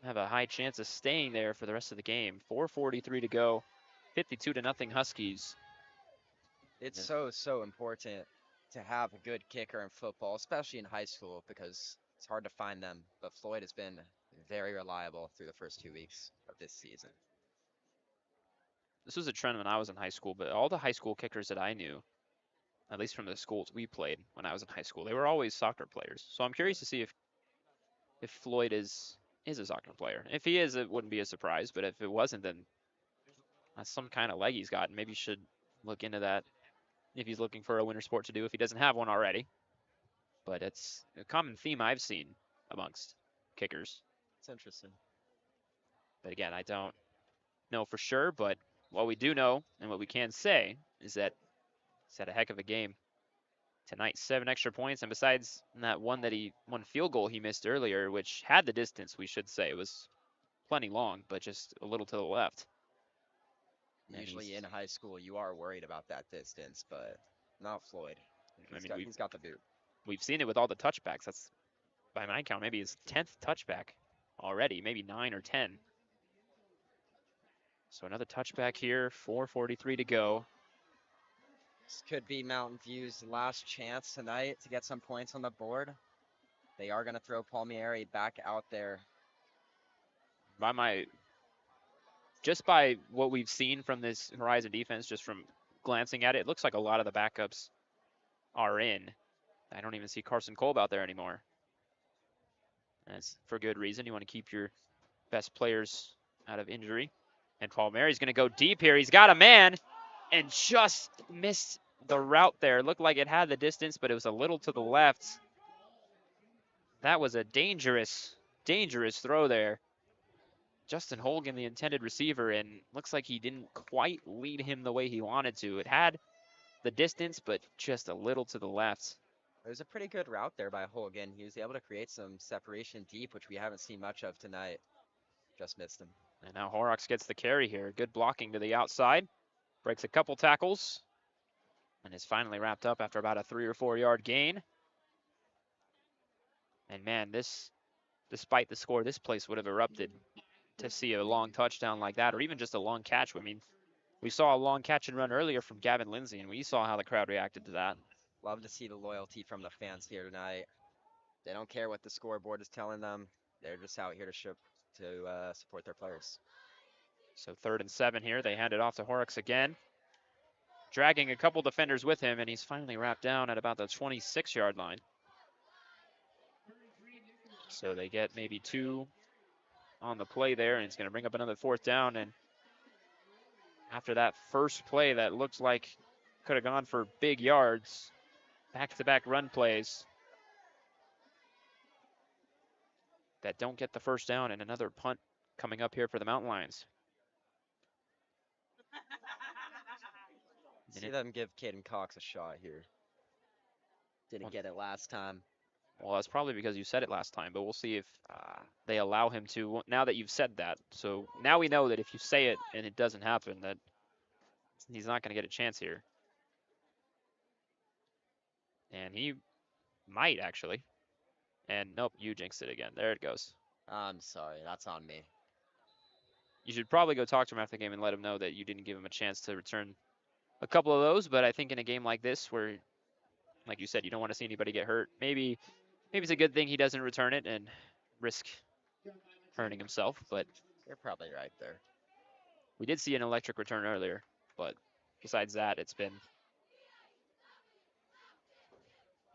have a high chance of staying there for the rest of the game. 4:43 to go. 52-0 Huskies. It's so important to have a good kicker in football, especially in high school, because it's hard to find them. But Floyd has been very reliable through the first 2 weeks of this season. This was a trend when I was in high school, but all the high school kickers that I knew, at least from the schools we played when I was in high school, they were always soccer players. So I'm curious to see if Floyd is a soccer player. If he is, it wouldn't be a surprise. But if it wasn't, then that's some kind of leg he's got. Maybe you should look into that if he's looking for a winter sport to do if he doesn't have one already. But it's a common theme I've seen amongst kickers. It's interesting. But again, I don't know for sure. But what we do know and what we can say is that he's had a heck of a game tonight. 7 extra points, and besides that one field goal he missed earlier, which had the distance, we should say, it was plenty long, but just a little to the left. Usually in high school, you are worried about that distance, but not Floyd. He's got the boot. We've seen it with all the touchbacks. That's, by my count, maybe his 10th touchback already, maybe 9 or 10. So another touchback here, 4:43 to go. This could be Mountain View's last chance tonight to get some points on the board. They are going to throw Palmieri back out there. Just by what we've seen from this Horizon defense, just from glancing at it, it looks like a lot of the backups are in. I don't even see Carson Kolb out there anymore. That's for good reason. You want to keep your best players out of injury. And Palmieri's going to go deep here. He's got a man and just missed the route there. Looked like it had the distance, but it was a little to the left. That was a dangerous throw there. Justin Holgan, the intended receiver, and looks like he didn't quite lead him the way he wanted to. It had the distance, but just a little to the left. It was a pretty good route there by Holgan. He was able to create some separation deep, which we haven't seen much of tonight. Just missed him. And now Horrocks gets the carry here. Good blocking to the outside. Breaks a couple tackles. And is finally wrapped up after about a 3 or 4 yard gain. And man, despite the score, this place would have erupted to see a long touchdown like that, or even just a long catch. I mean, we saw a long catch and run earlier from Gavin Lindsay, and we saw how the crowd reacted to that. Love to see the loyalty from the fans here tonight. They don't care what the scoreboard is telling them. They're just out here to support their players. So 3rd and 7 here. They hand it off to Horrocks again. Dragging a couple defenders with him, and he's finally wrapped down at about the 26-yard line. So they get maybe 2 on the play there, and it's going to bring up another 4th down. And after that first play that looks like could have gone for big yards, back-to-back run plays that don't get the first down, and another punt coming up here for the Mountain Lions. See them give Caden Cox a shot here. Didn't get it last time. Well, that's probably because you said it last time, but we'll see if they allow him to, now that you've said that. So now we know that if you say it and it doesn't happen, that he's not going to get a chance here. And he might, actually. And nope, you jinxed it again. There it goes. I'm sorry, that's on me. You should probably go talk to him after the game and let him know that you didn't give him a chance to return a couple of those. But I think in a game like this where, like you said, you don't want to see anybody get hurt, maybe it's a good thing he doesn't return it and risk hurting himself. But you're probably right there. We did see an electric return earlier, but besides that, it's been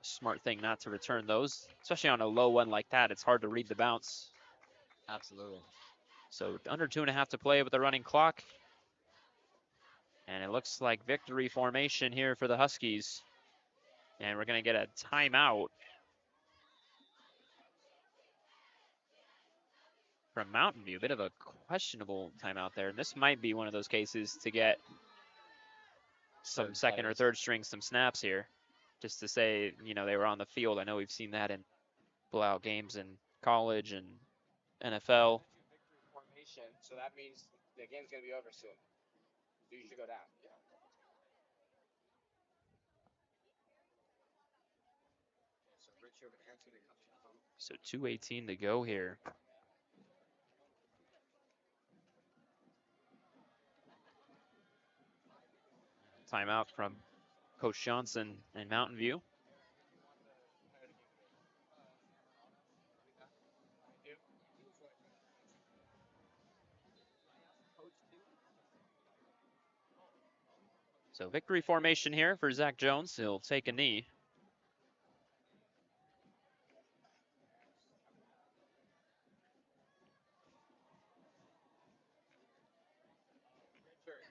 a smart thing not to return those, especially on a low one like that. It's hard to read the bounce. Absolutely. So under 2.5 to play with the running clock. And it looks like victory formation here for the Huskies. And we're going to get a timeout from Mountain View. A bit of a questionable timeout there. And this might be one of those cases to get some second or third string, some snaps here. Just to say, you know, they were on the field. I know we've seen that in blowout games in college and NFL. Formation, so that means the game's going to be over soon. So you should go down. Yeah. So 2:18 to go here. Timeout from Coach Johnson and Mountain View. So victory formation here for Zach Jones. He'll take a knee.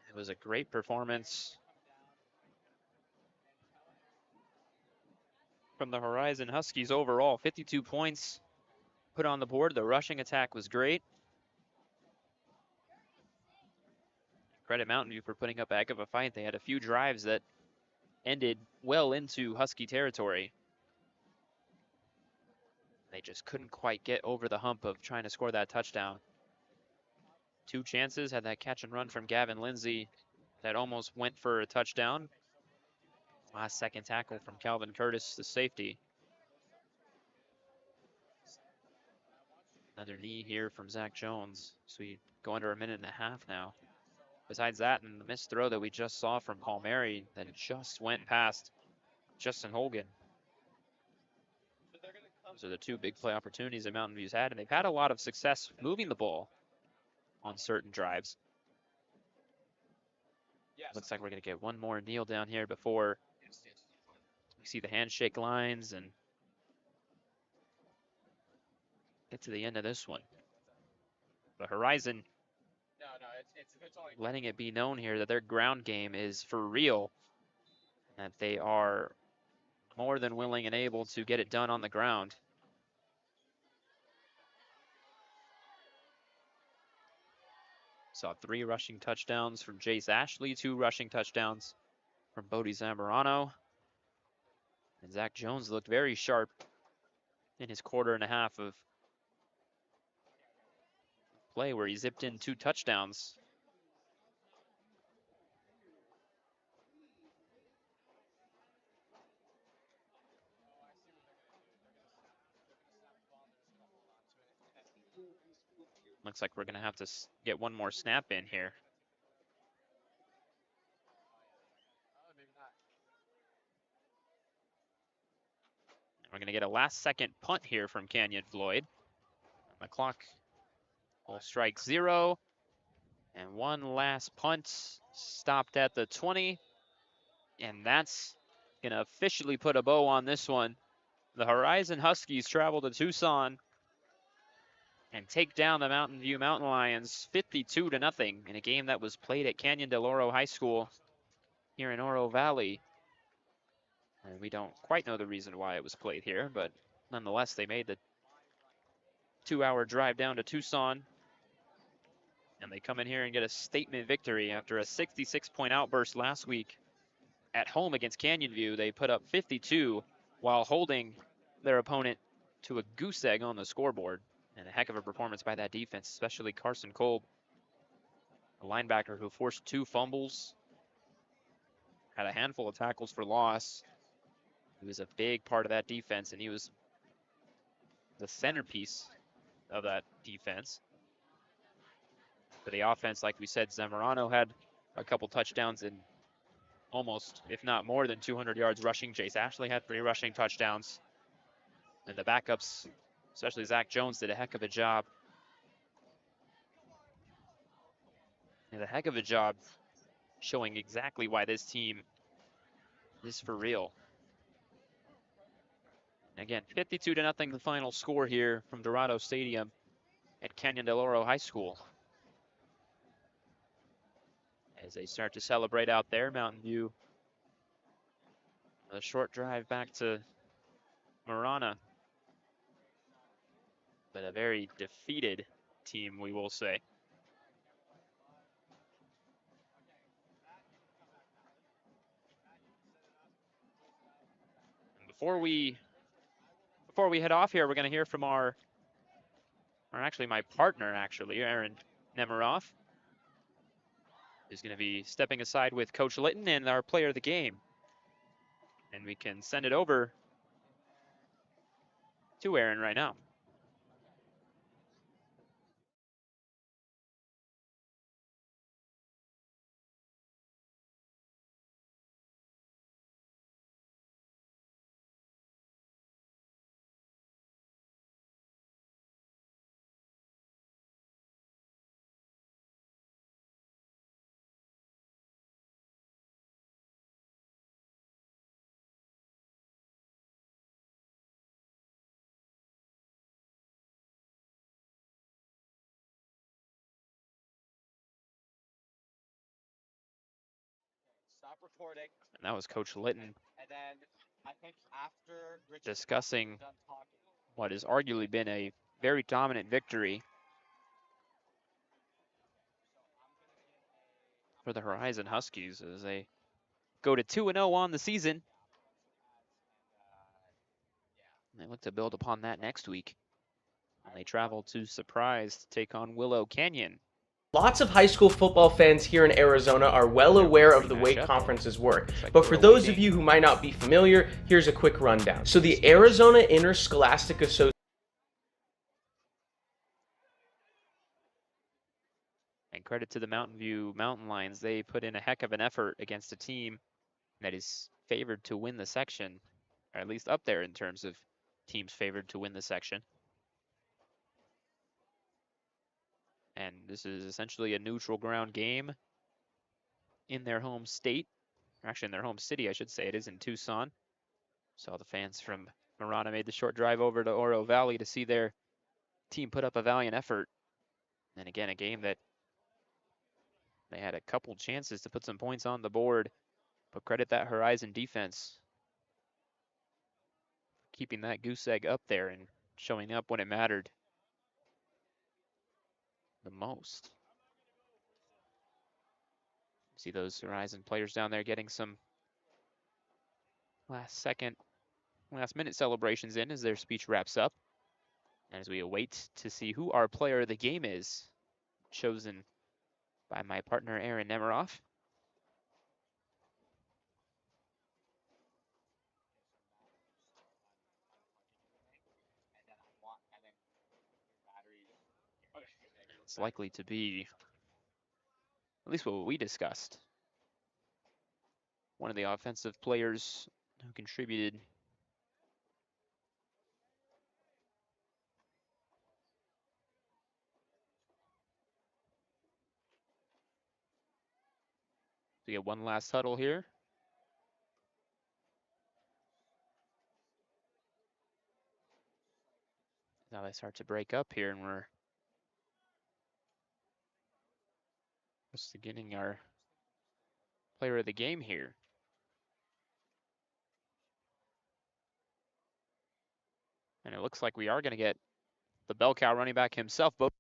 It was a great performance from the Horizon Huskies overall. 52 points put on the board. The rushing attack was great. Credit Mountain View for putting up a heck of a fight. They had a few drives that ended well into Husky territory. They just couldn't quite get over the hump of trying to score that touchdown. 2 chances, had that catch and run from Gavin Lindsay that almost went for a touchdown. Last second tackle from Calvin Curtis, the safety. Another knee here from Zach Jones. So we go under a minute and a half now. Besides that, and the missed throw that we just saw from Palmieri that just went past Justin Holgan. Those are the 2 big play opportunities that Mountain View's had, and they've had a lot of success moving the ball on certain drives. Looks like we're going to get one more kneel down here before we see the handshake lines and get to the end of this one. The Horizon letting it be known here that their ground game is for real, that they are more than willing and able to get it done on the ground. Saw 3 rushing touchdowns from Jace Ashley, 2 rushing touchdowns from Bodie Zamorano. And Zach Jones looked very sharp in his quarter and a half of play where he zipped in 2 touchdowns. Looks like we're going to have to get one more snap in here. We're going to get a last-second punt here from Canyon Floyd. The clock will strike 0. And one last punt stopped at the 20. And that's going to officially put a bow on this one. The Horizon Huskies travel to Tucson and take down the Mountain View Mountain Lions 52-0 in a game that was played at Canyon del Oro High School here in Oro Valley. And we don't quite know the reason why it was played here, but nonetheless, they made the 2-hour drive down to Tucson. And they come in here and get a statement victory after a 66-point outburst last week. At home against Canyon View, they put up 52 while holding their opponent to a goose egg on the scoreboard. And a heck of a performance by that defense, especially Carson Kolb, a linebacker who forced 2 fumbles, had a handful of tackles for loss. He was a big part of that defense, and he was the centerpiece of that defense. For the offense, like we said, Zamorano had a couple touchdowns and almost, if not more than 200 yards rushing. Jace Ashley had 3 rushing touchdowns. And the backups, especially Zach Jones, did a heck of a job. Did a heck of a job showing exactly why this team is for real. Again, 52-0 the final score here from Dorado Stadium at Canyon del Oro High School. As they start to celebrate out there, Mountain View, a short drive back to Marana. But a very defeated team, we will say. And before we head off here, we're going to hear from my partner, Aaron Nemiroff, who's going to be stepping aside with Coach Litton and our player of the game. And we can send it over to Aaron right now. And that was Coach Litton discussing what has arguably been a very dominant victory for the Horizon Huskies as they go to 2-0 on the season. And they look to build upon that next week. And they travel to Surprise to take on Willow Canyon. Lots of high school football fans here in Arizona are well aware of the way conferences work, but for those of you who might not be familiar, here's a quick rundown. So the Arizona Interscholastic Association. And credit to the Mountain View Mountain Lions. They put in a heck of an effort against a team that is favored to win the section, or at least up there in terms of teams favored to win the section. And this is essentially a neutral ground game in their home state, or actually in their home city, I should say. It is in Tucson. So the fans from Marana made the short drive over to Oro Valley to see their team put up a valiant effort. And again, a game that they had a couple chances to put some points on the board, but credit that Horizon defense keeping that goose egg up there and showing up when it mattered the most. See those Horizon players down there getting some last minute celebrations in as their speech wraps up. And as we await to see who our player of the game is, chosen by my partner Aaron Nemiroff. It's likely to be, at least what we discussed, one of the offensive players who contributed to get one last huddle here. Now they start to break up here, and we're just getting our player of the game here. And it looks like we are going to get the bell cow running back himself. Both